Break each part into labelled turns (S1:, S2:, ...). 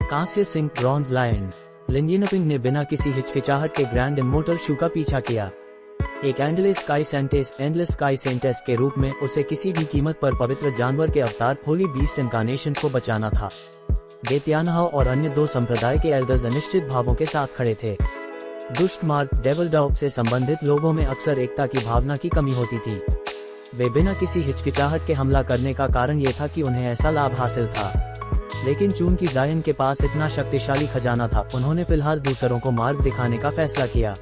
S1: कांस्य Singh bronze lion. लिनयिनपिंग ने बिना किसी हिचकिचाहट के ग्रैंड इमोर्टल शू का पीछा किया। एक एंडलेस स्काई सेंटेस के रूप में उसे किसी भी कीमत पर पवित्र जानवर के अवतार होली बीस्ट इनकार्नेशन को बचाना था। गेत्यानहाओ और अन्य 2 संप्रदाय के एल्डर्स अनिश्चित भावों के साथ खड़े थे। दुष्ट मार्ग डेविल डॉग से संबंधित लोगों में अक्सर एकता की भावना की कमी होती थी। वे बिना किसी हिचकिचाहट के हमला करने का कारण ये था कि उन्हें ऐसा लाभ हासिल था। लेकिन चूंकि जायन के पास इतना शक्तिशाली खजाना था, उन्होंने फिलहाल दूसरों को मार्ग दिखाने का फैसला किया।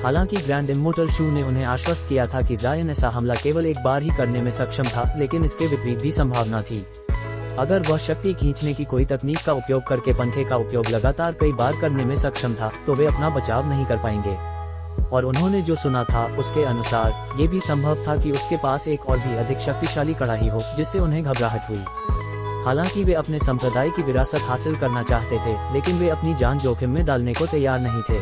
S1: हालांकि ग्रैंड इमोर्टल शू ने उन्हें आश्वस्त किया था कि जायन ऐसा हमला केवल एक बार ही करने में सक्षम था, लेकिन इसके विपरीत भी संभावना थी। अगर वह शक्ति खींचने की कोई तकनीक का उपयोग करके पंखे का उपयोग लगातार कई बार करने में सक्षम था, तो वे अपना बचाव नहीं कर पाएंगे। और उन्होंने जो सुना था उसके अनुसार ये भी संभव था कि उसके पास एक और भी अधिक शक्तिशाली कड़ाही हो, जिससे उन्हें घबराहट हुई। हालांकि वे अपने संप्रदाय की विरासत हासिल करना चाहते थे, लेकिन वे अपनी जान जोखिम में डालने को तैयार नहीं थे।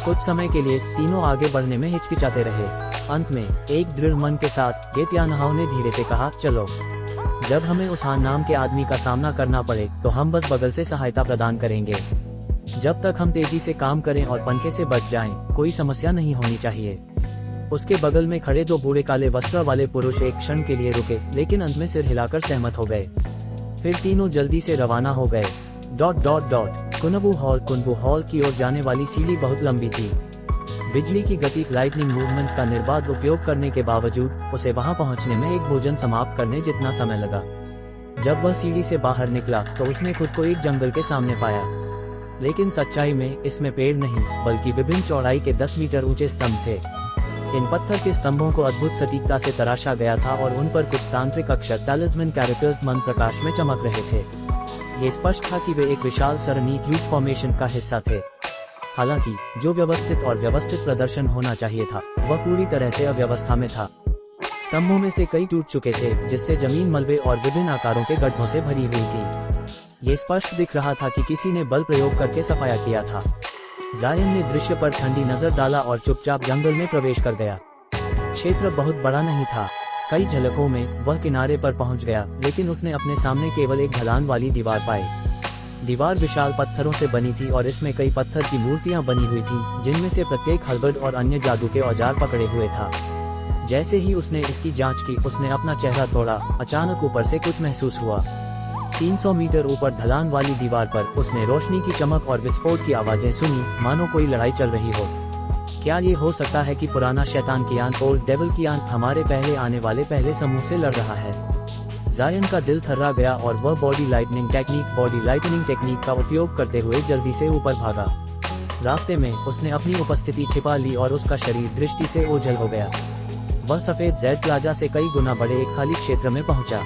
S1: कुछ समय के लिए तीनों आगे बढ़ने में हिचकिचाते रहे। अंत में एक दृढ़ मन के साथ गेत्यानहाओ ने धीरे से कहा, चलो, जब हमें उस हान नाम के आदमी का सामना करना पड़े तो हम बस बगल से सहायता प्रदान करेंगे। जब तक हम तेजी से काम करें और पंखे से बच जाएं, कोई समस्या नहीं होनी चाहिए। उसके बगल में खड़े 2 बूढ़े काले वस्त्र वाले पुरुष एक क्षण के लिए रुके, लेकिन अंत में सिर हिलाकर सहमत हो गए। फिर तीनों जल्दी से रवाना हो गए। ... कुनबू हॉल की ओर जाने वाली सीढ़ी बहुत लंबी थी। बिजली की गति लाइटनिंग मूवमेंट का निर्बाध उपयोग करने के बावजूद उसे वहां पहुंचने में एक भोजन समाप्त करने जितना समय लगा। जब वह सीढ़ी से बाहर निकला तो उसने खुद को एक जंगल के सामने पाया। लेकिन सच्चाई में इसमें पेड़ नहीं, बल्कि विभिन्न चौड़ाई के 10 मीटर ऊंचे स्तंभ थे। इन पत्थर के स्तंभों को अद्भुत सटीकता से तराशा गया था और उन पर कुछ तांत्रिक अक्षर टैलिस्मैन कैरेक्टर्स मंद प्रकाश में चमक रहे थे। ये स्पष्ट था कि वे एक विशाल सरणी ह्यूज फॉर्मेशन का हिस्सा थे। हालांकि जो व्यवस्थित प्रदर्शन होना चाहिए था, वह पूरी तरह से अव्यवस्था में था। स्तंभों में से कई टूट चुके थे, जिससे जमीन मलबे और विभिन्न आकारों के गड्ढों से भरी हुई थी। ये स्पष्ट दिख रहा था कि किसी ने बल प्रयोग करके सफाया किया था। जायन ने दृश्य पर ठंडी नजर डाला और चुपचाप जंगल में प्रवेश कर गया। क्षेत्र बहुत बड़ा नहीं था। कई झलकों में वह किनारे पर पहुंच गया, लेकिन उसने अपने सामने केवल एक ढलान वाली दीवार पाई। दीवार विशाल पत्थरों से बनी थी और इसमें कई पत्थर की मूर्तियां बनी हुई थीं, जिनमें से प्रत्येक हलबर्ड और अन्य जादू के औजार पकड़े हुए था। जैसे ही उसने इसकी जांच की, उसने अपना चेहरा तोड़ा। अचानक ऊपर से कुछ महसूस हुआ। 300 मीटर ऊपर ढलान वाली दीवार पर उसने रोशनी की चमक और विस्फोट की आवाजें सुनी, मानो कोई लड़ाई चल रही हो। क्या ये हो सकता है कि पुराना शैतान की आंख, ओल्ड डेविल की आंख, हमारे पहले आने वाले पहले समूह से लड़ रहा है? जायन का दिल थर्रा गया और वह बॉडी लाइटनिंग टेक्निक का उपयोग करते हुए जल्दी से ऊपर भागा। रास्ते में उसने अपनी उपस्थिति छिपा ली और उसका शरीर दृष्टि से ओझल हो गया। वह सफेद जेड प्लाजा से कई गुना बड़े एक खाली क्षेत्र में पहुंचा।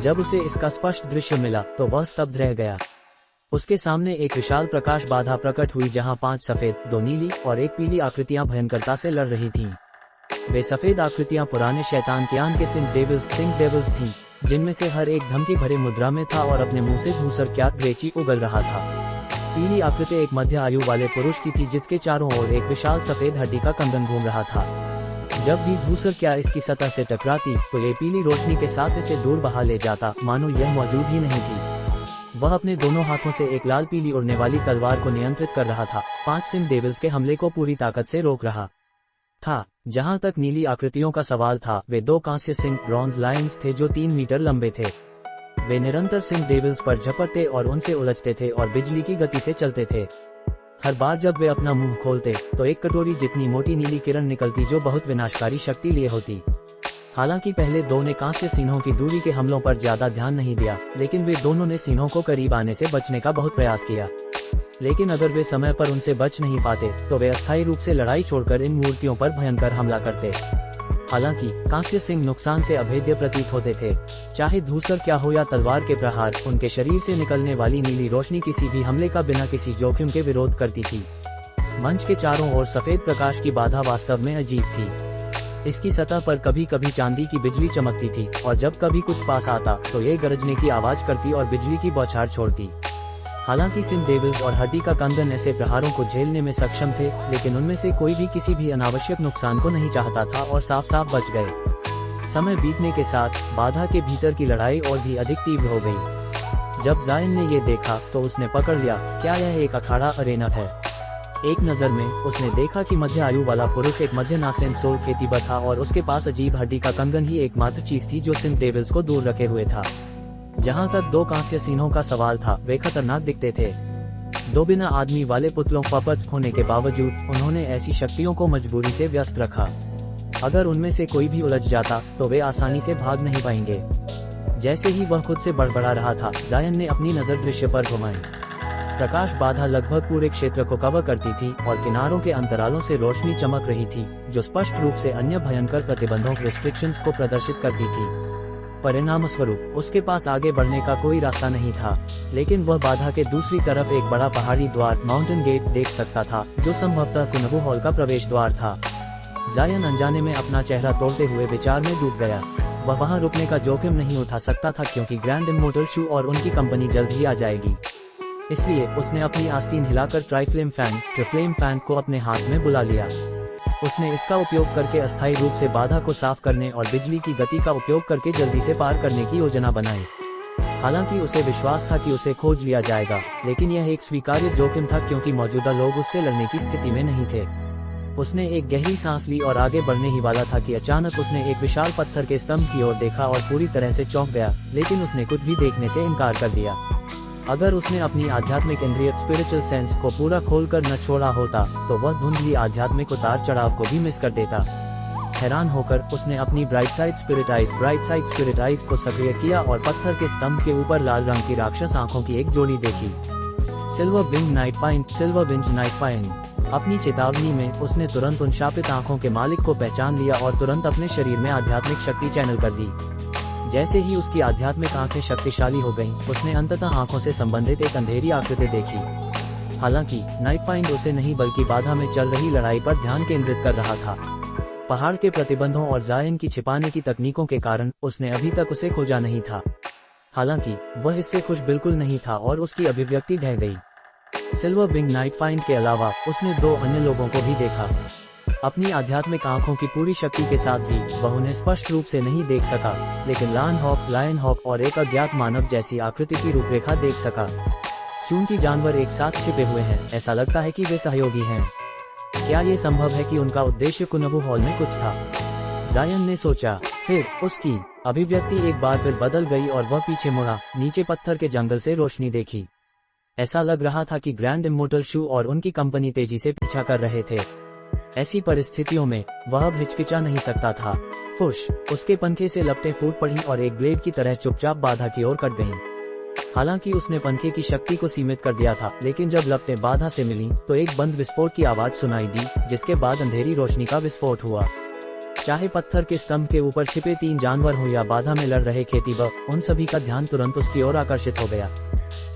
S1: जब उसे इसका स्पष्ट दृश्य मिला तो वह स्तब्ध रह गया। उसके सामने एक विशाल प्रकाश बाधा प्रकट हुई, जहां 5 सफेद, 2 नीली और 1 पीली आकृतियां भयंकरता से लड़ रही थीं। वे सफेद आकृतियां पुराने शैतान के आन के सिंह डेविल्स थीं, जिनमें से हर एक धमकी भरे मुद्रा में था और अपने मुंह से धूसर क्या रेची उगल रहा था। पीली आकृति एक मध्य आयु वाले पुरुष की थी, जिसके चारों ओर एक विशाल सफेद हड्डी का कंगन घूम रहा था। जब भी धूसर क्या इसकी सतह से टकराती तो ये पीली रोशनी के साथ इसे दूर बहा ले जाता, मानो यह मौजूद ही नहीं थी। वह अपने दोनों हाथों से एक लाल पीली उड़ने वाली तलवार को नियंत्रित कर रहा था। 5 सिंह डेविल्स के हमले को पूरी ताकत से रोक रहा था। जहां तक नीली आकृतियों का सवाल था, वे 2 कांस्य सिंह ब्रॉन्ज लायंस थे जो 3 मीटर लंबे थे। वे निरंतर सिंह डेविल्स पर झपटते और उनसे उलझते थे और बिजली की गति से चलते थे। हर बार जब वे अपना मुंह खोलते तो एक कटोरी जितनी मोटी नीली किरण निकलती, जो बहुत विनाशकारी शक्ति लिए होती। हालांकि पहले 2 ने कांस्य सिंहों की दूरी के हमलों पर ज्यादा ध्यान नहीं दिया, लेकिन वे दोनों ने सिंहों को करीब आने से बचने का बहुत प्रयास किया। लेकिन अगर वे समय पर उनसे बच नहीं पाते तो वे अस्थायी रूप से लड़ाई छोड़कर इन मूर्तियों पर भयंकर हमला करते। हालांकि कांस्य सिंह नुकसान से अभेद्य प्रतीत होते थे। चाहे धूसर क्या हो या तलवार के प्रहार, उनके शरीर से निकलने वाली नीली रोशनी किसी भी हमले का बिना किसी जोखिम के विरोध करती थी। मंच के चारों ओर सफेद प्रकाश की बाधा वास्तव में अजीब थी। इसकी सतह पर कभी कभी चांदी की बिजली चमकती थी और जब कभी कुछ पास आता तो ये गरजने की आवाज करती और बिजली की बौछार छोड़ती। हालांकि सिंह डेविल्स और हड्डी का कंगन ऐसे प्रहारों को झेलने में सक्षम थे, लेकिन उनमें से कोई भी किसी भी अनावश्यक नुकसान को नहीं चाहता था और साफ साफ बच गए। समय बीतने के साथ बाधा के भीतर की लड़ाई और भी अधिक तीव्र हो गई। जब जायन ने ये देखा तो उसने पकड़ लिया, क्या यह एक अखाड़ा अरेना है। एक नज़र में उसने देखा कि मध्य आयु वाला पुरुष एक मध्य नासेंट सोल खेतीबर था और उसके पास अजीब हड्डी का कंगन ही एकमात्र चीज थी जो सिंथ डेविल्स को दूर रखे हुए था। जहाँ तक दो कांस्य सीनों का सवाल था, वे खतरनाक दिखते थे। दो बिना आदमी वाले पुतलों पपट्स होने के बावजूद उन्होंने ऐसी शक्तियों को मजबूरी से व्यस्त रखा। अगर उनमें से कोई भी उलझ जाता तो वे आसानी से भाग नहीं पाएंगे। जैसे ही वह खुद से बड़बड़ा रहा था, जायन ने अपनी नजर दृश्य पर घुमाई। प्रकाश बाधा लगभग पूरे क्षेत्र को कवर करती थी और किनारों के अंतरालों से रोशनी चमक रही थी, जो स्पष्ट रूप से अन्य भयंकर प्रतिबंधों रिस्ट्रिक्शंस को प्रदर्शित करती थी। परिणाम स्वरूप उसके पास आगे बढ़ने का कोई रास्ता नहीं था, लेकिन वह बाधा के दूसरी तरफ एक बड़ा पहाड़ी द्वार माउंटेन गेट देख सकता था, जो संभवतः कुनबू हॉल का प्रवेश द्वार था। जायन अनजाने में अपना चेहरा तोड़ते हुए विचार में डूब गया। वह वहां रुकने का जोखिम नहीं उठा सकता था क्योंकि ग्रैंड इमोर्टल शू और उनकी कंपनी जल्द ही आ जाएगी। इसलिए उसने अपनी आस्तीन हिलाकर ट्रिफ्लेम फैन को अपने हाथ में बुला लिया। उसने इसका उपयोग करके अस्थायी रूप से बाधा को साफ करने और बिजली की गति का उपयोग करके जल्दी से पार करने की योजना बनाई। हालांकि उसे विश्वास था कि उसे खोज लिया जाएगा, लेकिन यह एक स्वीकार्य जोखिम था क्योंकि मौजूदा लोग उससे लड़ने की स्थिति में नहीं थे। उसने एक गहरी सांस ली और आगे बढ़ने ही वाला था कि अचानक उसने एक विशाल पत्थर के स्तंभ की ओर देखा और पूरी तरह से चौंक गया, लेकिन उसने कुछ भी देखने से इनकार कर दिया। अगर उसने अपनी आध्यात्मिक इंद्रिय स्पिरिचुअल सेंस को पूरा खोलकर न छोड़ा होता तो वह धुंधली आध्यात्मिक उतार चढ़ाव को भी मिस कर देता। हैरान होकर उसने अपनी ब्राइट साइड स्पिरिट आइज को सक्रिय किया और पत्थर के स्तंभ के ऊपर लाल रंग की राक्षस आंखों की एक जोड़ी देखी। Silver Wing Nightfiend. अपनी चेतावनी में उसने तुरंत उन शापित आंखों के मालिक को पहचान लिया और तुरंत अपने शरीर में आध्यात्मिक शक्ति चैनल कर दी। जैसे ही उसकी आध्यात्मिक आंखें शक्तिशाली हो गईं, उसने अंततः आंखों से संबंधित एक अंधेरी आकृति देखी। हालांकि नाइट फाइंड उसे नहीं बल्कि बाधा में चल रही लड़ाई पर ध्यान केंद्रित कर रहा था। पहाड़ के प्रतिबंधों और जायन की छिपाने की तकनीकों के कारण उसने अभी तक उसे खोजा नहीं था। हालांकि वह इससे खुश बिल्कुल नहीं था और उसकी अभिव्यक्ति ढह गई। सिल्वर विंग नाइट फाइंड के अलावा उसने दो अन्य लोगों को भी देखा। अपनी आध्यात्मिक आंखों की पूरी शक्ति के साथ भी वह उन्हें स्पष्ट रूप से नहीं देख सका, लेकिन लायन हॉक और एक अज्ञात मानव जैसी आकृति की रूपरेखा देख सका। चूंकि जानवर एक साथ छिपे हुए हैं, ऐसा लगता है कि वे सहयोगी हैं। क्या ये संभव है कि उनका उद्देश्य कुनबू हॉल में कुछ था? जायन ने सोचा। फिर उसकी अभिव्यक्ति एक बार फिर बदल गई और वह पीछे मुड़ा। नीचे पत्थर के जंगल से रोशनी देखी। ऐसा लग रहा था कि ग्रैंड इमोर्टल शू और उनकी कंपनी तेजी से पीछा कर रहे थे। ऐसी परिस्थितियों में वह अब हिचकिचा नहीं सकता था। फुश, उसके पंखे से लपटें फूट पड़ी और एक ब्लेड की तरह चुपचाप बाधा की ओर कट गईं। हालांकि उसने पंखे की शक्ति को सीमित कर दिया था, लेकिन जब लपटें बाधा से मिलीं, तो एक बंद विस्फोट की आवाज सुनाई दी, जिसके बाद अंधेरी रोशनी का विस्फोट हुआ। चाहे पत्थर के स्तंभ के ऊपर छिपे 3 जानवर हो या बाधा में लड़ रहे खेतीबर, उन सभी का ध्यान तुरंत उसकी ओर आकर्षित हो गया।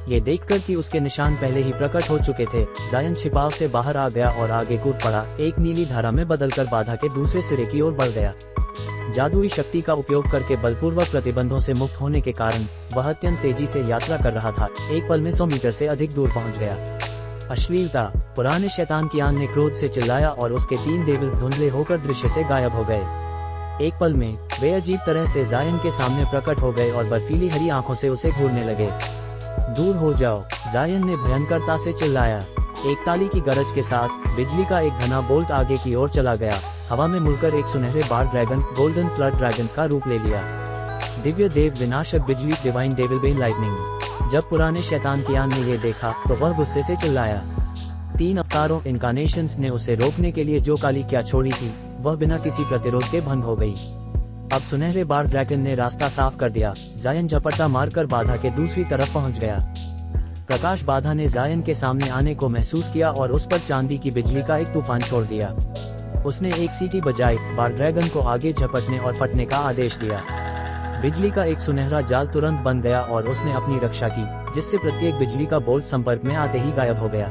S1: ये देखकर कि उसके निशान पहले ही प्रकट हो चुके थे, जायन छिपाव से बाहर आ गया और आगे कूद पड़ा। एक नीली धारा में बदलकर बाधा के दूसरे सिरे की ओर बढ़ गया। जादुई शक्ति का उपयोग करके बलपूर्वक प्रतिबंधों से मुक्त होने के कारण वह अत्यंत तेजी से यात्रा कर रहा था। एक पल में 100 मीटर से अधिक दूर पहुंच गया। अश्लीलता। पुराने शैतान कियान ने क्रोध से चिल्लाया और उसके 3 डेविल्स धुंधले होकर दृश्य से गायब हो गए। एक पल में वे अजीब तरह से जायन के सामने प्रकट हो गए और बर्फीली हरी आंखों से उसे घूरने लगे। दूर हो जाओ, जायन ने भयंकरता से चिल्लाया। एक ताली की गरज के साथ बिजली का एक घना बोल्ट आगे की ओर चला गया। हवा में मुड़कर एक सुनहरे बार ड्रैगन गोल्डन फ्लड ड्रैगन का रूप ले लिया। दिव्य देव विनाशक बिजली डिवाइन डेविल बेन लाइटनिंग। जब पुराने शैतान कियान ने ये देखा तो वह गुस्से से चिल्लाया। 3 अवतारों इनकार्नेशंस ने उसे रोकने के लिए जो काली क्या छोड़ी थी, वह बिना किसी प्रतिरोध के भंग हो गई। अब सुनहरे बार ड्रैगन ने रास्ता साफ कर दिया। जायन झपट्टा मारकर बाधा के दूसरी तरफ पहुंच गया। प्रकाश बाधा ने जायन के सामने आने को महसूस किया और उस पर चांदी की बिजली का एक तूफान छोड़ दिया। उसने एक सीटी बजाई, बार ड्रैगन को आगे झपटने और फटने का आदेश दिया। बिजली का एक सुनहरा जाल तुरंत बन गया और उसने अपनी रक्षा की, जिससे प्रत्येक बिजली का बोल्ट संपर्क में आते ही गायब हो गया।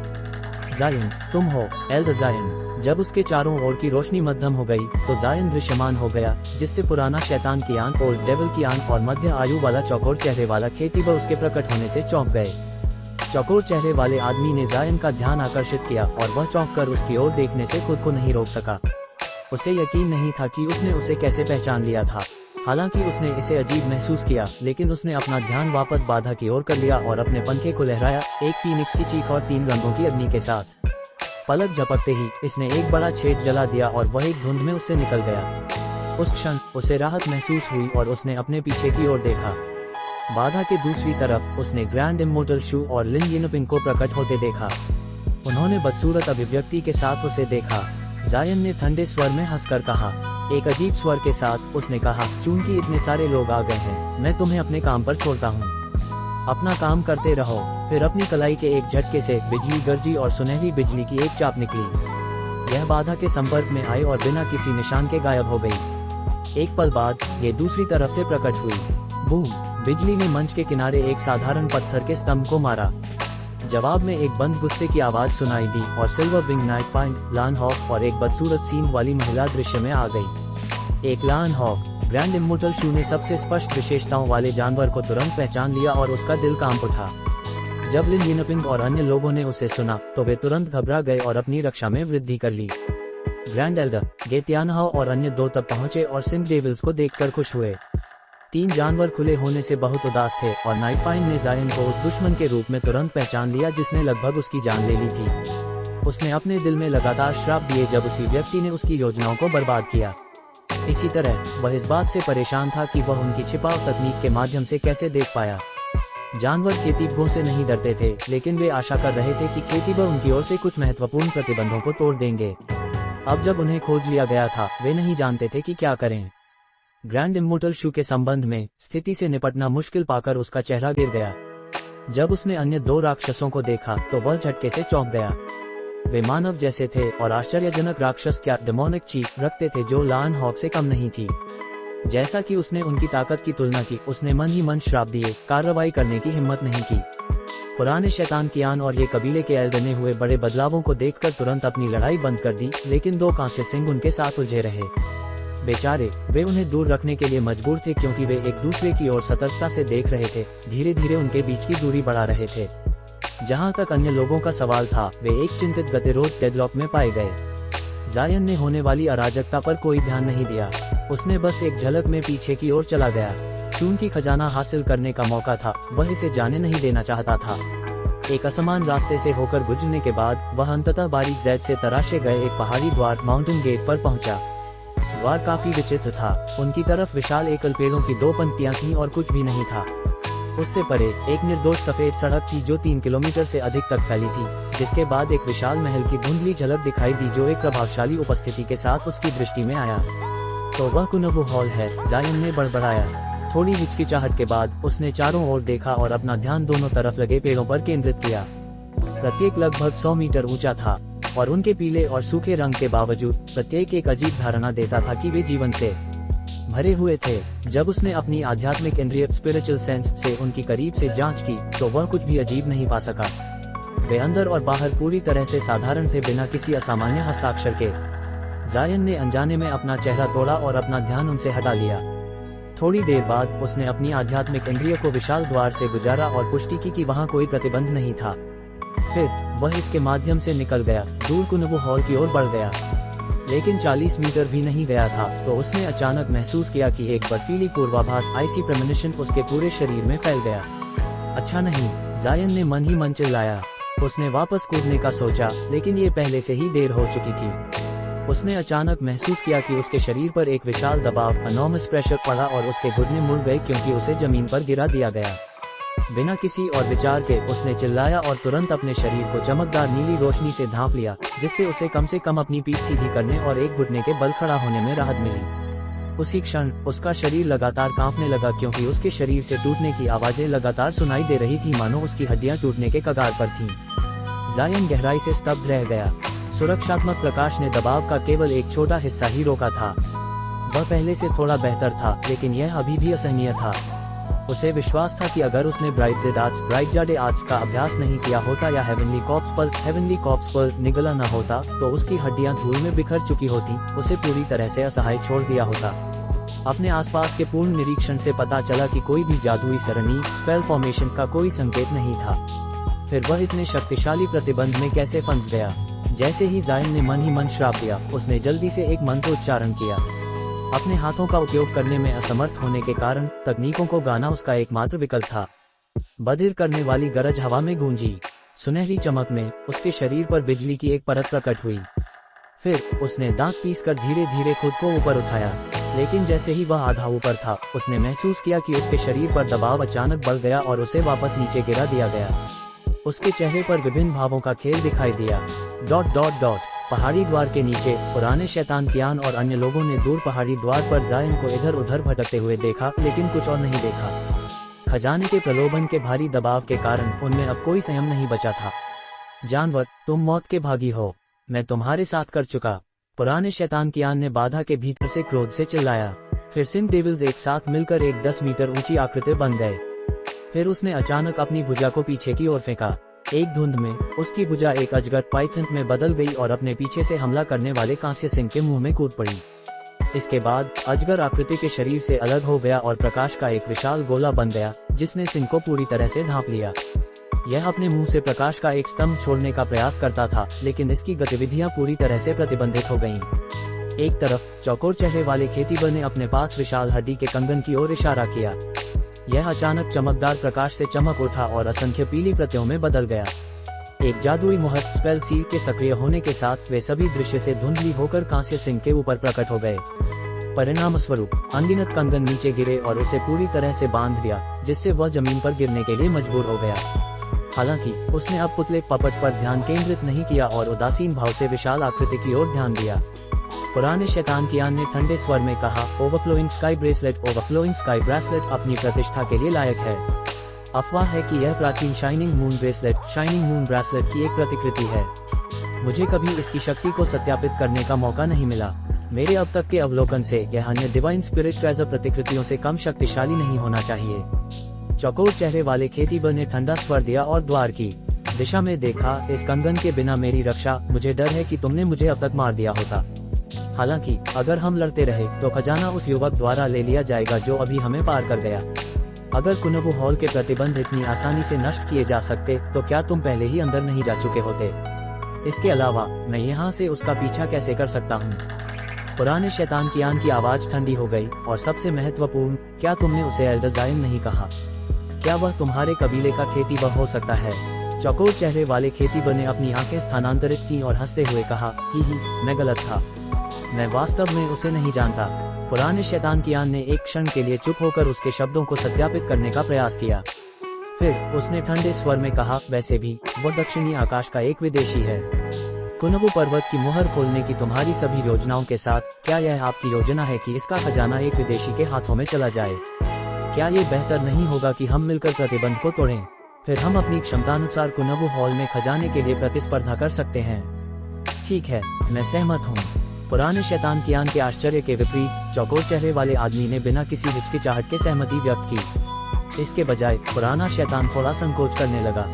S1: जायन, तुम हो एल्ड जायन। जब उसके चारों ओर की रोशनी मध्यम हो गई तो जायन दृश्यमान हो गया, जिससे पुराना शैतान की आंख, ओल्ड डेविल की आंख और मध्य आयु वाला चौकोर चेहरे वाला खेतीबर उसके प्रकट होने से चौंक गए। चौकोर चेहरे वाले आदमी ने जायन का ध्यान आकर्षित किया और वह चौंक कर उसकी ओर देखने से खुद को नहीं रोक सका। उसे यकीन नहीं था कि उसने उसे कैसे पहचान लिया था। हालांकि उसने इसे अजीब महसूस किया, लेकिन उसने अपना ध्यान वापस बाधा की ओर कर लिया और अपने पंखे को लहराया, एक फीनिक्स की चीख और 3 रंगों की अग्नि के साथ। पलक झपकते ही इसने एक बड़ा छेद जला दिया और वह एक धुंध में उससे निकल गया। उस क्षण उसे राहत महसूस हुई और उसने अपने पीछे की ओर देखा। बाधा के दूसरी तरफ उसने ग्रैंड इमोर्टल शू और लिन यिनपिंग को प्रकट होते देखा। उन्होंने बदसूरत अभिव्यक्ति के साथ उसे देखा। जायन ने ठंडे स्वर में हंसकर कहा। एक अजीब स्वर के साथ उसने कहा, चूंकि इतने सारे लोग आ गए हैं, मैं तुम्हें अपने काम पर छोड़ता हूँ। अपना काम करते रहो। फिर अपनी कलाई के एक झटके से बिजली गरजी और सुनहरी बिजली की एक चाप निकली। यह बाधा के संपर्क में आई और बिना किसी निशान के गायब हो गई। एक पल बाद ये दूसरी तरफ से प्रकट हुई। बूम! बिजली ने मंच के किनारे एक साधारण पत्थर के स्तंभ को मारा। जवाब में एक बंद गुस्से की आवाज सुनाई दी और सिल्वर विंग नाइट फाइंड, लान हॉक और एक बदसूरत सींग वाली महिला दृश्य में आ गई। एक लान हॉक। ग्रैंड इमोर्टल शू ने सबसे स्पष्ट विशेषताओं वाले जानवर को तुरंत पहचान लिया और उसका दिल कांप उठा। जब लिन यिनपिंग और अन्य लोगों ने उसे सुना तो वे तुरंत घबरा गए और अपनी रक्षा में वृद्धि कर ली। ग्रैंड एल्डर गे तियानहाओ और अन्य 2 तब पहुंचे और सिंह डेविल्स को देखकर खुश हुए। 3 जानवर खुले होने से बहुत उदास थे और नाइट फाइंड ने जायन को उस दुश्मन के रूप में तुरंत पहचान लिया जिसने लगभग उसकी जान ले ली थी। उसने अपने दिल में लगातार श्राप दिए जब उसी व्यक्ति ने उसकी योजनाओं को बर्बाद किया। इसी तरह वह इस बात से परेशान था कि वह उनकी छिपाव तकनीक के माध्यम से कैसे देख पाया। जानवर खेतीबों से नहीं डरते थे, लेकिन वे आशा कर रहे थे कि खेतीबा उनकी ओर से कुछ महत्वपूर्ण प्रतिबंधों को तोड़ देंगे। अब जब उन्हें खोज लिया गया था, वे नहीं जानते थे कि क्या करें। ग्रैंड इमोर्टल शू के संबंध में स्थिति से निपटना मुश्किल पाकर उसका चेहरा गिर गया। जब उसने अन्य 2 राक्षसों को देखा तो वह झटके से चौंक गया। वे मानव जैसे थे और आश्चर्यजनक राक्षस क्या डेमोनिक चीख रखते थे जो लान हॉक से कम नहीं थी। जैसा कि उसने उनकी ताकत की तुलना की, उसने मन ही मन श्राप दिए, कार्रवाई करने की हिम्मत नहीं की। पुराने शैतान कियान और ये कबीले के एल्डर ने हुए बड़े बदलावों को देखकर तुरंत अपनी लड़ाई बंद कर दी, लेकिन 2 कांस्य सिंह उनके साथ उलझे रहे। बेचारे, वे उन्हें दूर रखने के लिए मजबूर थे क्योंकि वे एक दूसरे की ओर सतर्कता से देख रहे थे, धीरे धीरे उनके बीच की दूरी बढ़ा रहे थे। जहां तक अन्य लोगों का सवाल था, वे एक चिंतित गतिरोध डेडलॉक में पाए गए। जायन ने होने वाली अराजकता पर कोई ध्यान नहीं दिया। उसने बस एक झलक में पीछे की ओर चला गया। चूंकि खजाना हासिल करने का मौका था, वह इसे जाने नहीं देना चाहता था। एक असमान रास्ते से होकर गुजरने के बाद वह अंततः बारीक जैद से तराशे गए एक पहाड़ी द्वार माउंटेन गेट पर पहुंचा। द्वार काफी विचित्र था। उनकी तरफ विशाल एकल पेड़ों की 2 पंक्तियां थीं और कुछ भी नहीं था। उससे परे एक निर्दोष सफेद सड़क थी जो 3 किलोमीटर से अधिक तक फैली थी, जिसके बाद एक विशाल महल की धुंधली झलक दिखाई दी जो एक प्रभावशाली उपस्थिति के साथ उसकी दृष्टि में आया। तो वह कुनबु हॉल है, जायन ने बड़बड़ाया। थोड़ी हिचकिचाहट के बाद उसने चारों ओर देखा और अपना ध्यान दोनों तरफ लगे पेड़ों पर केंद्रित किया। प्रत्येक लगभग 100 मीटर ऊंचा था और उनके पीले और सूखे रंग के बावजूद प्रत्येक एक अजीब धारणा देता था कि वे जीवन से भरे हुए थे। जब उसने अपनी आध्यात्मिक इंद्रिय स्पिरिचुअल सेंस से उनकी करीब से जांच की तो वह कुछ भी अजीब नहीं पा सका। वे अंदर और बाहर पूरी तरह से साधारण थे, बिना किसी असामान्य हस्ताक्षर के। जायन ने अनजाने में अपना चेहरा तोड़ा और अपना ध्यान उनसे हटा लिया। थोड़ी देर बाद उसने अपनी आध्यात्मिक इंद्रिय को विशाल द्वार से गुजारा और पुष्टि की कि वहाँ कोई प्रतिबंध नहीं था। फिर वह इसके माध्यम से निकल गया, दूर कुनबु हॉल की ओर बढ़ गया। लेकिन 40 मीटर भी नहीं गया था तो उसने अचानक महसूस किया कि एक बर्फीली पूर्वाभास आइसी प्रेमोनिशन उसके पूरे शरीर में फैल गया। अच्छा नहीं, जायन ने मन ही मन चिल्लाया। उसने वापस कूदने का सोचा, लेकिन ये पहले से ही देर हो चुकी थी। उसने अचानक महसूस किया कि उसके शरीर पर एक विशाल दबाव, एनॉर्मस प्रेशर पड़ा और उसके घुटने मुड़ गए क्योंकि उसे जमीन पर गिरा दिया गया। बिना किसी और विचार के उसने चिल्लाया और तुरंत अपने शरीर को चमकदार नीली रोशनी से ढांप लिया, जिससे उसे कम से कम अपनी पीठ सीधी करने और एक घुटने के बल खड़ा होने में राहत मिली। उसी क्षण उसका शरीर लगातार कांपने लगा क्योंकि उसके शरीर से टूटने की आवाजें लगातार सुनाई दे रही थी, मानो उसकी हड्डियां टूटने के कगार पर थीं। जायन गहराई से स्तब्ध रह गया। सुरक्षात्मक प्रकाश ने दबाव का केवल एक छोटा हिस्सा ही रोका था। वह पहले से थोड़ा बेहतर था, लेकिन यह अभी भी असहनीय था। उसे विश्वास था कि अगर उसने ब्राइटजाडे आर्ट्स का अभ्यास नहीं किया होता या हेवनली कॉर्प्स पर निगला न होता तो उसकी हड्डियां धूल में बिखर चुकी होती, उसे पूरी तरह से असहाय छोड़ दिया होता। अपने आसपास के पूर्ण निरीक्षण से पता चला कि कोई भी जादुई सरणी स्पेल फॉर्मेशन का कोई संकेत नहीं था। फिर वह इतने शक्तिशाली प्रतिबंध में कैसे फंस गया? जैसे ही जायन ने मन ही मन श्राप दिया, उसने जल्दी से एक मंत्र उच्चारण किया। अपने हाथों का उपयोग करने में असमर्थ होने के कारण तकनीकों को गाना उसका एकमात्र विकल्प था। बधिर करने वाली गरज हवा में गूंजी। सुनहरी चमक में उसके शरीर पर बिजली की एक परत प्रकट हुई। फिर उसने दांत पीसकर धीरे धीरे खुद को ऊपर उठाया, लेकिन जैसे ही वह आधा ऊपर था, उसने महसूस किया कि उसके शरीर पर दबाव अचानक बढ़ गया और उसे वापस नीचे गिरा दिया गया। उसके चेहरे पर विभिन्न भावों का खेल दिखाई दिया। ... पहाड़ी द्वार के नीचे पुराने शैतान कियान और अन्य लोगों ने दूर पहाड़ी द्वार पर जायन को इधर उधर भटकते हुए देखा, लेकिन कुछ और नहीं देखा। खजाने के प्रलोभन के भारी दबाव के कारण उनमें अब कोई संयम नहीं बचा था। जानवर, तुम मौत के भागी हो, मैं तुम्हारे साथ कर चुका। पुराने शैतान कियान ने बाधा के भीतर से क्रोध से चिल्लाया। फिर सिंह डेविल्स एक साथ मिलकर एक 10 मीटर ऊंची आकृति बन गए। फिर उसने अचानक अपनी भुजा को पीछे की ओर फेंका। एक धुंध में उसकी भुजा एक अजगर पाइथन में बदल गई और अपने पीछे से हमला करने वाले कांस्य सिंह के मुंह में कूद पड़ी। इसके बाद अजगर आकृति के शरीर से अलग हो गया और प्रकाश का एक विशाल गोला बन गया, जिसने सिंह को पूरी तरह से ढांप लिया। यह अपने मुंह से प्रकाश का एक स्तंभ छोड़ने का प्रयास करता था, लेकिन इसकी गतिविधियां पूरी तरह से प्रतिबंधित हो गईं। एक तरफ चौकोर चेहरे वाले खेतीबर ने अपने पास विशाल हड्डी के कंगन की ओर इशारा किया। यह अचानक चमकदार प्रकाश से चमक उठा और असंख्य पीली प्रतियों में बदल गया। एक जादुई मुहर स्पेल सील के सक्रिय होने के साथ वे सभी दृश्य से धुंधली होकर कांस्य सिंह के ऊपर प्रकट हो गए। परिणाम स्वरूप अनगिनत कंगन नीचे गिरे और उसे पूरी तरह से बांध दिया, जिससे वह जमीन पर गिरने के लिए मजबूर हो गया। हालांकि उसने अब पुतले पपट पर ध्यान केंद्रित नहीं किया और उदासीन भाव से विशाल आकृति की ओर ध्यान दिया। पुराने शैतान कियान ने ठंडे स्वर में कहा, ओवरफ्लोइंग स्काई ब्रेसलेट अपनी प्रतिष्ठा के लिए लायक है। अफवाह है कि यह प्राचीन शाइनिंग मून ब्रेसलेट की एक प्रतिकृति है। मुझे कभी इसकी शक्ति को सत्यापित करने का मौका नहीं मिला। मेरे अब तक के अवलोकन से यह अन्य डिवाइन स्पिरिट ट्रेजर प्रतिकृतियों से कम शक्तिशाली नहीं होना चाहिए। चौकोर चेहरे वाले खेतीबर ने ठंडा स्वर दिया और द्वार की दिशा में देखा। इस कंगन के बिना मेरी रक्षा, मुझे डर है कि तुमने मुझे अब तक मार दिया होता। हालांकि अगर हम लड़ते रहे तो खजाना उस युवक द्वारा ले लिया जाएगा जो अभी हमें पार कर गया। अगर कुनबू हॉल के प्रतिबंध इतनी आसानी से नष्ट किए जा सकते तो क्या तुम पहले ही अंदर नहीं जा चुके होते? इसके अलावा मैं यहाँ से उसका पीछा कैसे कर सकता हूँ? पुराने शैतान कियान की आवाज ठंडी हो गई। और सबसे महत्वपूर्ण, क्या तुमने उसे एल्डर जायन नहीं कहा? क्या वह तुम्हारे कबीले का खेतीबर हो सकता है? चौकोर चेहरे वाले खेतीबर ने अपनी आंखें स्थानांतरित की और हंसते हुए कहा, ही मैं गलत था, मैं वास्तव में उसे नहीं जानता। पुराने शैतान कियान ने एक क्षण के लिए चुप होकर उसके शब्दों को सत्यापित करने का प्रयास किया। फिर उसने ठंडे स्वर में कहा, वैसे भी वह दक्षिणी आकाश का एक विदेशी है। कुनबू पर्वत की मुहर खोलने की तुम्हारी सभी योजनाओं के साथ, क्या यह आपकी योजना है कि इसका खजाना एक विदेशी के हाथों में चला जाए? क्या ये बेहतर नहीं होगा कि हम मिलकर प्रतिबंध को तोड़ें? फिर हम अपनी क्षमतानुसार कुनबू हॉल में खजाने के लिए प्रतिस्पर्धा कर सकते हैं। ठीक है, मैं सहमत हूँ। पुराने शैतान कियान के आश्चर्य के विपरीत चौकोर चेहरे वाले आदमी ने बिना किसी हिचकिचाहट के सहमति व्यक्त की। इसके बजाय पुराना शैतान थोड़ा संकोच करने लगा।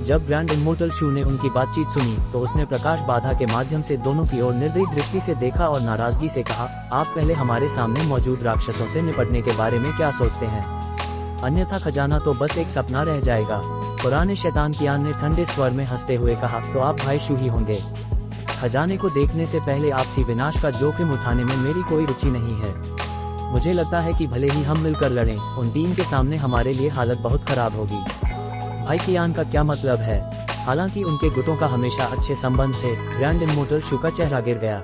S1: जब ग्रैंड इमोर्टल शू ने उनकी बातचीत सुनी तो उसने प्रकाश बाधा के माध्यम से दोनों की ओर निर्दयी दृष्टि से देखा और नाराजगी से कहा, आप पहले हमारे सामने मौजूद राक्षसों से निपटने के बारे में क्या सोचते हैं? अन्यथा खजाना तो बस एक सपना रह जाएगा। पुराने शैतान कियान ने ठंडे स्वर में हंसते हुए कहा, तो आप भाई शू ही होंगे। खजाने को देखने से पहले आपसी विनाश का जोखिम उठाने में मेरी कोई रुचि नहीं है। मुझे लगता है कि भले ही हम मिलकर लड़ें, उन तीन के सामने हमारे लिए हालत बहुत खराब होगी। भाई कियान का क्या मतलब है? हालांकि उनके गुटों का हमेशा अच्छे संबंध थे। ग्रैंड इमोर्टल शू का चेहरा गिर गया।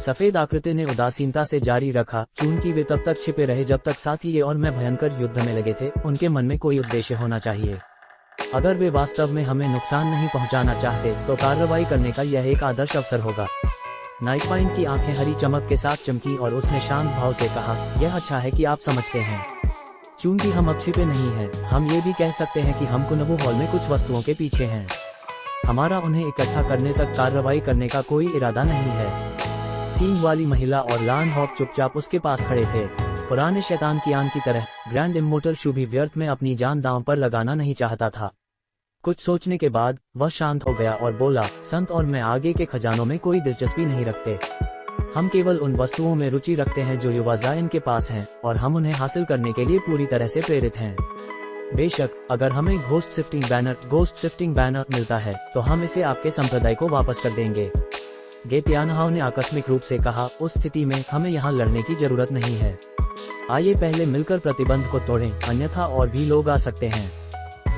S1: सफेद आकृति ने उदासीनता से जारी रखा, चूंकि वे तब तक छिपे रहे जब तक साथी ये और मैं भयंकर युद्ध में लगे थे। उनके मन में कोई उद्देश्य होना चाहिए। अगर वे वास्तव में हमें नुकसान नहीं पहुंचाना चाहते तो कार्रवाई करने का यह एक आदर्श अवसर होगा। नाइटपाइन की आंखें हरी चमक के साथ चमकी और उसने शांत भाव से कहा, यह अच्छा है कि आप समझते हैं। चूंकि हम अब छिपे नहीं हैं, हम ये भी कह सकते हैं कि हम कुनबू हॉल में कुछ वस्तुओं के पीछे हैं। हमारा उन्हें इकट्ठा करने तक कार्रवाई करने का कोई इरादा नहीं है। सींग वाली महिला और लान हॉक चुपचाप उसके पास खड़े थे। पुराने शैतान कियान की तरह ग्रैंड इमोर्टल शू भी व्यर्थ में अपनी जान दांव पर लगाना नहीं चाहता था। कुछ सोचने के बाद वह शांत हो गया और बोला, संत और मैं आगे के खजानों में कोई दिलचस्पी नहीं रखते। हम केवल उन वस्तुओं में रुचि रखते हैं जो युवा जायन के पास हैं, और हम उन्हें हासिल करने के लिए पूरी तरह से प्रेरित हैं। बेशक अगर हमें घोस्ट शिफ्टिंग बैनर मिलता है तो हम इसे आपके संप्रदाय को वापस कर देंगे। गे तियानहाओ ने आकस्मिक रूप से कहा, उस स्थिति में हमें यहाँ लड़ने की जरूरत नहीं है। आइए पहले मिलकर प्रतिबंध को तोड़ें, अन्यथा और भी लोग आ सकते हैं।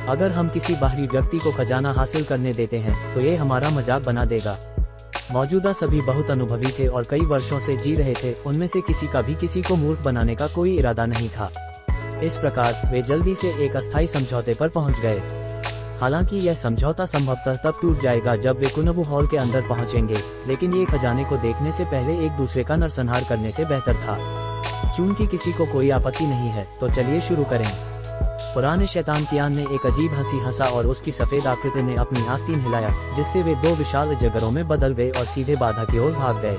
S1: अगर हम किसी बाहरी व्यक्ति को खजाना हासिल करने देते हैं तो ये हमारा मजाक बना देगा। मौजूदा सभी बहुत अनुभवी थे और कई वर्षों से जी रहे थे, उनमें से किसी का भी किसी को मूर्ख बनाने का कोई इरादा नहीं था। इस प्रकार वे जल्दी से एक अस्थायी समझौते पर पहुंच गए। हालांकि यह समझौता संभवतः तब टूट जाएगा जब वे कुनबू हॉल के अंदर पहुंचेंगे, लेकिन ये खजाने को देखने से पहले एक दूसरे का नरसंहार करने से बेहतर था। चूंकि किसी को कोई आपत्ति नहीं है तो चलिए शुरू करें। पुराने शैतान कियान ने एक अजीब हंसी हंसा और उसकी सफेद आकृति ने अपनी आस्तीन हिलाया, जिससे वे दो विशाल अजगरों में बदल गए और सीधे बाधा की ओर भाग गए।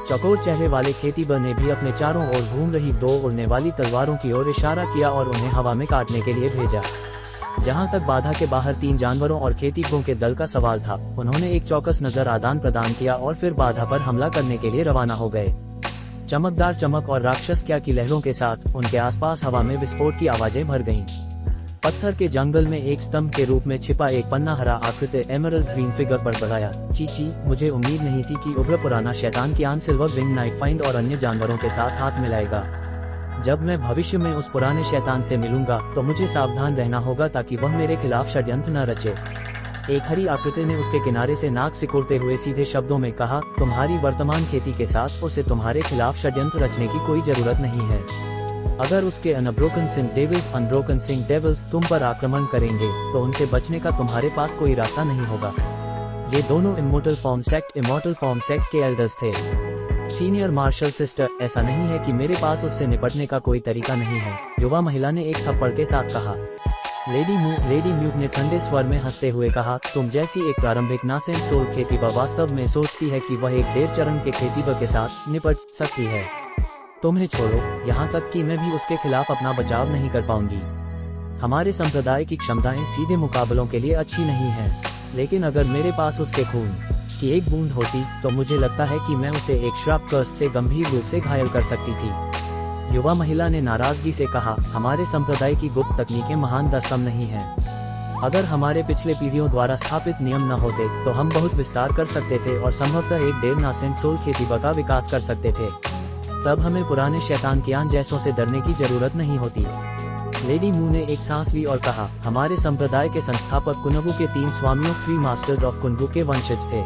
S1: चौकोर चेहरे वाले खेतीबर ने भी अपने चारों ओर घूम रही दो उड़ने वाली तलवारों की ओर इशारा किया और उन्हें हवा में काटने के लिए भेजा। जहां तक बाधा के बाहर 3 जानवरों और खेतीबों के दल का सवाल था, उन्होंने एक चौकस नजर आदान प्रदान किया और फिर बाधा पर हमला करने के लिए रवाना हो गए। चमकदार चमक और राक्षस क्या की लहरों के साथ उनके आसपास हवा में विस्फोट की आवाजें भर गईं। पत्थर के जंगल में एक स्तंभ के रूप में छिपा एक पन्ना हरा आकृति एमरल्ड ग्रीन फिगर बड़बड़ाया, चीची, मुझे उम्मीद नहीं थी कि उग्र पुराना शैतान कियान सिल्वर विंग नाइट फाइंड और अन्य जानवरों के साथ हाथ मिलाएगा। जब मैं भविष्य में उस पुराने शैतान से मिलूंगा तो मुझे सावधान रहना होगा ताकि वह मेरे खिलाफ षड्यंत्र न रचे। एक हरी आकृति ने उसके किनारे से नाक सिकुड़ते हुए सीधे शब्दों में कहा, तुम्हारी वर्तमान खेती के साथ उसे तुम्हारे खिलाफ षड्यंत्र रचने की कोई जरूरत नहीं है। अगर उसके अनब्रोकन सिंह डेविल्स तुम पर आक्रमण करेंगे तो उनसे बचने का तुम्हारे पास कोई रास्ता नहीं होगा। ये दोनों इमोर्टल फॉर्म सेक्ट के एल्डर्स थे। सीनियर मार्शल सिस्टर, ऐसा नहीं है कि मेरे पास उससे निपटने का कोई तरीका नहीं है, युवा महिला ने एक थप्पड़ के साथ कहा। लेडी म्यूक ने ठंडे स्वर में हंसते हुए कहा, तुम जैसी एक प्रारंभिक नासेंट सोल खेतीबा वास्तव में सोचती है कि वह एक देर चरण के खेतीबा के साथ निपट सकती है। तुम्हें छोड़ो, यहाँ तक कि मैं भी उसके खिलाफ अपना बचाव नहीं कर पाऊंगी। हमारे संप्रदाय की क्षमताएं सीधे मुकाबलों के लिए अच्छी नहीं है, लेकिन अगर मेरे पास उसके खून की एक बूंद होती तो मुझे लगता है कि मैं उसे एक श्राप कर्स से गंभीर रूप से घायल कर सकती थी। युवा महिला ने नाराजगी से कहा, हमारे संप्रदाय की गुप्त तकनीकें महान दस्तम नहीं हैं। अगर हमारे पिछले पीढ़ियों द्वारा स्थापित नियम न होते तो हम बहुत विस्तार कर सकते थे और संभवतः एक देर नासेंट सोल खेतीबा का विकास कर सकते थे। तब हमें पुराने शैतान कियान जैसों से डरने की जरूरत नहीं होती। लेडी मू ने एक सांस ली और कहा, हमारे संप्रदाय के संस्थापक कुनबू के 3 स्वामियों 3 मास्टर्स ऑफ कुनबू के वंशज थे।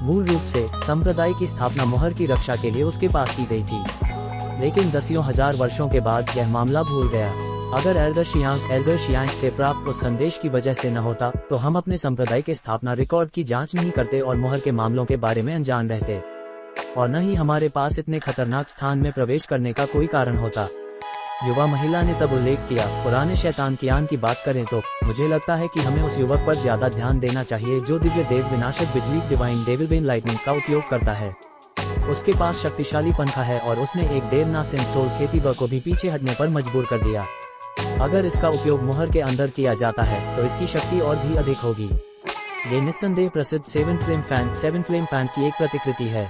S1: मूल रूप से संप्रदाय की स्थापना मोहर की रक्षा के लिए उसके पास की गई थी, लेकिन दसियों हजार वर्षों के बाद यह मामला भूल गया। अगर एल्डर शियांग से प्राप्त उस संदेश की वजह से न होता तो हम अपने संप्रदाय के स्थापना रिकॉर्ड की जांच नहीं करते और मोहर के मामलों के बारे में अनजान रहते, और न ही हमारे पास इतने खतरनाक स्थान में प्रवेश करने का कोई कारण होता। युवा महिला ने तब उल्लेख किया, पुराने शैतान कियान की बात करें तो मुझे लगता है कि हमें उस युवक पर ज्यादा ध्यान देना चाहिए जो दिव्य देव विनाशक बिजली डिवाइन डेविलबेन लाइटनिंग का उपयोग करता है। उसके पास शक्तिशाली पंखा है और उसने एक देव नासेंट सोल खेतीबा को भी पीछे हटने पर मजबूर कर दिया। अगर इसका उपयोग मोहर के अंदर किया जाता है तो इसकी शक्ति और भी अधिक होगी। ये निस्संदेह प्रसिद्ध 7 फ्लेम फैन की एक प्रतिकृति है।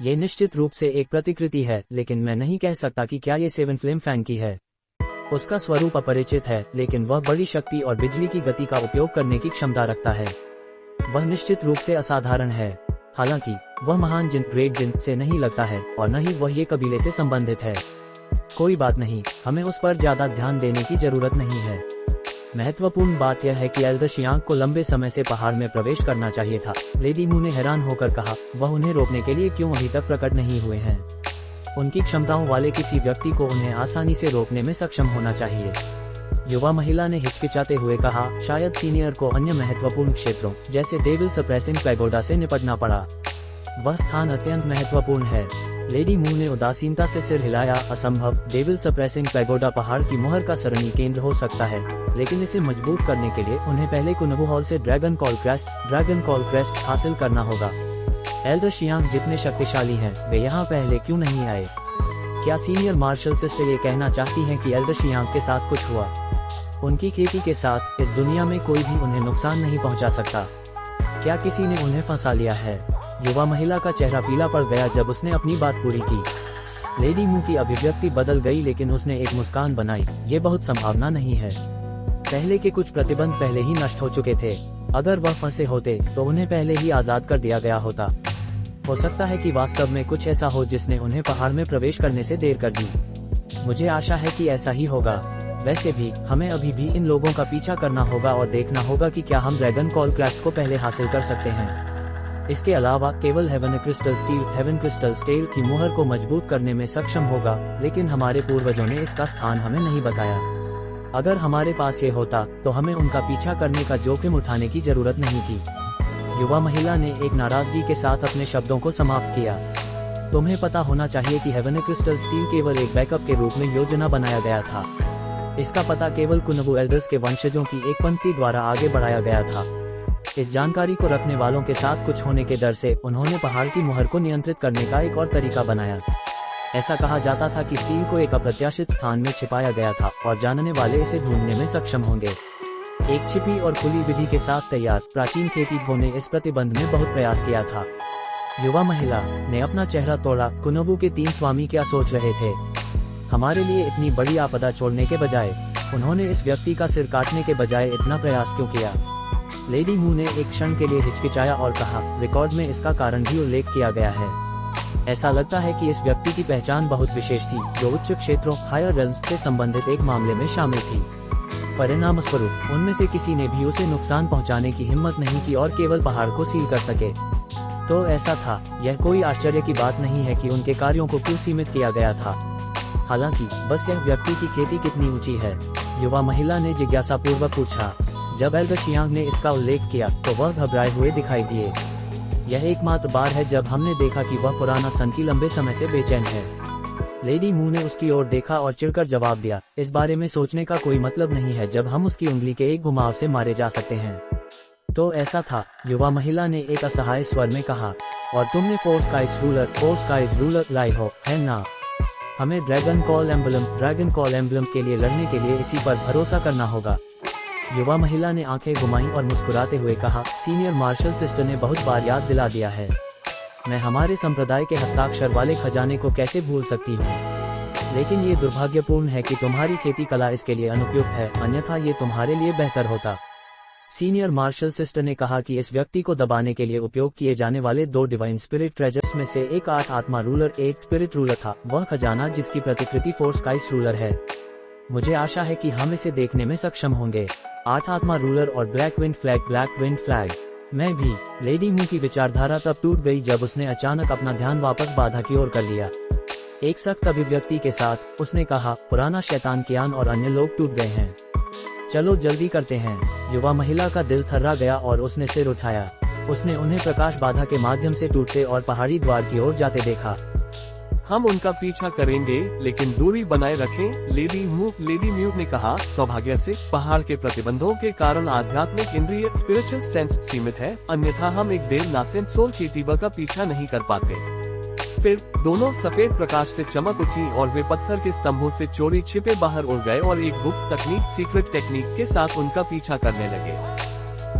S1: ये निश्चित रूप से एक प्रतिकृति है, लेकिन मैं नहीं कह सकता कि क्या ये 7 फ्लेम फैन की है। उसका स्वरूप अपरिचित है, लेकिन वह बड़ी शक्ति और बिजली की गति का उपयोग करने की क्षमता रखता है। वह निश्चित रूप से असाधारण है। हालांकि वह महान ग्रेट जिन से नहीं लगता है और न ही वह ये कबीले से संबंधित है। कोई बात नहीं, हमें उस पर ज्यादा ध्यान देने की जरूरत नहीं है। महत्वपूर्ण बात यह है कि एल्डर शियांग को लंबे समय से पहाड़ में प्रवेश करना चाहिए था। लेडी मू ने हैरान होकर कहा, वह उन्हें रोकने के लिए क्यों अभी तक प्रकट नहीं हुए हैं? उनकी क्षमताओं वाले किसी व्यक्ति को उन्हें आसानी से रोकने में सक्षम होना चाहिए। युवा महिला ने हिचकिचाते हुए कहा, शायद सीनियर को अन्य महत्वपूर्ण क्षेत्रों जैसे डेविल सप्रेसिंग पैगोडा से निपटना पड़ा। वह स्थान अत्यंत महत्वपूर्ण है। लेडी मू ने उदासीनता से सिर हिलाया, असंभव। डेविल सप्रेसिंग पैगोडा पहाड़ की मोहर का सरणी केंद्र हो सकता है, लेकिन इसे मजबूत करने के लिए उन्हें पहले कुनबू हॉल से ड्रैगन कॉल क्रेस्ट हासिल करना होगा। एल्डर शियांग जितने शक्तिशाली हैं, वे यहाँ पहले क्यों नहीं आए? क्या सीनियर मार्शल सिस्टर ये कहना चाहती हैं कि एल्डर शियांग के साथ कुछ हुआ? उनकी खेती के साथ इस दुनिया में कोई भी उन्हें नुकसान नहीं पहुंचा सकता। क्या किसी ने उन्हें फंसा लिया है? युवा महिला का चेहरा पीला पड़ गया जब उसने अपनी बात पूरी की। लेडी मू की अभिव्यक्ति बदल गई, लेकिन उसने एक मुस्कान बनाई। ये बहुत संभावना नहीं है। पहले के कुछ प्रतिबंध पहले ही नष्ट हो चुके थे। अगर वह फंसे होते तो उन्हें पहले ही आजाद कर दिया गया होता। हो सकता है कि वास्तव में कुछ ऐसा हो जिसने उन्हें पहाड़ में प्रवेश करने से देर कर दी। मुझे आशा है कि ऐसा ही होगा। वैसे भी हमें अभी भी इन लोगों का पीछा करना होगा और देखना होगा कि क्या हम ड्रैगन कॉल क्वेस्ट को पहले हासिल कर सकते हैं। इसके अलावा केवल हेवन क्रिस्टल स्टील की मुहर को मजबूत करने में सक्षम होगा, लेकिन हमारे पूर्वजों ने इसका स्थान हमें नहीं बताया। अगर हमारे पास ये होता तो हमें उनका पीछा करने का जोखिम उठाने की जरूरत नहीं थी। युवा महिला ने एक नाराजगी के साथ अपने शब्दों को समाप्त किया। तुम्हें पता होना चाहिए कि हेवन क्रिस्टल स्टील केवल एक बैकअप के रूप में योजना बनाया गया था। इसका पता केवल कुनबू एल्डर्स के वंशजों की एक पंक्ति द्वारा आगे बढ़ाया गया था। इस जानकारी को रखने वालों के साथ कुछ होने के डर से उन्होंने पहाड़ की मुहर को नियंत्रित करने का एक और तरीका बनाया। ऐसा कहा जाता था कि स्टील को एक अप्रत्याशित स्थान में छिपाया गया था और जानने वाले इसे ढूंढने में सक्षम होंगे। एक छिपी और खुली विधि के साथ तैयार प्राचीन खेतीगों ने इस प्रतिबंध में बहुत प्रयास किया था। युवा महिला ने अपना चेहरा तोड़ा। कुनबू के 3 स्वामी क्या सोच रहे थे? हमारे लिए इतनी बड़ी आपदा छोड़ने के बजाय उन्होंने इस व्यक्ति का सिर काटने के बजाय इतना प्रयास क्यों किया? लेडी मू ने एक क्षण के लिए हिचकिचाया और कहा, रिकॉर्ड में इसका कारण भी उल्लेख किया गया है। ऐसा लगता है कि इस व्यक्ति की पहचान बहुत विशेष थी, जो उच्च क्षेत्रों हायर रेल्म्स से संबंधित एक मामले में शामिल थी। परिणाम स्वरूप उनमें से किसी ने भी उसे नुकसान पहुंचाने की हिम्मत नहीं की और केवल पहाड़ को सील कर सके। तो ऐसा था। यह कोई आश्चर्य की बात नहीं है कि उनके कार्यों को क्यों सीमित किया गया था। हालांकि बस यह व्यक्ति की खेती कितनी ऊंची है? युवा महिला ने जिज्ञासापूर्वक पूछा। जब एल्डर शियांग ने इसका उल्लेख किया तो वह घबराए हुए दिखाई दिए। यह एकमात्र बार है जब हमने देखा कि वह पुराना सन की लंबे समय से बेचैन है। लेडी मू ने उसकी ओर देखा और चिढ़कर जवाब दिया, इस बारे में सोचने का कोई मतलब नहीं है जब हम उसकी उंगली के एक घुमाव से मारे जा सकते हैं। तो ऐसा था, युवा महिला ने एक असहाय स्वर में कहा। और तुमने फोर्स का इस रूलर लाई हो, है ना? हमें ड्रैगन कॉल एम्बलम के लिए लड़ने के लिए इसी पर भरोसा करना होगा। युवा महिला ने आंखें घुमाई और मुस्कुराते हुए कहा, सीनियर मार्शल सिस्टर ने बहुत बार याद दिला दिया है। मैं हमारे संप्रदाय के हस्ताक्षर वाले खजाने को कैसे भूल सकती हूँ? लेकिन ये दुर्भाग्यपूर्ण है कि तुम्हारी खेती कला इसके लिए अनुपयुक्त है, अन्यथा ये तुम्हारे लिए बेहतर होता। सीनियर मार्शल सिस्टर ने कहा कि इस व्यक्ति को दबाने के लिए उपयोग किए जाने वाले 2 डिवाइन स्पिरिट ट्रेजर्स में से एक 8 आत्मा रूलर 8 स्पिरिट रूलर था, वह खजाना जिसकी प्रतिकृति फोर्स का इस रूलर है। मुझे आशा है कि हम इसे देखने में सक्षम होंगे। 8 आत्मा रूलर और ब्लैक विंड फ्लैग। मैं भी। लेडी मू की विचारधारा तब टूट गई जब उसने अचानक अपना ध्यान वापस बाधा की ओर कर लिया। एक सख्त अभिव्यक्ति के साथ उसने कहा, पुराना शैतान कियान और अन्य लोग टूट गए हैं। चलो जल्दी करते हैं। युवा महिला का दिल थर्रा गया और उसने सिर उठाया। उसने उन्हें प्रकाश बाधा के माध्यम से टूटते और पहाड़ी द्वार की ओर जाते देखा।
S2: हम उनका पीछा करेंगे, लेकिन दूरी बनाए रखें, लेडी म्यूट ने कहा। सौभाग्य से पहाड़ के प्रतिबंधों के कारण आध्यात्मिक इंद्रिय स्पिरिचुअल सेंस सीमित है, अन्यथा हम एक देर नासेंट सोल खेतीबा का पीछा नहीं कर पाते। फिर दोनों सफेद प्रकाश से चमक उठी और वे पत्थर के स्तंभों से चोरी छिपे बाहर उड़ गए और एक गुप्त तकनीक सीक्रेट टेक्निक के साथ उनका पीछा करने लगे।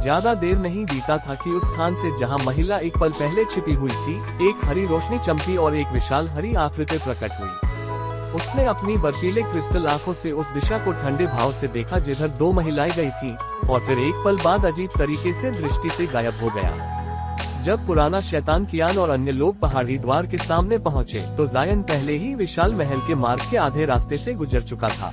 S2: ज्यादा देर नहीं बीता था कि उस स्थान से जहां महिला एक पल पहले छिपी हुई थी, एक हरी रोशनी चमकी और एक विशाल हरी आकृति प्रकट हुई। उसने अपनी बर्फीले क्रिस्टल आंखों से उस दिशा को ठंडे भाव से देखा जिधर 2 महिलाएं गई थी, और फिर एक पल बाद अजीब तरीके से दृष्टि से गायब हो गया। जब पुराना शैतान कियान और अन्य लोग पहाड़ी द्वार के सामने पहुंचे, तो जायन पहले ही विशाल महल के मार्ग के आधे रास्ते से गुजर चुका था।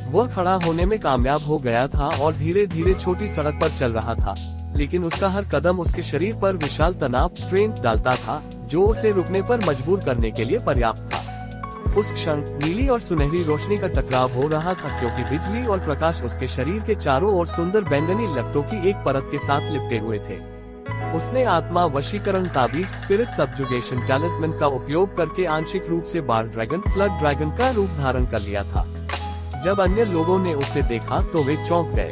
S2: वह खड़ा होने में कामयाब हो गया था और धीरे धीरे छोटी सड़क पर चल रहा था, लेकिन उसका हर कदम उसके शरीर पर विशाल तनाव स्ट्रेन डालता था, जो उसे रुकने पर मजबूर करने के लिए पर्याप्त था। उस क्षण नीली और सुनहरी रोशनी का टकराव हो रहा था, क्योंकि बिजली और प्रकाश उसके शरीर के चारों ओर सुंदर बैंगनी लपटों की एक परत के साथ लिपटे हुए थे। उसने आत्मा वशीकरण ताबीज स्पिरिट सबजुगेशन टैलिस्मन का उपयोग करके आंशिक रूप से बार ड्रैगन फ्लड ड्रैगन का रूप धारण कर लिया था। जब अन्य लोगों ने उसे देखा तो वे चौंक गए।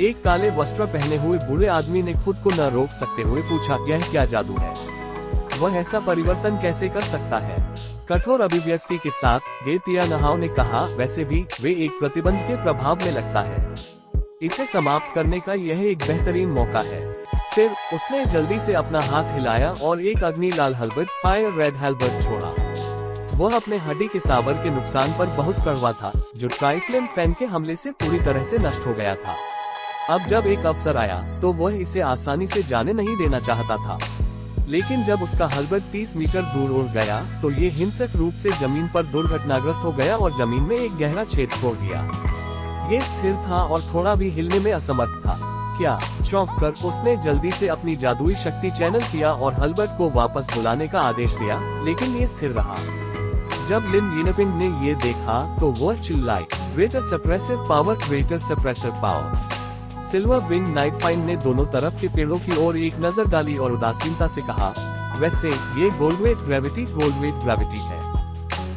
S2: एक काले वस्त्र पहने हुए बूढ़े आदमी ने खुद को न रोक सकते हुए पूछा, यह क्या जादू है? वह ऐसा परिवर्तन कैसे कर सकता है? कठोर अभिव्यक्ति के साथ गेतिया नहाओ ने कहा, वैसे भी वे एक प्रतिबंध के प्रभाव में लगता है। इसे समाप्त करने का यह एक बेहतरीन मौका है। फिर उसने जल्दी से अपना हाथ हिलाया और एक अग्नि लाल हल्बर्ट फायर रेड हल्बर्ट छोड़ा। वह अपने हड्डी के सावर के नुकसान पर बहुत कड़वा था, जो ट्राइफ्लेम फैन के हमले से पूरी तरह से नष्ट हो गया था। अब जब एक अवसर आया तो वह इसे आसानी से जाने नहीं देना चाहता था। लेकिन जब उसका हल्बर्ट 30 मीटर दूर उड़ गया तो ये हिंसक रूप से जमीन पर दुर्घटनाग्रस्त हो गया और जमीन में एक गहरा छेद छोड़ दिया। ये स्थिर था और थोड़ा भी हिलने में असमर्थ था। क्या चौंक कर उसने जल्दी से अपनी जादुई शक्ति चैनल किया और हल्बर्ट को वापस बुलाने का आदेश दिया, लेकिन ये स्थिर रहा। जब लिन यिनपिंग ने ये देखा तो वह चिल्लाई, greater suppressive power, greater suppressive power. Silver Wing Nightfiend ने दोनों तरफ के पेड़ों की ओर एक नजर डाली और उदासीनता से कहा, वैसे ये गोल्डवेट ग्रेविटी है।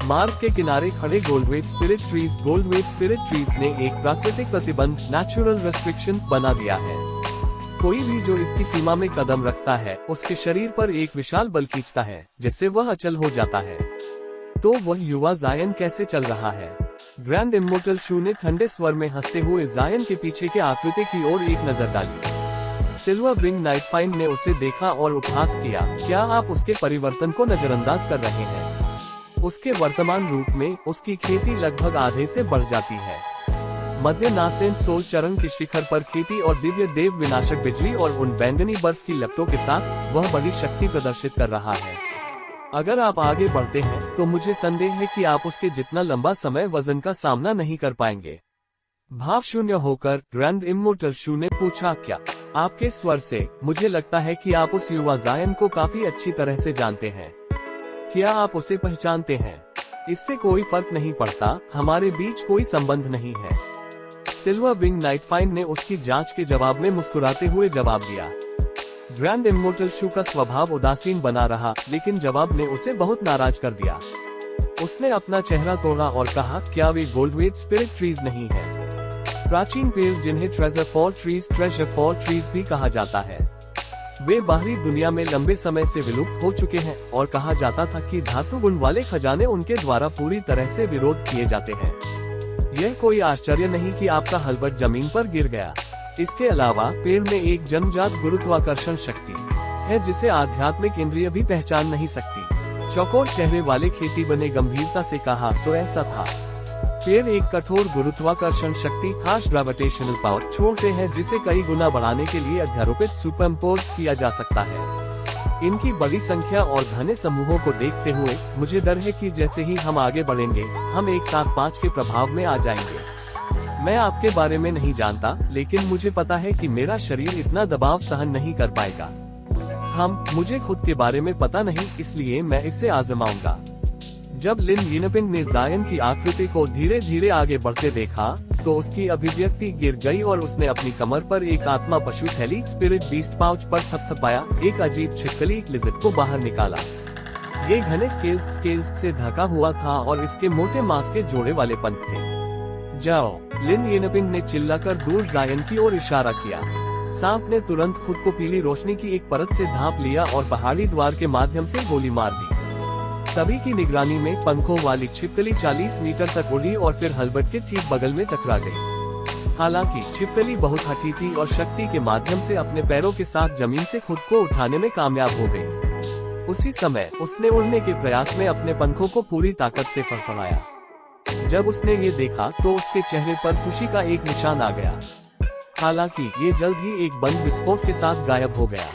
S2: मार्ग के किनारे खड़े गोल्डवेट स्पिरिट ट्रीज ने एक प्राकृतिक प्रतिबंध, नेचुरल रेस्ट्रिक्शन बना दिया है। कोई भी जो इसकी सीमा में कदम रखता है उसके शरीर पर एक विशाल बल खींचता है जिससे वह अचल हो जाता है। तो वह युवा जायन कैसे चल रहा है? ग्रैंड इमोर्टल शू ने ठंडे स्वर में हंसते हुए जायन के पीछे के आकृति की ओर एक नजर डाली। सिल्वर विंग नाइटफाइंड ने उसे देखा और उपहास किया, क्या आप उसके परिवर्तन को नजरअंदाज कर रहे हैं? उसके वर्तमान रूप में उसकी खेती लगभग आधे से बढ़ जाती है। मध्य नासेंट सोल चरण के शिखर पर खेती और दिव्य देव विनाशक बिजली और उन बैंगनी बर्फ की लपटों के साथ वह बड़ी शक्ति प्रदर्शित कर रहा है। अगर आप आगे बढ़ते हैं तो मुझे संदेह है कि आप उसके जितना लंबा समय वजन का सामना नहीं कर पाएंगे। भाव शून्य होकर ग्रैंड इमोर्टल शू ने पूछा, क्या? आपके स्वर से मुझे लगता है कि आप उस युवा जायन को काफी अच्छी तरह से जानते हैं। क्या आप उसे पहचानते हैं? इससे कोई फर्क नहीं पड़ता, हमारे बीच कोई संबंध नहीं है। सिल्वर विंग नाइटफाइंड ने उसकी जांच के जवाब में मुस्कुराते हुए जवाब दिया। ग्रैंड इमोर्टल शू का स्वभाव उदासीन बना रहा, लेकिन जवाब ने उसे बहुत नाराज कर दिया। उसने अपना चेहरा तोड़ा और कहा, क्या वे गोल्डवेट स्पिरिट ट्रीज नहीं है? प्राचीन पेड़ जिन्हें ट्रेजर फॉर ट्रीज भी कहा जाता है। वे बाहरी दुनिया में लंबे समय से विलुप्त हो चुके हैं और कहा जाता था कि धातु गुण वाले खजाने उनके द्वारा पूरी तरह से विरोध किए जाते हैं। यह कोई आश्चर्य नहीं कि आपका हल्बर्ट जमीन पर गिर गया। इसके अलावा पेड़ में एक जन्मजात गुरुत्वाकर्षण शक्ति है जिसे आध्यात्मिक इंद्रिय भी पहचान नहीं सकती। चौकोर चेहरे वाले खेती ने गंभीरता से कहा, तो ऐसा था। पेड़ एक कठोर गुरुत्वाकर्षण शक्ति, खास ग्रेविटेशनल पावर छोड़ते हैं जिसे कई गुना बढ़ाने के लिए अध्यारोपित सुपरइम्पोज किया जा सकता है। इनकी बड़ी संख्या और घने समूहों को देखते हुए मुझे डर है कि जैसे ही हम आगे बढ़ेंगे हम एक साथ 5 के प्रभाव में आ जाएंगे। मैं आपके बारे में नहीं जानता, लेकिन मुझे पता है कि मेरा शरीर इतना दबाव सहन नहीं कर पाएगा। मुझे खुद के बारे में पता नहीं, इसलिए मैं इसे आजमाऊंगा। जब लिन यिनपिंग ने जायन की आकृति को धीरे धीरे आगे बढ़ते देखा तो उसकी अभिव्यक्ति गिर गई और उसने अपनी कमर पर एक आत्मा पशु थैली स्पिरिट बीस्ट पाउच पर थपथपाया, एक अजीब छिपकली लिज़र्ड को बाहर निकाला। ये घने स्केल्स से ढका हुआ था और इसके मोटे मांस के जोड़े वाले पंख थे। जाओ, लिन यिनपिंग ने चिल्लाकर दूर जायन की ओर इशारा किया। सांप ने तुरंत खुद को पीली रोशनी की एक परत से ढांप लिया और पहाड़ी द्वार के माध्यम से गोली मार दी। सभी की निगरानी में पंखों वाली छिपकली 40 मीटर तक उड़ी और फिर हल्बर्ट के ठीक बगल में टकरा गई। हालांकि छिपकली बहुत हठी थी और शक्ति के माध्यम से अपने पैरों के साथ जमीन से खुद को उठाने में कामयाब हो गई। उसी समय उसने उड़ने के प्रयास में अपने पंखों को पूरी ताकत से फड़फड़ाया। जब उसने ये देखा तो उसके चेहरे पर खुशी का एक निशान आ गया। हालांकि ये जल्द ही एक बंद विस्फोट के साथ गायब हो गया।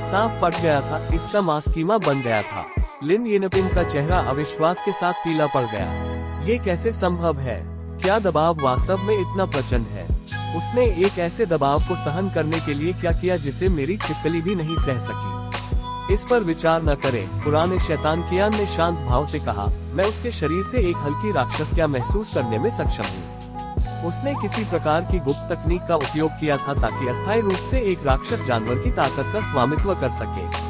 S2: सांप फट गया था, इसका मांस कीमा बन गया था। लिन यिनपिंग का चेहरा अविश्वास के साथ पीला पड़ गया। ये कैसे संभव है? क्या दबाव वास्तव में इतना प्रचंड है? उसने एक ऐसे दबाव को सहन करने के लिए क्या किया जिसे मेरी छिपकली भी नहीं सह सकी? इस पर विचार न करें, पुराने शैतान कियान ने शांत भाव से कहा। मैं उसके शरीर से एक हल्की राक्षस क्या महसूस करने में सक्षम हूँ। उसने किसी प्रकार की गुप्त तकनीक का उपयोग किया था ताकि अस्थायी रूप से एक राक्षस जानवर की ताकत का स्वामित्व कर सके।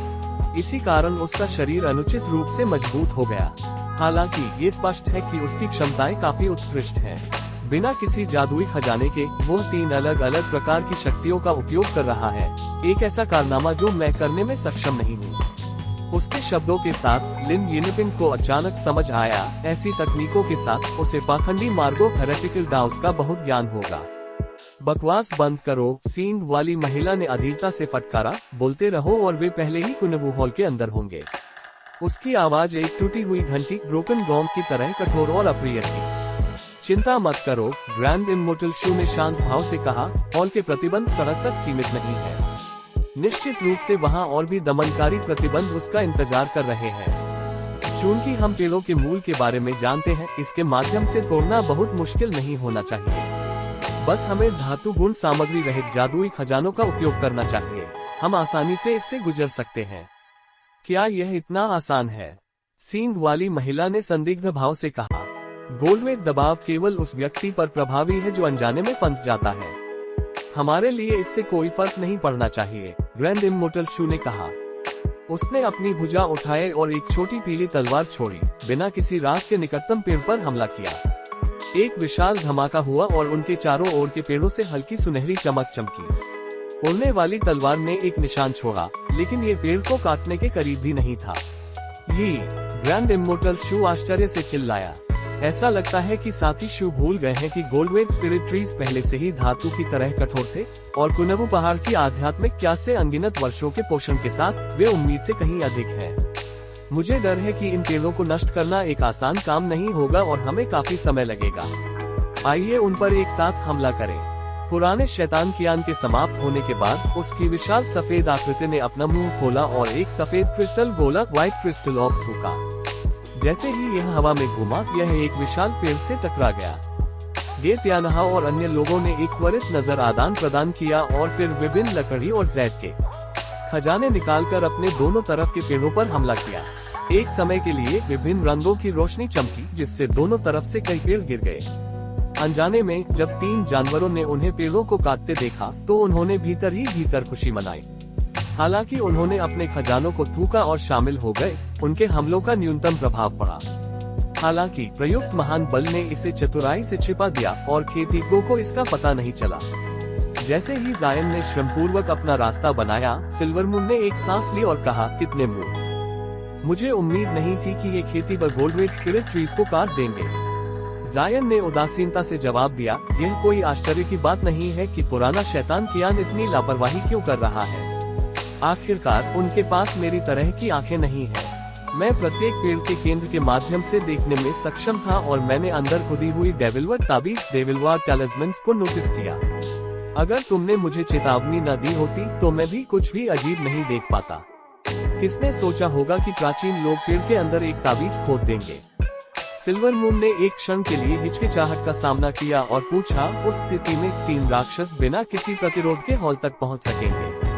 S2: इसी कारण उसका शरीर अनुचित रूप से मजबूत हो गया। हालांकि ये स्पष्ट है कि उसकी क्षमताएं काफी उत्कृष्ट हैं। बिना किसी जादुई खजाने के वो 3 अलग अलग प्रकार की शक्तियों का उपयोग कर रहा है, एक ऐसा कारनामा जो मैं करने में सक्षम नहीं हूँ। उसके शब्दों के साथ लिन यिनपिंग को अचानक समझ आया, ऐसी तकनीकों के साथ उसे पाखंडी मार्गों हेरेटिकल डाउस का बहुत ज्ञान होगा। बकवास बंद करो, सींग वाली महिला ने अधीरता से फटकारा। बोलते रहो और वे पहले ही कुनबू हॉल के अंदर होंगे। उसकी आवाज एक टूटी हुई घंटी ब्रोकन गॉन्ग की तरह कठोर और अप्रिय थी। चिंता मत करो, ग्रैंड इमोर्टल शू ने शांत भाव से कहा, हॉल के प्रतिबंध सड़क तक सीमित नहीं है। निश्चित रूप से वहाँ और भी दमनकारी प्रतिबंध उसका इंतजार कर रहे हैं। चूंकि हम पेड़ों के मूल के बारे में जानते हैं, इसके माध्यम से तोड़ना बहुत मुश्किल नहीं होना चाहिए। बस हमें धातु गुण सामग्री रहित जादुई खजानों का उपयोग करना चाहिए। हम आसानी से इससे गुजर सकते हैं। क्या यह इतना आसान है? सींग वाली महिला ने संदिग्ध भाव से कहा। गोल्डवेट दबाव केवल उस व्यक्ति पर प्रभावी है जो अनजाने में फंस जाता है। हमारे लिए इससे कोई फर्क नहीं पड़ना चाहिए, ग्रैंड इमोर्टल शू ने कहा। उसने अपनी भुजा उठाए और एक छोटी पीली तलवार छोड़ी, बिना किसी रास के निकटतम पेड़ पर हमला किया। एक विशाल धमाका हुआ और उनके चारों ओर के पेड़ों से हल्की सुनहरी चमक चमकी। उड़ने वाली तलवार ने एक निशान छोड़ा, लेकिन ये पेड़ को काटने के करीब भी नहीं था। ये ग्रैंड इमोर्टल शू आश्चर्य से चिल्लाया। ऐसा लगता है कि साथी शू भूल गए हैं कि गोल्डवेट स्पिरिट ट्रीज पहले से ही धातु की तरह कठोर थे और कुनबु पहाड़ की आध्यात्मिक क्या से अनगिनत वर्षों के पोषण के साथ वे उम्मीद से कहीं अधिक हैं। मुझे डर है कि इन पेड़ों को नष्ट करना एक आसान काम नहीं होगा और हमें काफी समय लगेगा। आइए उन पर एक साथ हमला करें। पुराने शैतान कियान के समाप्त होने के बाद उसकी विशाल सफेद आकृति ने अपना मुंह खोला और एक सफेद क्रिस्टल गोला व्हाइट क्रिस्टल ऑफ फूका। जैसे ही यह हवा में घूमा, यह एक विशाल पेड़ से टकरा गया। गे त्यानहा और अन्य लोगों ने एक त्वरित नजर आदान प्रदान किया और फिर विभिन्न लकड़ी और जैद के खजाने निकालकर अपने दोनों तरफ के पेड़ों पर हमला किया। एक समय के लिए विभिन्न रंगों की रोशनी चमकी, जिससे दोनों तरफ से कई पेड़ गिर गए। अनजाने में जब 3 जानवरों ने उन्हें पेड़ों को काटते देखा तो उन्होंने भीतर ही भीतर खुशी मनाई। हालांकि उन्होंने अपने खजानों को थूका और शामिल हो गए, उनके हमलों का न्यूनतम प्रभाव पड़ा। हालांकि प्रयुक्त महान बल ने इसे चतुराई से छिपा दिया और खेतीकों को इसका पता नहीं चला। जैसे ही जायन ने श्रमपूर्वक अपना रास्ता बनाया, सिल्वरमून ने एक सांस ली और कहा, कितने मूर्ख! मुझे उम्मीद नहीं थी कि ये खेती व गोल्डवेट स्पिरिट ट्रीज को काट देंगे। जायन ने उदासीनता से जवाब दिया, यह कोई आश्चर्य की बात नहीं है कि पुराना शैतान कियान इतनी लापरवाही क्यों कर रहा है। आखिरकार उनके पास मेरी तरह की आंखें नहीं हैं। मैं प्रत्येक पेड़ के केंद्र के माध्यम से देखने में सक्षम था और मैंने अंदर खुदी हुई डेविलवर ताबीज डेविलवार टैलिस्मन्स को नोटिस किया। अगर तुमने मुझे चेतावनी न दी होती तो मैं भी कुछ भी अजीब नहीं देख पाता। किसने सोचा होगा कि प्राचीन लोग पेड़ के अंदर एक ताबीज खोद देंगे। सिल्वरमून ने एक क्षण के लिए हिचकिचाहट का सामना किया और पूछा, उस स्थिति में 3 राक्षस बिना किसी प्रतिरोध के हॉल तक पहुंच सकेंगे।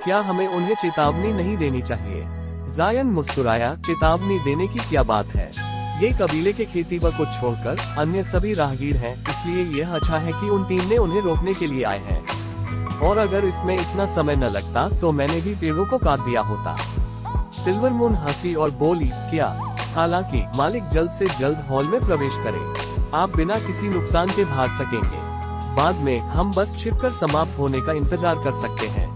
S2: क्या हमें उन्हें चेतावनी नहीं देनी चाहिए? जायन मुस्कुराया, चेतावनी देने की क्या बात है। ये कबीले के खेतीवर को छोड़कर अन्य सभी राहगीर हैं, इसलिए यह अच्छा है कि उन 3 ने उन्हें रोकने के लिए आए हैं। और अगर इसमें इतना समय न लगता तो मैंने भी पेड़ों को काट दिया होता। सिल्वरमून हंसी और बोली, क्या? हालांकि मालिक जल्द से जल्द हॉल में प्रवेश करें। आप बिना किसी नुकसान के भाग सकेंगे। बाद में हम बस छिपकर समाप्त होने का इंतजार कर सकते हैं।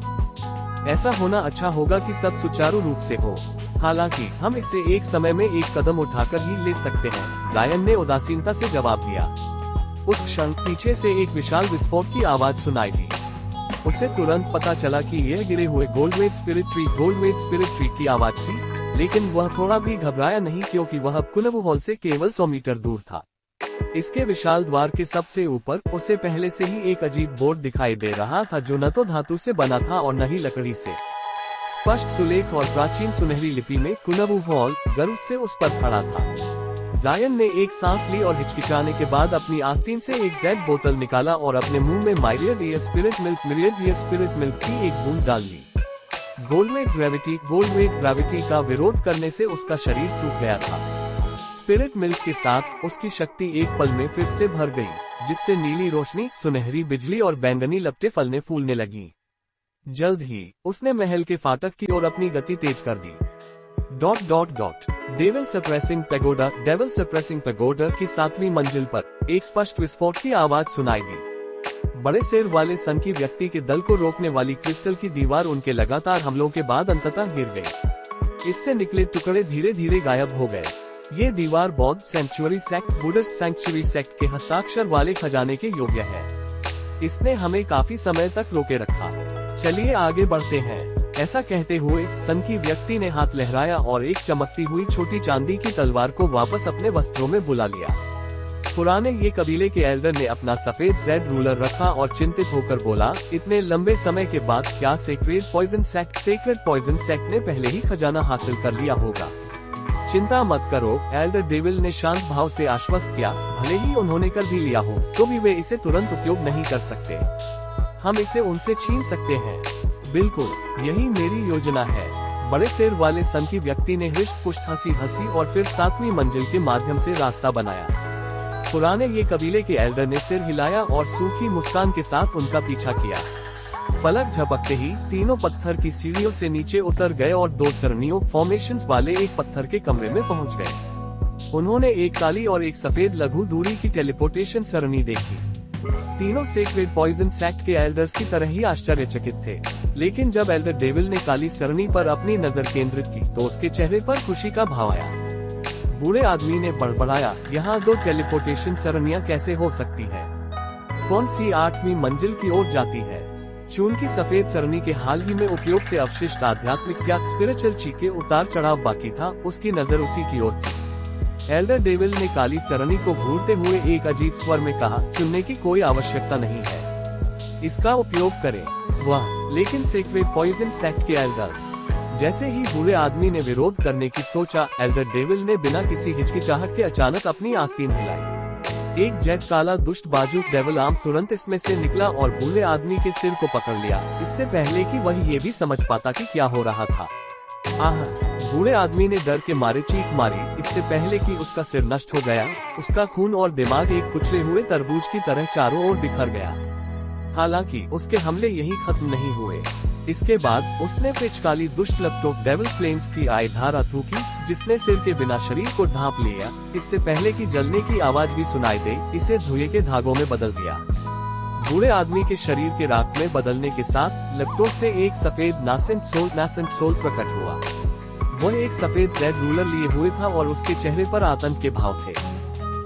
S2: ऐसा होना अच्छा होगा कि सब सुचारू रूप से हो। हालांकि हम इसे एक समय में एक कदम उठाकर ही ले सकते हैं, जायन ने उदासीनता से जवाब दिया। उस क्षण पीछे से एक विशाल विस्फोट की आवाज सुनाई दी। उसे तुरंत पता चला कि यह गिरे हुए गोल्डवेट स्पिरिट ट्री की आवाज थी, लेकिन वह थोड़ा भी घबराया नहीं क्योंकि वह कुनबु हॉल से केवल 100 मीटर दूर था। इसके विशाल द्वार के सबसे ऊपर उसे पहले से ही एक अजीब बोर्ड दिखाई दे रहा था, जो न तो धातु से बना था और न ही लकड़ी से। स्पष्ट सुलेख और प्राचीन सुनहरी लिपि में कुनबु हॉल गर्व से उस पर खड़ा था। जायन ने एक सांस ली और हिचकिचाने के बाद अपनी आस्तीन से एक जैद बोतल निकाला और अपने मुंह में मिरियड ये स्पिरिट मिल्क की एक बूंद डाल दी। गोल्डवेट ग्रेविटी का विरोध करने से उसका शरीर सूख गया था। स्पिरिट मिल्क के साथ उसकी शक्ति एक पल में फिर से भर गई, जिससे नीली रोशनी, सुनहरी बिजली और बैंगनी लपटें फलने फूलने लगी। जल्द ही उसने महल के फाटक की ओर अपनी गति तेज कर दी। ... डेविल सप्रेसिंग पैगोडा की 7वीं मंजिल पर एक स्पष्ट विस्फोट की आवाज सुनाई दी। बड़े सिर वाले सनकी व्यक्ति के दल को रोकने वाली क्रिस्टल की दीवार उनके लगातार हमलों के बाद अंततः गिर गई। इससे निकले टुकड़े धीरे धीरे गायब हो गए। ये दीवार बौद्ध बुद्धिस्ट सैंक्चुरी सेक्ट के हस्ताक्षर वाले खजाने के योग्य है। इसने हमें काफी समय तक रोके रखा। चलिए आगे बढ़ते हैं। ऐसा कहते हुए सनकी व्यक्ति ने हाथ लहराया और एक चमकती हुई छोटी चांदी की तलवार को वापस अपने वस्त्रों में बुला लिया। पुराने ये कबीले के एल्डर ने अपना सफेद जेड रूलर रखा और चिंतित होकर बोला, इतने लंबे समय के बाद क्या सेक्रेड पॉइजन सेक्ट ने पहले ही खजाना हासिल कर लिया होगा। चिंता मत करो, एल्डर डेविल ने शांत भाव से आश्वस्त किया, भले ही उन्होंने कर भी लिया हो तो भी वे इसे तुरंत उपयोग नहीं कर सकते। हम इसे उनसे छीन सकते हैं। बिल्कुल, यही मेरी योजना है। बड़े सिर वाले सनकी व्यक्ति ने हृष्ट पुष्ट हंसी और फिर 7वीं मंजिल के माध्यम से रास्ता बनाया। पुराने ये कबीले के एल्डर ने सिर हिलाया और सूखी मुस्कान के साथ उनका पीछा किया। पलक झपकते ही तीनों पत्थर की सीढ़ियों से नीचे उतर गए और 2 सरणियों फॉर्मेशंस वाले एक पत्थर के कमरे में पहुंच गए। उन्होंने एक काली और एक सफेद लघु दूरी की टेलीपोर्टेशन सरणी देखी। तीनों सेक्रेड पॉइजन सेक्ट के एल्डर्स की तरह ही आश्चर्यचकित थे, लेकिन जब एल्डर डेविल ने काली सरणी पर अपनी नजर केंद्रित की तो उसके चेहरे पर खुशी का भाव आया। बूढ़े आदमी ने बड़बड़ाया, यहाँ 2 टेलीपोर्टेशन सरनियां कैसे हो सकती है? कौन सी 8वीं मंजिल की ओर जाती है? चून की सफेद सरणी के हाल ही में उपयोग से अवशिष्ट आध्यात्मिक या स्पिरिचुअल ची के उतार चढ़ाव बाकी था, उसकी नजर उसी की ओर थी। एल्डर डेविल ने काली सरणी को घूरते हुए एक अजीब स्वर में कहा, चुनने की कोई आवश्यकता नहीं है, इसका उपयोग करें। वाह, लेकिन सेक्रेड पॉइजन सेक्ट के एल्डर्स। जैसे ही बूढ़े आदमी ने विरोध करने की सोचा, एल्डर डेविल ने बिना किसी हिचकिचाहट के अचानक अपनी आस्तीन हिलाई। एक जेट काला दुष्ट बाजू डेविल आर्म तुरंत इसमें से निकला और बूढ़े आदमी के सिर को पकड़ लिया, इससे पहले कि वह ये भी समझ पाता कि क्या हो रहा था। आह! बूढ़े आदमी ने डर के मारे चीख मारी, इससे पहले कि उसका सिर नष्ट हो गया, उसका खून और दिमाग एक कुचले हुए तरबूज की तरह चारों ओर बिखर गया। हालांकि उसके हमले यही खत्म नहीं हुए। इसके बाद उसने पिचकाली दुष्ट लपटों डेविल फ्लेम्स की आई धारा थूकी, जिसने सिर के बिना शरीर को ढांप लिया। इससे पहले कि जलने की आवाज भी सुनाई दे, इसे धुएं के धागों में बदल दिया। बूढ़े आदमी के शरीर के राख में बदलने के साथ लपटों से एक सफेद नासेंट सोल प्रकट हुआ। वह एक सफेद जेड रूलर लिए हुए था और उसके चेहरे पर आतंक के भाव थे।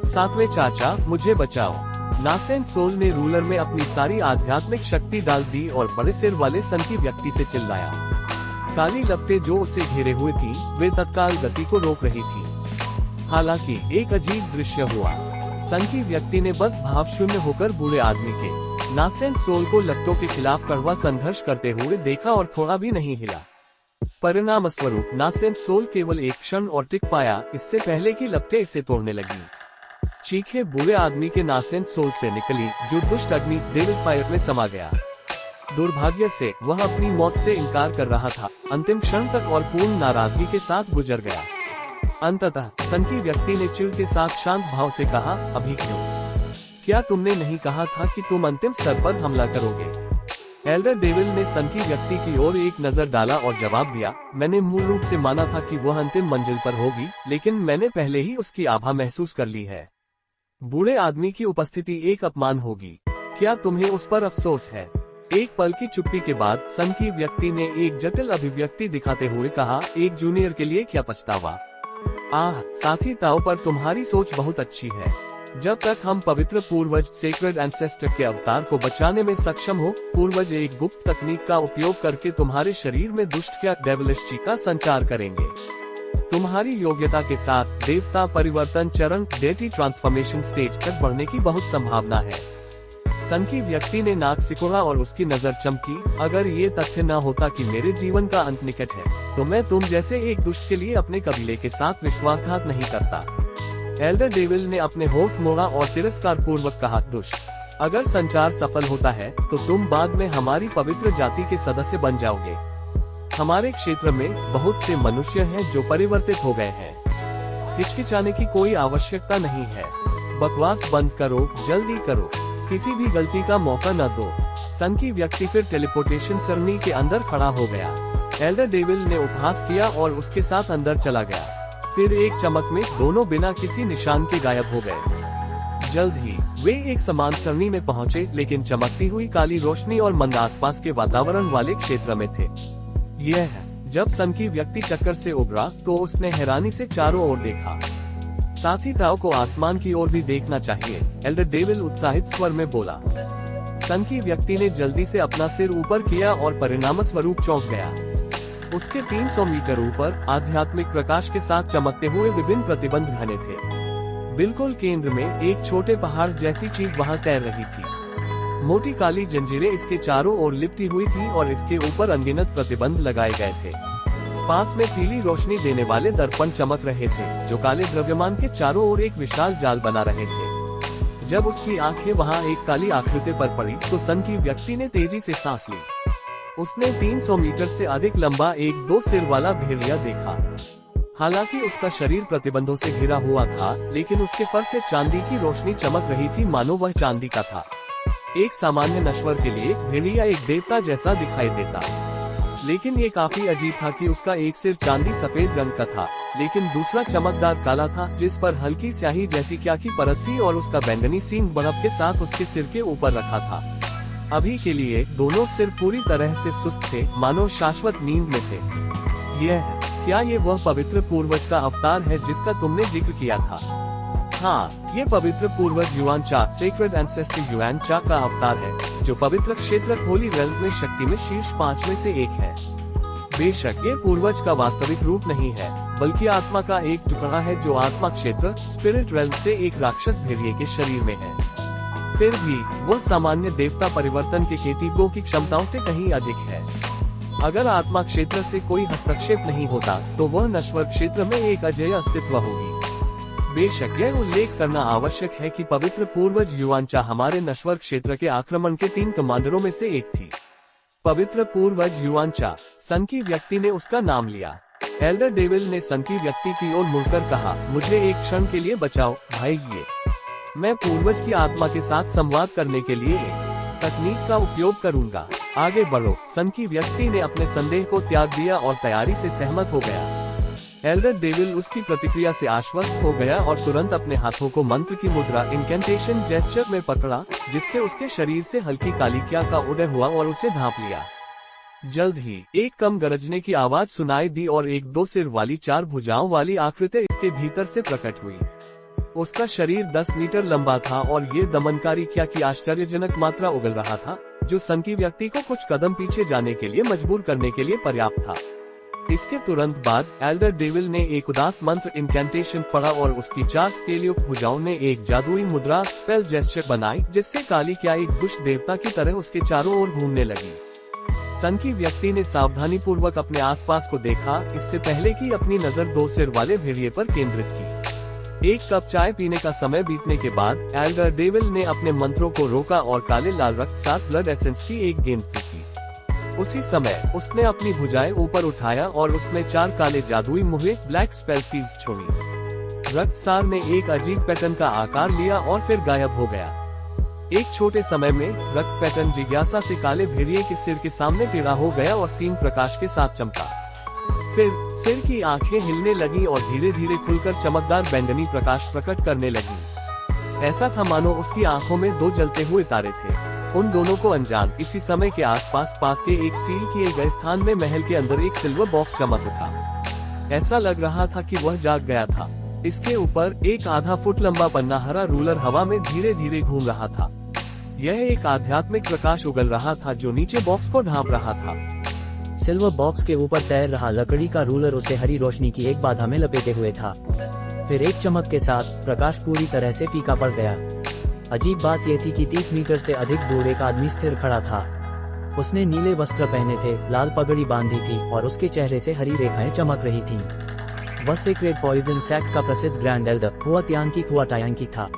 S2: 7वें चाचा, मुझे बचाओ। नासेंट सोल ने रूलर में अपनी सारी आध्यात्मिक शक्ति डाल दी और बड़े सिर वाले सनकी व्यक्ति से चिल्लाया। काली लपटें जो उसे घेरे हुए थी, वे तत्काल गति को रोक रही थी। हालांकि एक अजीब दृश्य हुआ। सनकी व्यक्ति ने बस भाव शून्य होकर बूढ़े आदमी के नासेंट सोल को लपटों के खिलाफ कड़वा संघर्ष करते हुए देखा और थोड़ा भी नहीं हिला। परिणाम स्वरूप नासेंट सोल केवल एक क्षण और टिक पाया, इससे पहले कि लपटें इसे तोड़ने लगी। चीखें बूढ़े आदमी के नासेंट सोल से निकली, जो दुष्ट अग्नि डेविल फायर में समा गया। दुर्भाग्य से वह अपनी मौत से इनकार कर रहा था, अंतिम क्षण तक और पूर्ण नाराजगी के साथ गुजर गया। अंततः सनकी व्यक्ति ने चिढ़ के साथ शांत भाव से कहा, अभी क्यों? क्या तुमने नहीं कहा था कि तुम अंतिम स्तर पर हमला करोगे? एल्डर डेविल ने सनकी व्यक्ति की ओर एक नजर डाला और जवाब दिया, मैंने मूल रूप से माना था कि वह अंतिम मंजिल पर होगी, लेकिन मैंने पहले ही उसकी आभा महसूस कर ली है। बूढ़े आदमी की उपस्थिति एक अपमान होगी। क्या तुम्हें उस पर अफसोस है? एक पल की चुप्पी के बाद सनकी व्यक्ति ने एक जटिल अभिव्यक्ति दिखाते हुए कहा, एक जूनियर के लिए क्या पछतावा। आह, साथी ताओ, पर तुम्हारी सोच बहुत अच्छी है। जब तक हम पवित्र पूर्वज सेक्रेड एंसेस्टर के अवतार को बचाने में सक्षम हो, पूर्वज एक गुप्त तकनीक का उपयोग करके तुम्हारे शरीर में दुष्ट या डेविलिश ची का संचार करेंगे। तुम्हारी योग्यता के साथ देवता परिवर्तन चरण डेटी ट्रांसफॉर्मेशन स्टेज तक बढ़ने की बहुत संभावना है। सनकी व्यक्ति ने नाक सिकोड़ा और उसकी नजर चमकी, अगर ये तथ्य न होता कि मेरे जीवन का अंत निकट है, तो मैं तुम जैसे एक दुष्ट के लिए अपने कबीले के साथ विश्वासघात नहीं करता। एल्डर डेविल ने अपने होठ मोड़ा और तिरस्कार पूर्वक कहा, दुष्ट, अगर संचार सफल होता है तो तुम बाद में हमारी पवित्र जाति के सदस्य बन जाओगे। हमारे क्षेत्र में बहुत से मनुष्य हैं जो परिवर्तित हो गए हैं। हिचकिचाने की कोई आवश्यकता नहीं है। बकवास बंद करो, जल्दी करो, किसी भी गलती का मौका न दो। सनकी व्यक्ति फिर टेलीपोर्टेशन सरणी के अंदर खड़ा हो गया। एल्डर डेविल ने उपहास किया और उसके साथ अंदर चला गया। फिर एक चमक में दोनों बिना किसी निशान के गायब हो गए। जल्द ही वे एक समान सरणी में पहुंचे, लेकिन चमकती हुई काली रोशनी और मंद आसपास के वातावरण वाले क्षेत्र में थे। यह जब सनकी व्यक्ति चक्कर से उबरा तो उसने हैरानी से चारों ओर देखा। साथी ताओ को आसमान की ओर भी देखना चाहिए, एल्डर डेविल उत्साहित स्वर में बोला। सनकी व्यक्ति ने जल्दी से अपना सिर ऊपर किया और परिणाम स्वरूप चौंक गया। उसके 300 मीटर ऊपर आध्यात्मिक प्रकाश के साथ चमकते हुए विभिन्न प्रतिबंध घने थे। बिल्कुल केंद्र में एक छोटे पहाड़ जैसी चीज वहां तैर रही थी। मोटी काली जंजीरें इसके चारों ओर लिपटी हुई थी और इसके ऊपर अनगिनत प्रतिबंध लगाए गए थे। पास में पीली रोशनी देने वाले दर्पण चमक रहे थे, जो काले द्रव्यमान के चारों ओर एक विशाल जाल बना रहे थे। जब उसकी आंखें वहां एक काली आकृति पर पड़ी, तो सन की व्यक्ति ने तेजी से सांस ली। उसने 300 मीटर से अधिक लंबा एक 2 सिर वाला भेड़िया देखा। हालांकि उसका शरीर प्रतिबंधों से घिरा हुआ था, लेकिन उसके फर से चांदी की रोशनी चमक रही थी, मानो वह चांदी का था। एक सामान्य नश्वर के लिए भेड़िया एक देवता जैसा दिखाई देता, लेकिन ये काफी अजीब था कि उसका एक सिर चांदी सफेद रंग का था, लेकिन दूसरा चमकदार काला था, जिस पर हल्की स्याही जैसी क्या की परत थी, और उसका बैंगनी सींग बर्फ के साथ उसके सिर के ऊपर रखा था। अभी के लिए दोनों सिर पूरी तरह से सुस्त थे, मानो शाश्वत नींद में थे। क्या ये वह पवित्र पूर्वज का अवतार है जिसका तुमने जिक्र किया था? हाँ, ये पवित्र पूर्वज युआन चा, सेक्रेड एंसेस्टर युआन चा का अवतार है, जो पवित्र क्षेत्र होली रेल्म में शक्ति में शीर्ष 5 में से एक है। बेशक ये पूर्वज का वास्तविक रूप नहीं है, बल्कि आत्मा का एक टुकड़ा है जो आत्मा क्षेत्र स्पिरिट रेल्म से एक राक्षस भेड़िए के शरीर में है। फिर भी वह सामान्य देवता परिवर्तन के केतिगों की क्षमताओं से कहीं अधिक है। अगर आत्मा क्षेत्र से कोई हस्तक्षेप नहीं होता, तो वह नश्वर क्षेत्र में एक अजेय अस्तित्व होगी। बेशक यह उल्लेख करना आवश्यक है कि पवित्र पूर्वज युआन चा हमारे नश्वर क्षेत्र के आक्रमण के 3 कमांडरों में से एक थी। पवित्र पूर्वज युआन चा, सन की व्यक्ति ने उसका नाम लिया। एल्डर डेविल ने सन की व्यक्ति की ओर मुड़कर कहा, मुझे एक क्षण के लिए बचाओ भाई, मैं पूर्वज की आत्मा के साथ संवाद करने के लिए एक तकनीक का उपयोग करूंगा। आगे बढ़ो। सन की व्यक्ति ने अपने संदेह को त्याग दिया और तैयारी से सहमत हो गया। एल्डर डेविल उसकी प्रतिक्रिया से आश्वस्त हो गया और तुरंत अपने हाथों को मंत्र की मुद्रा इनकेंटेशन जेस्चर में पकड़ा, जिससे उसके शरीर से हल्की कालिकिया का उदय हुआ और उसे ढांप लिया। जल्द ही एक कम गरजने की आवाज सुनाई दी और एक 2 सिर वाली 4 भुजाओं वाली आकृति इसके भीतर से प्रकट हुई। उसका शरीर 10 मीटर लंबा था और ये दमनकारी क्या की आश्चर्यजनक मात्रा उगल रहा था, जो सन की व्यक्ति को कुछ कदम पीछे जाने के लिए मजबूर करने के लिए पर्याप्त था। इसके तुरंत बाद एल्डर डेविल ने एक उदास मंत्र इनकेंटेशन पढ़ा और उसकी 4 स्केलयुक्त भुजाओं ने एक जादुई मुद्रा स्पेल जेस्चर बनाई, जिससे काली क्या एक दुष्ट देवता की तरह उसके चारों ओर घूमने लगी। सन की व्यक्ति ने सावधानी पूर्वक अपने आसपास को देखा, इससे पहले कि अपनी नजर 2 सिर वाले भेड़िए पर केंद्रित की। एक कप चाय पीने का समय बीतने के बाद एल्डर डेविल ने अपने मंत्रों को रोका और काले लाल रक्त साथ ब्लड एसेंस की एक गेंद फेंकी। उसी समय उसने अपनी भुजाएं ऊपर उठाया और उसमें 4 काले जादुई मुहे ब्लैक स्पेल सीड्स छोड़ी। रक्तसार ने एक अजीब पैटर्न का आकार लिया और फिर गायब हो गया। एक छोटे समय में रक्त पैटर्न जिज्ञासा से काले भेड़िए के सिर के सामने टेढ़ा हो गया और सींग प्रकाश के साथ चमका। फिर सिर की आंखें हिलने लगी और धीरे धीरे खुलकर चमकदार बैंगनी प्रकाश प्रकट करने लगी। ऐसा था मानो उसकी आंखों में 2 जलते हुए तारे थे। उन दोनों को अनजान इसी समय के आसपास पास के एक सील किए गए स्थान में महल के अंदर एक सिल्वर बॉक्स चमक उठा। ऐसा लग रहा था कि वह जाग गया था। इसके ऊपर एक आधा फुट लंबा पन्ना हरा रूलर हवा में धीरे धीरे घूम रहा था। यह एक आध्यात्मिक प्रकाश उगल रहा था जो नीचे बॉक्स को ढांप रहा था।
S1: सिल्वर बॉक्स के ऊपर तैर रहा लकड़ी का रूलर उसे हरी रोशनी की एक बाधा में लपेटे हुए था। फिर एक चमक के साथ प्रकाश पूरी तरह से फीका पड़ गया। अजीब बात यह थी कि 30 मीटर से अधिक दूर एक आदमी स्थिर खड़ा था। उसने नीले वस्त्र पहने थे, लाल पगड़ी बांधी थी और उसके चेहरे से हरी रेखाएं चमक रही थीं। वह सीक्रेट पॉइजन सेक्ट का प्रसिद्ध ग्रैंड एल्डर हुआतायांकी था।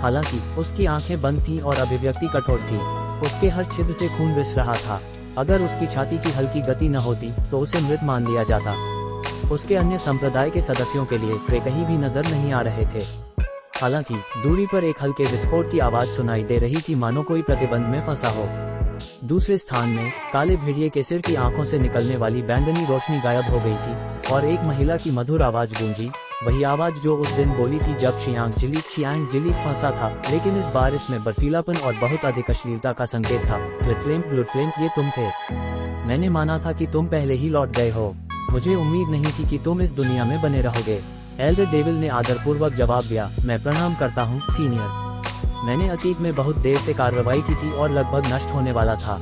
S1: हालांकि उसकी आंखें बंद थीं और अभिव्यक्ति कठोर थी। उसके हर छिद्र से खून रिस रहा था। अगर उसकी छाती की हल्की गति न होती तो उसे मृत मान लिया जाता। उसके अन्य संप्रदाय के सदस्यों के लिए वे कहीं भी नजर नहीं आ रहे थे। हालांकि दूरी पर एक हल्के विस्फोट की आवाज सुनाई दे रही थी, मानो कोई प्रतिबंध में फंसा हो। दूसरे स्थान में काले भेड़िए के सिर की आंखों से निकलने वाली बैंगनी रोशनी गायब हो गई थी और एक महिला की मधुर आवाज गूंजी, वही आवाज जो उस दिन बोली थी जब शियांग जिलीक फंसा था, लेकिन इस बार इसमें बर्फीलापन और बहुत अधिक अश्लीलता का संकेत था। ब्लड फ्लेम, ये तुम थे। मैंने माना था कि तुम पहले ही लौट गए हो। मुझे उम्मीद नहीं थी कि तुम इस दुनिया में बने रहोगे। एल्डर डेविल ने आदरपूर्वक जवाब दिया, मैं प्रणाम करता हूँ सीनियर। मैंने अतीत में बहुत देर से कार्रवाई की थी और लगभग नष्ट होने वाला था।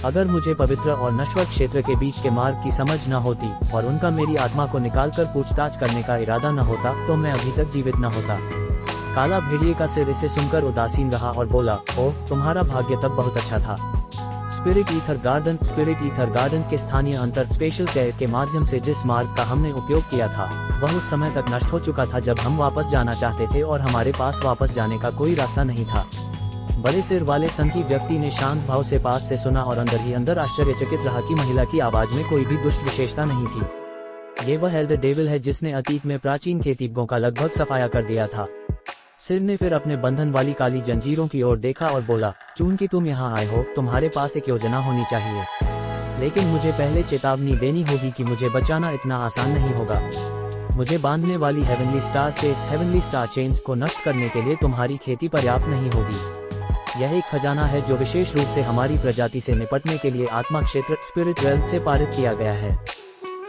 S1: अगर मुझे पवित्र और नश्वर क्षेत्र के बीच के मार्ग की समझ न होती और उनका मेरी आत्मा को निकालकर पूछताछ करने का इरादा न होता, तो मैं अभी तक जीवित न होता। काला भेड़िए का सिर इसे सुनकर उदासीन रहा और बोला, ओह, तुम्हारा भाग्य तब बहुत अच्छा था। स्पिरिट ईथर गार्डन के स्थानीय अंतर स्पेशल केयर के माध्यम से जिस मार्ग का हमने उपयोग किया था वह उस समय तक नष्ट हो चुका था जब हम वापस जाना चाहते थे और हमारे पास वापस जाने का कोई रास्ता नहीं था। बड़े सिर वाले संकी व्यक्ति ने शांत भाव से पास से सुना और अंदर ही अंदर आश्चर्यचकित रहा कि महिला की आवाज में कोई भी दुष्ट विशेषता नहीं थी। ये वह एल्डर डेविल है जिसने अतीत में प्राचीन खेतीबों का लगभग सफाया कर दिया था। सिर ने फिर अपने बंधन वाली काली जंजीरों की ओर देखा और बोला, चूंकि तुम यहाँ आए हो, तुम्हारे पास एक योजना होनी चाहिए, लेकिन मुझे पहले चेतावनी देनी होगी कि मुझे बचाना इतना आसान नहीं होगा। मुझे बांधने वाली हेवनली स्टार चेन्स को नष्ट करने के लिए तुम्हारी खेती पर्याप्त नहीं होगी। यह एक खजाना है जो विशेष रूप से हमारी प्रजाति से निपटने के लिए आत्मा क्षेत्र स्पिरिट रेल्म से पारित किया गया है।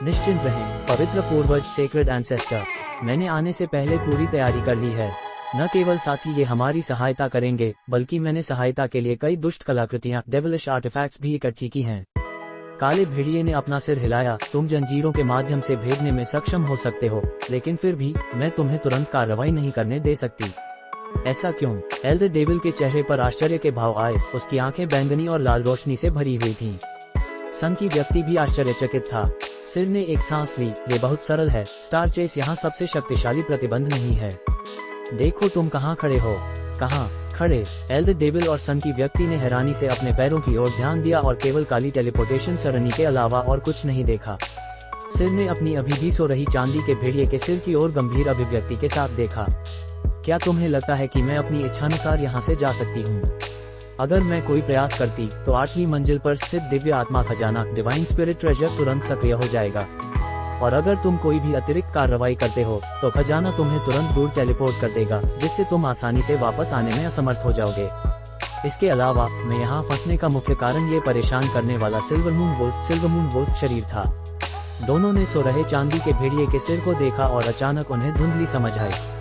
S1: निश्चिंत रहें, पवित्र पूर्वज सेक्रेड एंसेस्टर, मैंने आने से पहले पूरी तैयारी कर ली है। न केवल साथी ये हमारी सहायता करेंगे, बल्कि मैंने सहायता के लिए कई दुष्ट कलाकृतियां डेविलिश आर्टिफैक्ट्स भी इकट्ठी की हैं। काले भेड़िए ने अपना सिर हिलाया, तुम जंजीरों के माध्यम से भेदने में सक्षम हो सकते हो, लेकिन फिर भी मैं तुम्हें तुरंत कार्रवाई नहीं करने दे सकती। ऐसा क्यों? एल्डर डेविल के चेहरे पर आश्चर्य के भाव आए, उसकी आंखें बैंगनी और लाल रोशनी से भरी हुई थीं। संकी व्यक्ति भी आश्चर्यचकित था। सिर ने एक सांस ली, ये बहुत सरल है, स्टार चेस यहाँ सबसे शक्तिशाली प्रतिबंध नहीं है। देखो तुम कहाँ खड़े हो। कहाँ खड़े? एल्डर डेविल और संकी व्यक्ति ने हैरानी से अपने पैरों की ओर ध्यान दिया और केवल काली टेलीपोर्टेशन सरणी के अलावा और कुछ नहीं देखा। सिर ने अपनी अभी भी सो रही चांदी के भेड़िए के सिर की ओर गंभीर अभिव्यक्ति के साथ देखा। क्या तुम्हें लगता है कि मैं अपनी इच्छानुसार यहाँ से जा सकती हूँ? अगर मैं कोई प्रयास करती तो 8वीं मंजिल पर स्थित दिव्य आत्मा खजाना डिवाइन स्पिरिट ट्रेजर तुरंत सक्रिय हो जाएगा, और अगर तुम कोई भी अतिरिक्त कार्रवाई करते हो तो खजाना तुम्हें तुरंत दूर टेलीपोर्ट कर देगा, जिससे तुम आसानी से वापस आने में असमर्थ हो जाओगे। इसके अलावा मैं यहाँ फंसने का मुख्य कारण ये परेशान करने वाला सिल्वर मून वुल्फ शरीर था। दोनों ने सो रहे चांदी के भेड़िए के सिर को देखा और अचानक उन्हें धुंधली समझ आई।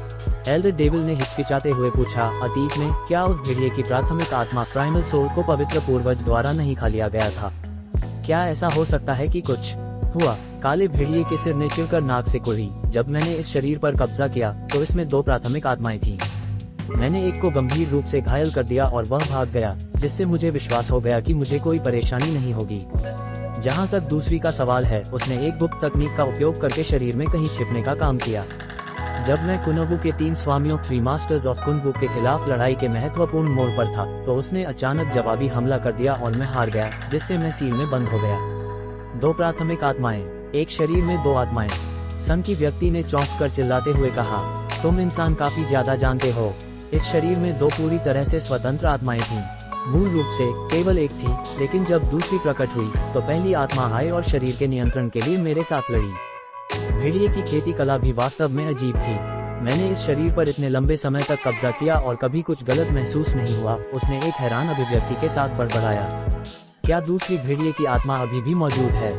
S1: एल्डर डेविल ने हिचकिचाते हुए पूछा, अतीत में क्या उस भेड़िए की प्राथमिक आत्मा प्राइमल सोल को पवित्र पूर्वज द्वारा नहीं खा लिया गया था? क्या ऐसा हो सकता है कि कुछ हुआ? काले भेड़िए के सिर ने चिढ़कर नाक से कुड़ी, जब मैंने इस शरीर पर कब्जा किया तो इसमें 2 प्राथमिक आत्माएं थीं। मैंने एक को गंभीर रूप से घायल कर दिया और वह भाग गया, जिससे मुझे विश्वास हो गया कि मुझे कोई परेशानी नहीं होगी। जहां तक दूसरी का सवाल है, उसने एक गुप्त तकनीक का उपयोग करके शरीर में कहीं छिपने का काम किया। जब मैं कुनवू के 3 स्वामियों 3 मास्टर्स ऑफ कुनवू के खिलाफ लड़ाई के महत्वपूर्ण मोड़ पर था, तो उसने अचानक जवाबी हमला कर दिया और मैं हार गया, जिससे मैं सील में बंद हो गया। 2 प्राथमिक आत्माएं, एक शरीर में 2 आत्माएं। संकी व्यक्ति ने चौंक कर चिल्लाते हुए कहा, तुम इंसान काफी ज्यादा जानते हो। इस शरीर में 2 पूरी तरह से स्वतंत्र आत्माएं थीं। मूल रूप से केवल एक थी, लेकिन जब दूसरी प्रकट हुई तो पहली आत्मा आई और शरीर के नियंत्रण के लिए मेरे साथ लड़ी। भेड़िए की खेती कला भी वास्तव में अजीब थी। मैंने इस शरीर पर इतने लंबे समय तक कब्जा किया और कभी कुछ गलत महसूस नहीं हुआ, उसने एक हैरान अभिव्यक्ति के साथ बड़बड़ाया। क्या दूसरी भेड़िए की आत्मा अभी भी मौजूद है?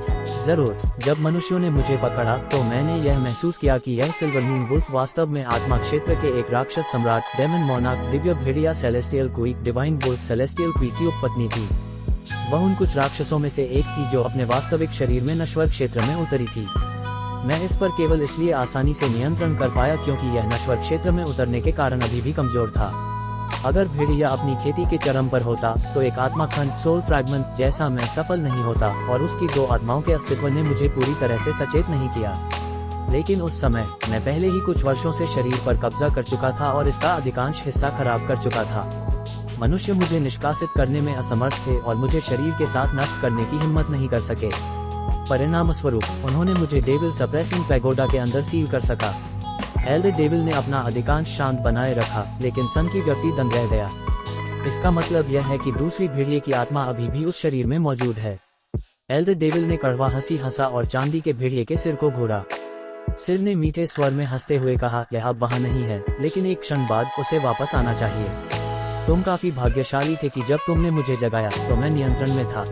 S1: जरूर। जब मनुष्यों ने मुझे पकड़ा तो मैंने यह महसूस किया कि यह सिल्वर मून वुल्फ वास्तव में आत्मा क्षेत्र के एक राक्षस सम्राट डेमन मोनार्क दिव्य भेड़िया सेलेस्टियल क्वीक डिवाइन वुल्फ सेलेस्टियल क्वीक की उपपत्नी थी। वह उन कुछ राक्षसों में से एक थी जो अपने वास्तविक शरीर में नश्वर क्षेत्र में उतरी थी। मैं इस पर केवल इसलिए आसानी से नियंत्रण कर पाया क्योंकि यह नश्वर क्षेत्र में उतरने के कारण अभी भी कमजोर था। अगर भेड़िया अपनी खेती के चरम पर होता तो एक आत्मा खंड सोल फ्रैगमेंट जैसा मैं सफल नहीं होता, और उसकी 2 आत्माओं के अस्तित्व ने मुझे पूरी तरह से सचेत नहीं किया। लेकिन उस समय मैं पहले ही कुछ वर्षों से शरीर पर कब्जा कर चुका था और इसका अधिकांश हिस्सा खराब कर चुका था। मनुष्य मुझे निष्कासित करने में असमर्थ थे और मुझे शरीर के साथ नष्ट करने की हिम्मत नहीं कर सके। परिणाम स्वरूप उन्होंने मुझे डेविल सप्रेसिंग पैगोडा के अंदर सील कर सका। एल्डर डेविल ने अपना अधिकांश शांत बनाए रखा, लेकिन संकी व्यक्ति दंग रह गया। इसका मतलब यह है कि दूसरी भेड़िए की आत्मा अभी भी उस शरीर में मौजूद है। एल्डर डेविल ने कड़वा हंसी हंसा और चांदी के भेड़िए के सिर को घूरा। सिर ने मीठे स्वर में हंसते हुए कहा, यह अब वहाँ नहीं है, लेकिन एक क्षण बाद उसे वापस आना चाहिए। तुम काफी भाग्यशाली थे कि जब तुमने मुझे जगाया तो मैं नियंत्रण में था।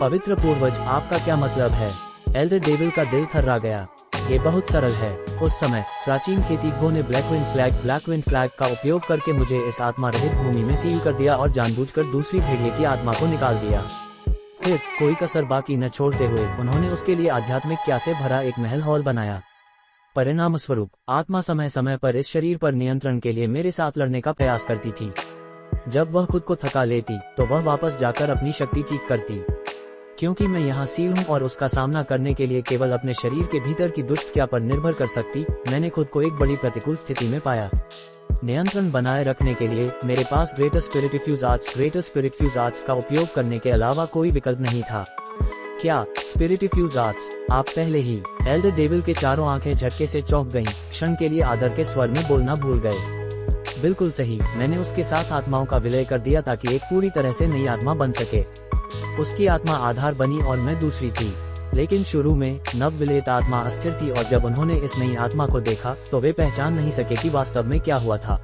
S1: पवित्र पूर्वज, आपका क्या मतलब है? एल्डर डेविल का दिल थर्रा गया। ये बहुत सरल है। उस समय प्राचीन खेतीबों ने ब्लैकविंड फ्लैग का उपयोग करके मुझे इस आत्मा रहित भूमि में सील कर दिया और जानबूझकर दूसरी भेड़िए की आत्मा को निकाल दिया। फिर कोई कसर बाकी न छोड़ते हुए उन्होंने उसके लिए आध्यात्मिक क्या से भरा एक महल हॉल बनाया। परिणाम स्वरूप आत्मा समय समय पर इस शरीर पर नियंत्रण के लिए मेरे साथ लड़ने का प्रयास करती थी। जब वह खुद को थका लेती तो वह वापस जाकर अपनी शक्ति ठीक करती। क्योंकि मैं यहाँ सील हूँ और उसका सामना करने के लिए केवल अपने शरीर के भीतर की दुष्ट क्रिया पर निर्भर कर सकती, मैंने खुद को एक बड़ी प्रतिकूल स्थिति में पाया। नियंत्रण बनाए रखने के लिए मेरे पास ग्रेटर स्पिरिट फ्यूज आर्ट्स का उपयोग करने के अलावा कोई विकल्प नहीं था। क्या स्पिरिट फ्यूज आर्ट्स? आप पहले ही एल्डर डेविल के चारों आंखें झटके से चौंक गईं, क्षण के लिए आदर के स्वर में बोलना भूल गए। बिल्कुल सही, मैंने उसके साथ आत्माओं का विलय कर दिया ताकि एक पूरी तरह से नई आत्मा बन सके। उसकी आत्मा आधार बनी और मैं दूसरी थी। लेकिन शुरू में नव विलेत आत्मा अस्थिर थी और जब उन्होंने इस नई आत्मा को देखा तो वे पहचान नहीं सके कि वास्तव में क्या हुआ था।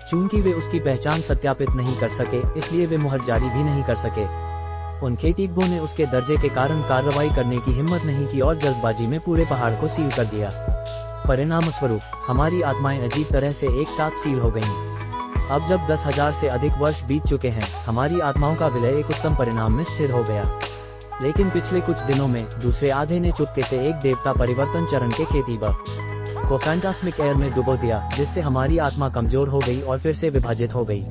S1: चूंकि वे उसकी पहचान सत्यापित नहीं कर सके, इसलिए वे मुहर जारी भी नहीं कर सके। उन खेतीबों ने उसके दर्जे के कारण कार्रवाई करने की हिम्मत नहीं की और जल्दबाजी में पूरे पहाड़ को सील कर दिया। परिणाम स्वरूप हमारी आत्माएं अजीब तरह से एक साथ सील हो गईं। अब जब 10,000 से अधिक वर्ष बीत चुके हैं, हमारी आत्माओं का विलय एक उत्तम परिणाम में स्थिर हो गया। लेकिन पिछले कुछ दिनों में दूसरे आधे ने चुपके से एक देवता परिवर्तन चरण के खेतीबा को फैंटास्मिक एयर में डुबो दिया, जिससे हमारी आत्मा कमजोर हो गई और फिर से विभाजित हो गई।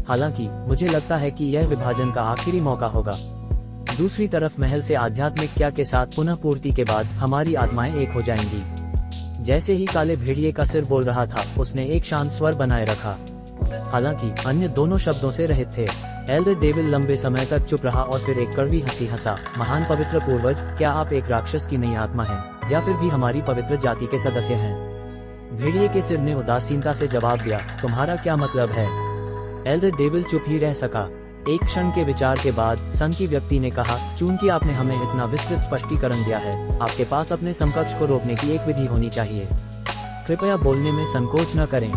S1: हालांकि मुझे लगता है कि यह विभाजन का आखिरी मौका होगा। दूसरी तरफ महल से आध्यात्मिक क्रिया के साथ पुनः पूर्ति के बाद हमारी आत्माएं एक हो जाएंगी। जैसे ही काले भेड़िए का सिर बोल रहा था, उसने एक शांत स्वर बनाए रखा। हालांकि अन्य दोनों शब्दों से रहित थे। एल्डर डेविल लंबे समय तक चुप रहा और फिर एक कड़वी हंसी हंसा। महान पवित्र पूर्वज, क्या आप एक राक्षस की नई आत्मा हैं, या फिर भी हमारी पवित्र जाति के सदस्य हैं? भेड़िए के सिर ने उदासीनता से जवाब दिया, तुम्हारा क्या मतलब है? एल्डर डेविल चुप ही रह सका। एक क्षण के विचार के बाद सन की व्यक्ति ने कहा, चूंकि आपने हमें इतना विस्तृत स्पष्टीकरण दिया है, आपके पास अपने समकक्ष को रोकने की एक विधि होनी चाहिए। कृपया बोलने में संकोच न करें।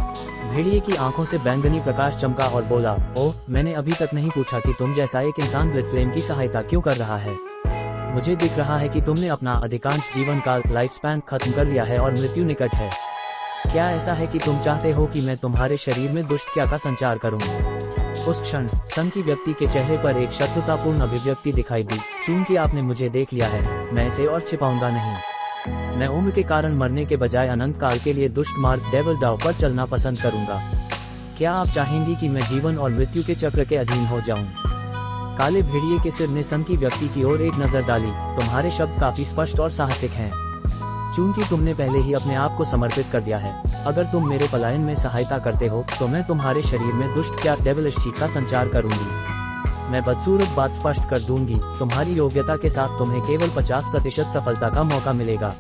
S1: भेड़िए की आंखों से बैंगनी प्रकाश चमका और बोला, ओह, मैंने अभी तक नहीं पूछा कि तुम जैसा एक इंसान ब्लड फ्लेम की सहायता क्यों कर रहा है। मुझे दिख रहा है कि तुमने अपना अधिकांश जीवन काल लाइफ स्पैन खत्म कर लिया है और मृत्यु निकट है। क्या ऐसा है कि तुम चाहते हो कि मैं तुम्हारे शरीर में दुष्ट क्रिया का संचार करूं? उस क्षण सन की व्यक्ति के चेहरे पर एक शत्रुतापूर्ण अभिव्यक्ति दिखाई दी। चूंकि आपने मुझे देख लिया है, मैं इसे और छिपाऊंगा नहीं। मैं उम्र के कारण मरने के बजाय अनंत काल के लिए दुष्ट मार्ग डेविल डाउ पर चलना पसंद करूंगा। क्या आप चाहेंगी कि मैं जीवन और मृत्यु के चक्र के अधीन हो जाऊं? काले भेड़िए के सिर ने सन की व्यक्ति की ओर एक नजर डाली। तुम्हारे शब्द काफी स्पष्ट और साहसिक हैं। चूंकि तुमने पहले ही अपने आप को समर्पित कर दिया है, अगर तुम मेरे पलायन में सहायता करते हो तो मैं तुम्हारे शरीर में दुष्ट क्या डेविलिश चीज का संचार करूंगी। मैं बदसूरत बात स्पष्ट कर दूंगी, तुम्हारी योग्यता के साथ तुम्हें केवल 50% सफलता का मौका मिलेगा।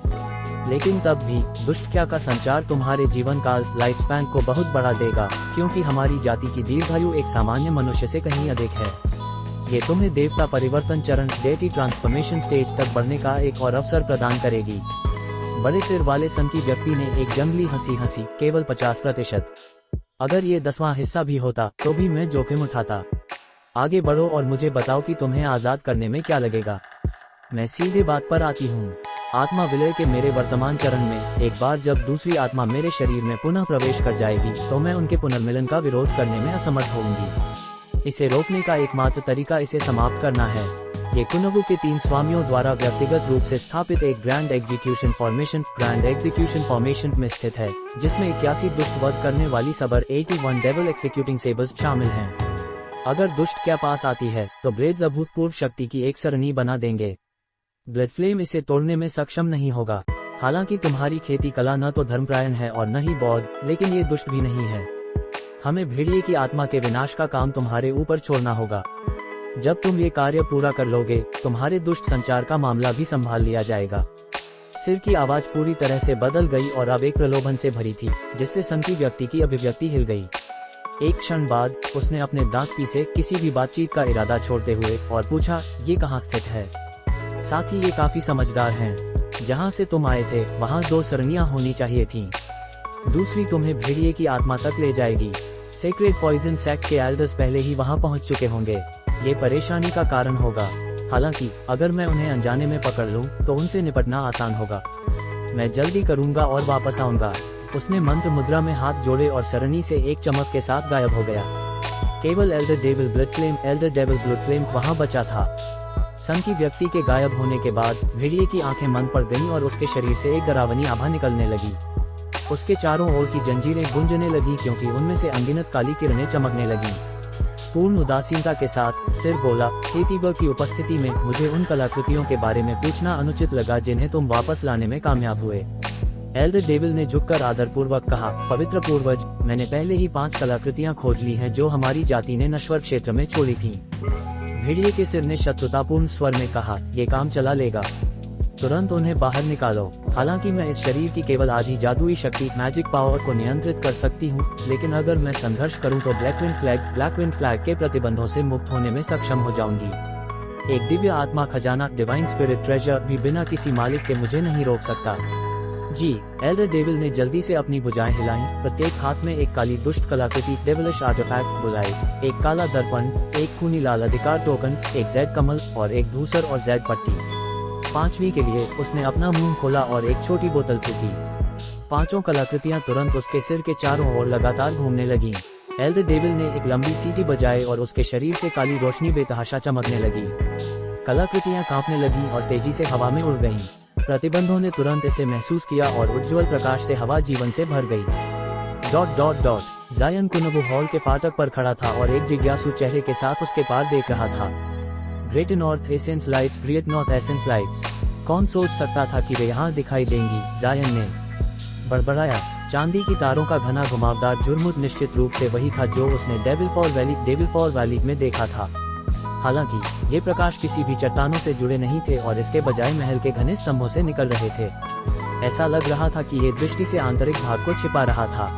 S1: लेकिन तब भी दुष्ट क्या का संचार तुम्हारे जीवन काल लाइफ स्पैन को बहुत बढ़ा देगा, क्योंकि हमारी जाति की दीर्घायु एक सामान्य मनुष्य से कहीं अधिक है। ये तुम्हें देवता परिवर्तन चरण डेटी ट्रांसफॉर्मेशन स्टेज तक बढ़ने का एक और अवसर प्रदान करेगी। बड़े सिर वाले सन की व्यक्ति ने एक जंगली हंसी हंसी, केवल 50%। अगर ये 10वां हिस्सा भी होता तो भी मैं जोखिम उठाता। आगे बढ़ो और मुझे बताओ कि तुम्हें आजाद करने में क्या लगेगा। मैं सीधे बात पर आती हूँ। आत्मा विलय के मेरे वर्तमान चरण में एक बार जब दूसरी आत्मा मेरे शरीर में पुनः प्रवेश कर जाएगी तो मैं उनके पुनर्मिलन का विरोध करने में असमर्थ होंगी। इसे रोकने का एकमात्र तरीका इसे समाप्त करना है। ये कुनवु के 3 स्वामियों द्वारा व्यक्तिगत रूप से स्थापित एक ग्रैंड एग्जीक्यूशन फॉर्मेशन में स्थित है, जिसमें 81 दुष्ट वध करने वाली सबर 81 डेविल एक्सिक्यूटिंग सेबर्स शामिल हैं। अगर दुष्ट क्या पास आती है तो ब्लेड्स अभूतपूर्व शक्ति की एक सरणी बना देंगे। ब्लड फ्लेम इसे तोड़ने में सक्षम नहीं होगा। हालांकि तुम्हारी खेती कला न तो धर्मप्रायण है और न ही बौद्ध, लेकिन ये दुष्ट भी नहीं है। हमें भेड़िए की आत्मा के विनाश का काम तुम्हारे ऊपर छोड़ना होगा। जब तुम ये कार्य पूरा कर लोगे, तुम्हारे दुष्ट संचार का मामला भी संभाल लिया जाएगा। सिर की आवाज पूरी तरह से बदल गई और अब एक प्रलोभन से भरी थी, जिससे सन की व्यक्ति की अभिव्यक्ति हिल गई। एक क्षण बाद उसने अपने दांत पीसे किसी भी बातचीत का इरादा छोड़ते हुए और पूछा, ये कहाँ स्थित है? साथ ही ये काफी समझदार हैं। जहाँ से तुम आए थे वहाँ 2 सरणियाँ होनी चाहिए थीं। दूसरी तुम्हें भेड़िए की आत्मा तक ले जाएगी। सेक्रेड पॉइजन सेक्ट के एल्डर्स पहले ही वहाँ पहुँच चुके होंगे। ये परेशानी का कारण होगा। हालांकि अगर मैं उन्हें अनजाने में पकड़ लूं तो उनसे निपटना आसान होगा। मैं जल्दी करूंगा और वापस आऊंगा। उसने मंत्र मुद्रा में हाथ जोड़े और सरणी से एक चमक के साथ गायब हो गया। केवल एल्डर डेविल ब्लड फ्लेम वहां बचा था। सन की व्यक्ति के गायब होने के बाद भेड़िए की आंखें मंद पड़ गईं और उसके शरीर से एक डरावनी आभा निकलने लगी। उसके चारों ओर की जंजीरें गूंजने लगी क्योंकि उनमें से अनगिनत काली किरणें चमकने लगीं। पूर्ण उदासीनता के साथ सिर बोला, हे तीबर की उपस्थिति में मुझे उन कलाकृतियों के बारे में पूछना अनुचित लगा जिन्हें तुम वापस लाने में कामयाब हुए। एल्डर डेविल ने झुककर आदरपूर्वक कहा, पवित्र पूर्वज, मैंने पहले ही 5 कलाकृतियां खोज ली हैं जो हमारी जाति ने नश्वर क्षेत्र में छोड़ी थीं। भेड़िए के सिर ने शत्रुतापूर्ण स्वर में कहा, ये काम चला लेगा। तुरंत उन्हें बाहर निकालो। हालांकि मैं इस शरीर की केवल आधी जादुई शक्ति मैजिक पावर को नियंत्रित कर सकती हूँ, लेकिन अगर मैं संघर्ष करूँ तो ब्लैक विंड फ्लैग के प्रतिबंधों से मुक्त होने में सक्षम हो जाऊंगी। एक दिव्य आत्मा खजाना डिवाइन स्पिरिट ट्रेजर भी बिना किसी मालिक के मुझे नहीं रोक सकता। जी, एल्डर डेविल ने जल्दी से अपनी भुजाएं हिलाईं, प्रत्येक हाथ में एक काली दुष्ट कलाकृति डेविलिश आर्टिफैक्ट बुलाई, एक काला दर्पण, एक खूनी लाल अधिकार टोकन, एक जेड कमल और एक धूसर और जेड पट्टी। 5वीं के लिए उसने अपना मुंह खोला और एक छोटी बोतल फूकी। 5 कलाकृतियां तुरंत उसके सिर के चारों ओर लगातार घूमने लगीं। एल्डर डेविल ने एक लंबी सीटी बजाई और उसके शरीर से काली रोशनी बेतहाशा चमकने लगी। कलाकृतियां कांपने लगीं और तेजी से हवा में उड़ गईं। प्रतिबंधों ने तुरंत इसे महसूस किया और उज्ज्वल प्रकाश से हवा जीवन से भर गई। जायन कुनबु हॉल के फाटक पर खड़ा था और एक जिज्ञासु चेहरे के साथ उसके पार देख रहा था। ग्रेट नॉर्थ एसेंस लाइट्स, कौन सोच सकता था कि वे यहाँ दिखाई देंगी, जायन ने बड़बड़ाया। चांदी की तारों का घना घुमावदार झुरमुट निश्चित रूप से वही था जो उसने डेविल फॉल वैली में देखा था। हालांकि ये प्रकाश किसी भी चट्टानों से जुड़े नहीं थे और इसके बजाय महल के घने स्तंभों से निकल रहे थे। ऐसा लग रहा था कि ये दृष्टि से आंतरिक भाग को छिपा रहा था।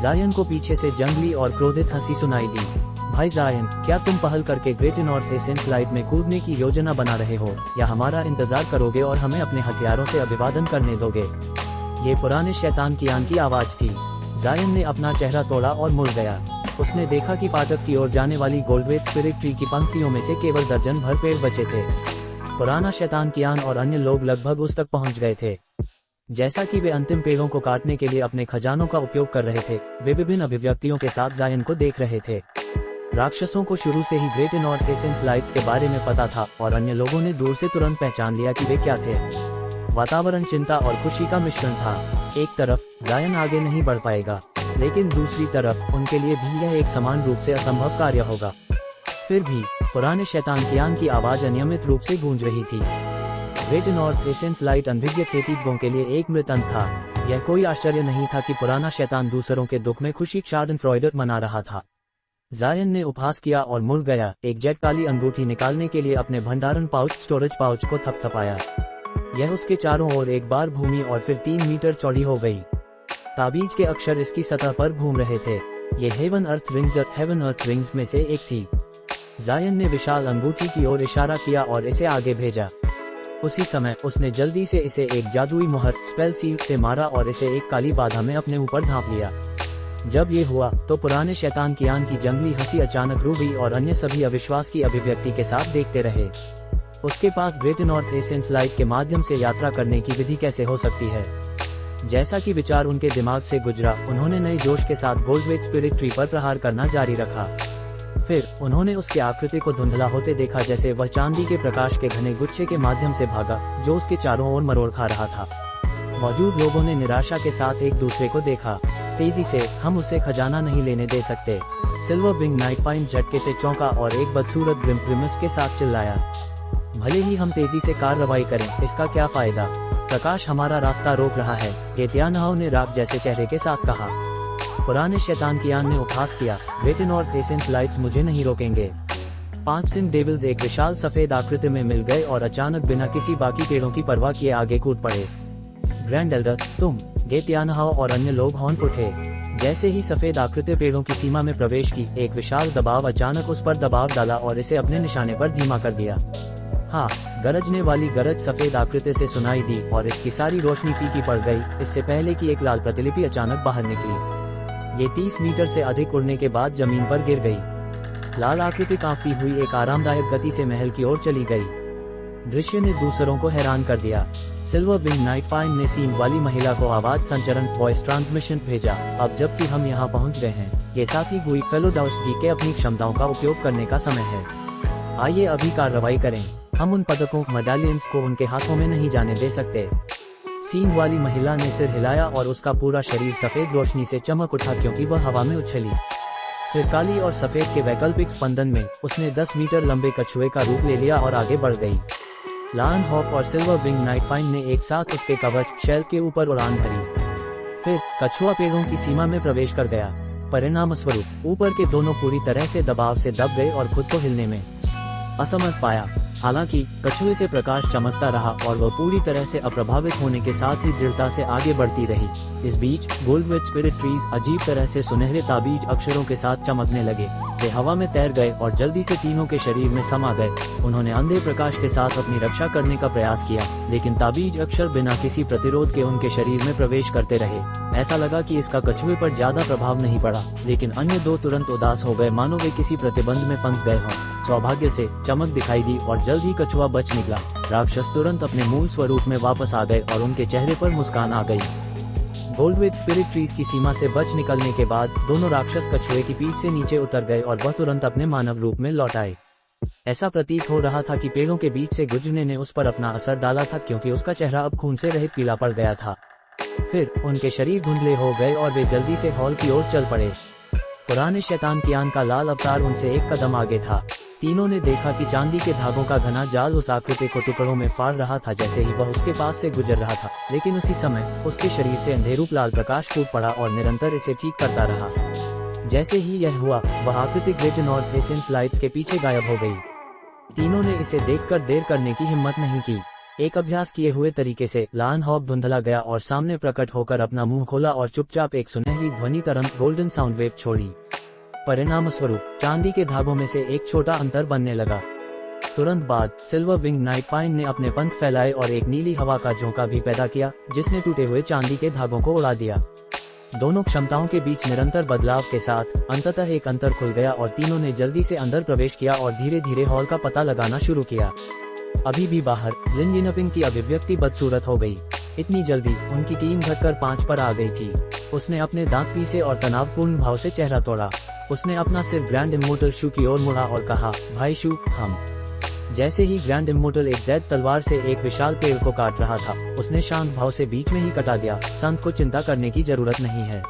S1: जायन को पीछे से जंगली और क्रोधित हंसी सुनाई दी। भाई जायन, क्या तुम पहल करके ग्रेट नॉर्थ एसेंस लाइट में कूदने की योजना बना रहे हो, या हमारा इंतजार करोगे और हमें अपने हथियारों से अभिवादन करने दोगे? ये पुराने शैतान कियान की आवाज थी। जायन ने अपना चेहरा तोड़ा और मुड़ गया। उसने देखा कि फाटक की ओर जाने वाली गोल्डवेट स्पिरिट ट्री की पंक्तियों में से केवल दर्जन भर पेड़ बचे थे। पुराना शैतान कियान और अन्य लोग लगभग उस तक पहुंच गए थे। जैसा कि वे अंतिम पेड़ों को काटने के लिए अपने खजानों का उपयोग कर रहे थे, वे विभिन्न अभिव्यक्तियों के साथ जायन को देख रहे थे। राक्षसों को शुरू से ही ग्रेट नॉर्थ एसेंस लाइट्स के बारे में पता था और अन्य लोगों ने दूर से तुरंत पहचान लिया कि वे क्या थे। वातावरण चिंता और खुशी का मिश्रण था। एक तरफ जायन आगे नहीं बढ़ पाएगा, लेकिन दूसरी तरफ उनके लिए भी यह एक समान रूप से असंभव कार्य होगा। फिर भी पुराने शैतान कियान की आवाज अनियमित रूप से गूंज रही थी। ग्रेट नॉर्थ एसेंस लाइट अनभिज्ञ खेतीगों के लिए एक मृत अंत था। यह कोई आश्चर्य नहीं था कि पुराना शैतान दूसरों के दुख में खुशी शार्डनफ्रॉयडर मना रहा था। जायन ने उपहास किया और मुड़ गया, एक जेट काली अंगूठी निकालने के लिए अपने भंडारण स्टोरेज पाउच को थपथपाया। यह उसके चारों ओर एक बार घूमी और फिर 3 मीटर चौड़ी हो गई। ताबीज के अक्षर इसकी सतह पर घूम रहे थे। ये हेवन अर्थ रिंग्स में से एक थी। जायन ने विशाल अंगूठी की ओर इशारा किया और इसे आगे भेजा। उसी समय उसने जल्दी से इसे एक जादुई मुहर स्पेल सील से मारा और इसे एक काली बाधा में अपने ऊपर ढांप लिया। जब ये हुआ तो पुराने शैतान कियान की जंगली हंसी अचानक रूबी और अन्य सभी अविश्वास की अभिव्यक्ति के साथ देखते रहे। उसके पास ग्रेट नॉर्थ एसेंस लाइट के माध्यम से यात्रा करने की विधि कैसे हो सकती है? जैसा कि विचार उनके दिमाग से गुजरा, उन्होंने नए जोश के साथ गोल्डवेट स्पिरिट ट्री पर प्रहार करना जारी रखा। फिर उन्होंने उसकी आकृति को धुंधला होते देखा, जैसे वह चांदी के प्रकाश के घने गुच्छे के माध्यम से भागा जो उसके चारों ओर मरोड़ खा रहा था। मौजूद लोगों ने निराशा के साथ एक दूसरे को देखा। तेजी से, हम उसे खजाना नहीं लेने दे सकते। सिल्वर विंग नाइटफाइन झटके से चौंका और एक बदसूरत ग्रिम्स के साथ चिल्लाया, भले ही हम तेजी से कार्रवाई करें, इसका क्या फायदा? प्रकाश हमारा रास्ता रोक रहा है, गेतियानहाओ ने राग जैसे चेहरे के साथ कहा। पुराने शैतान कियान ने उपहास किया, ग्रेट नॉर्थ एसेंस लाइट्स मुझे नहीं रोकेंगे। 5 सिंह डेविल्स एक विशाल सफेद आकृति में मिल गए और अचानक बिना किसी बाकी पेड़ों की परवाह किए आगे कूद पड़े। ग्रैंड एल्डर, तुम! गेतियानहाओ और अन्य लोग हौंक उठे। जैसे ही सफेद आकृति पेड़ों की सीमा में प्रवेश की, एक विशाल दबाव अचानक उस पर दबाव डाला और इसे अपने निशाने पर धीमा कर दिया। हाँ, गरजने वाली गरज सफेद आकृति से सुनाई दी और इसकी सारी रोशनी फीकी पड़ गई, इससे पहले कि एक लाल प्रतिलिपि अचानक बाहर निकली। ये 30 मीटर से अधिक उड़ने के बाद जमीन पर गिर गई। लाल आकृति कांपती हुई एक आरामदायक गति से महल की ओर चली गई। दृश्य ने दूसरों को हैरान कर दिया। सिल्वर विंग नाइटफाइन ने सींग वाली महिला को आवाज संचरण वॉइस ट्रांसमिशन भेजा। अब जबकि हम यहाँ पहुँच गए हैं, ये साथी गुई फेलोडाउस्की के अपनी क्षमताओं का उपयोग करने का समय है। आइए अभी कार्रवाई करें। हम उन पदकों मेडालियंस को उनके हाथों में नहीं जाने दे सकते। सींग वाली महिला ने सिर हिलाया और उसका पूरा शरीर सफेद रोशनी से चमक उठा क्योंकि वह हवा में उछली। फिर काली और सफेद के वैकल्पिक स्पंदन में उसने 10 मीटर लंबे कछुए का रूप ले लिया और आगे बढ़ गई। लायन हॉक और सिल्वर विंग नाइटफाइन ने एक साथ उसके कवच शेल के ऊपर उड़ान भरी। फिर कछुआ पेड़ों की सीमा में प्रवेश कर गया। परिणामस्वरूप ऊपर के दोनों पूरी तरह से दबाव से दब गए और खुद को हिलने में असमर्थ पाया। हालांकि कछुए से प्रकाश चमकता रहा और वह पूरी तरह से अप्रभावित होने के साथ ही दृढ़ता से आगे बढ़ती रही। इस बीच गोल्डविच स्पिरिट ट्रीज अजीब तरह से सुनहरे ताबीज अक्षरों के साथ चमकने लगे। वे हवा में तैर गए और जल्दी से तीनों के शरीर में समा गए। उन्होंने अंधे प्रकाश के साथ अपनी रक्षा करने का प्रयास किया, लेकिन ताबीज अक्षर बिना किसी प्रतिरोध के उनके शरीर में प्रवेश करते रहे। ऐसा लगा कि इसका कछुए पर ज्यादा प्रभाव नहीं पड़ा, लेकिन अन्य दो तुरंत उदास हो गए, मानो वे किसी प्रतिबंध में फंस गए हों। सौभाग्य से चमक दिखाई दी और जल्द ही कछुआ बच निकला। राक्षस तुरंत अपने मूल स्वरूप में वापस आ गए और उनके चेहरे पर मुस्कान आ गई। गोल्डविच स्पिरिट ट्रीज की सीमा से बच निकलने के बाद दोनों राक्षस कछुए की पीठ से नीचे उतर गए और वह तुरंत अपने मानव रूप में लौट आए। ऐसा प्रतीत हो रहा था कि पेड़ों के बीच से गुजरने ने उस पर अपना असर डाला था, क्योंकि उसका चेहरा अब खून से रहित पीला पड़ गया था। फिर उनके शरीर धुंधले हो गए और वे जल्दी से हॉल की ओर चल पड़े। पुराने शैतान कियान का लाल अवतार उनसे एक कदम आगे था। तीनों ने देखा कि चांदी के धागों का घना जाल उस आकृति को टुकड़ों में फाड़ रहा था जैसे ही वह उसके पास से गुजर रहा था, लेकिन उसी समय उसके शरीर से अंधेरूप लाल प्रकाश फूट पड़ा और निरंतर इसे ठीक करता रहा। जैसे ही यह हुआ, वह आकृति ग्रेट नॉर्थ एसेंस लाइट्स के पीछे गायब हो गई। तीनों ने इसे देखकर देर करने की हिम्मत नहीं की। एक अभ्यास किए हुए तरीके से लायन हॉक धुंधला गया और सामने प्रकट होकर अपना मुंह खोला और चुपचाप एक सुनहरी ध्वनि तरंग गोल्डन साउंड वेव छोड़ी। परिणामस्वरूप चांदी के धागों में से एक छोटा अंतर बनने लगा। तुरंत बाद सिल्वर विंग नाइटफाइन ने अपने पंख फैलाए और एक नीली हवा का झोंका भी पैदा किया, जिसने टूटे हुए चांदी के धागों को उड़ा दिया। दोनों क्षमताओं के बीच निरंतर बदलाव के साथ अंततः एक अंतर खुल गया और तीनों ने जल्दी से अंदर प्रवेश किया और धीरे धीरे हॉल का पता लगाना शुरू किया। अभी भी बाहर लिन यिनपिंग की अभिव्यक्ति बदसूरत हो गई। इतनी जल्दी उनकी टीम घटकर 5 पर आ गई थी। उसने अपने दांत पीसे और तनावपूर्ण भाव से चेहरा तोड़ा। उसने अपना सिर ग्रैंड इमोर्टल शू की ओर मुड़ा और कहा, भाई शू, हम। जैसे ही ग्रैंड इमोर्टल एक जैद तलवार से एक विशाल पेड़ को काट रहा था, उसने शांत भाव से बीच में ही कटा दिया। संत को चिंता करने की जरूरत नहीं है।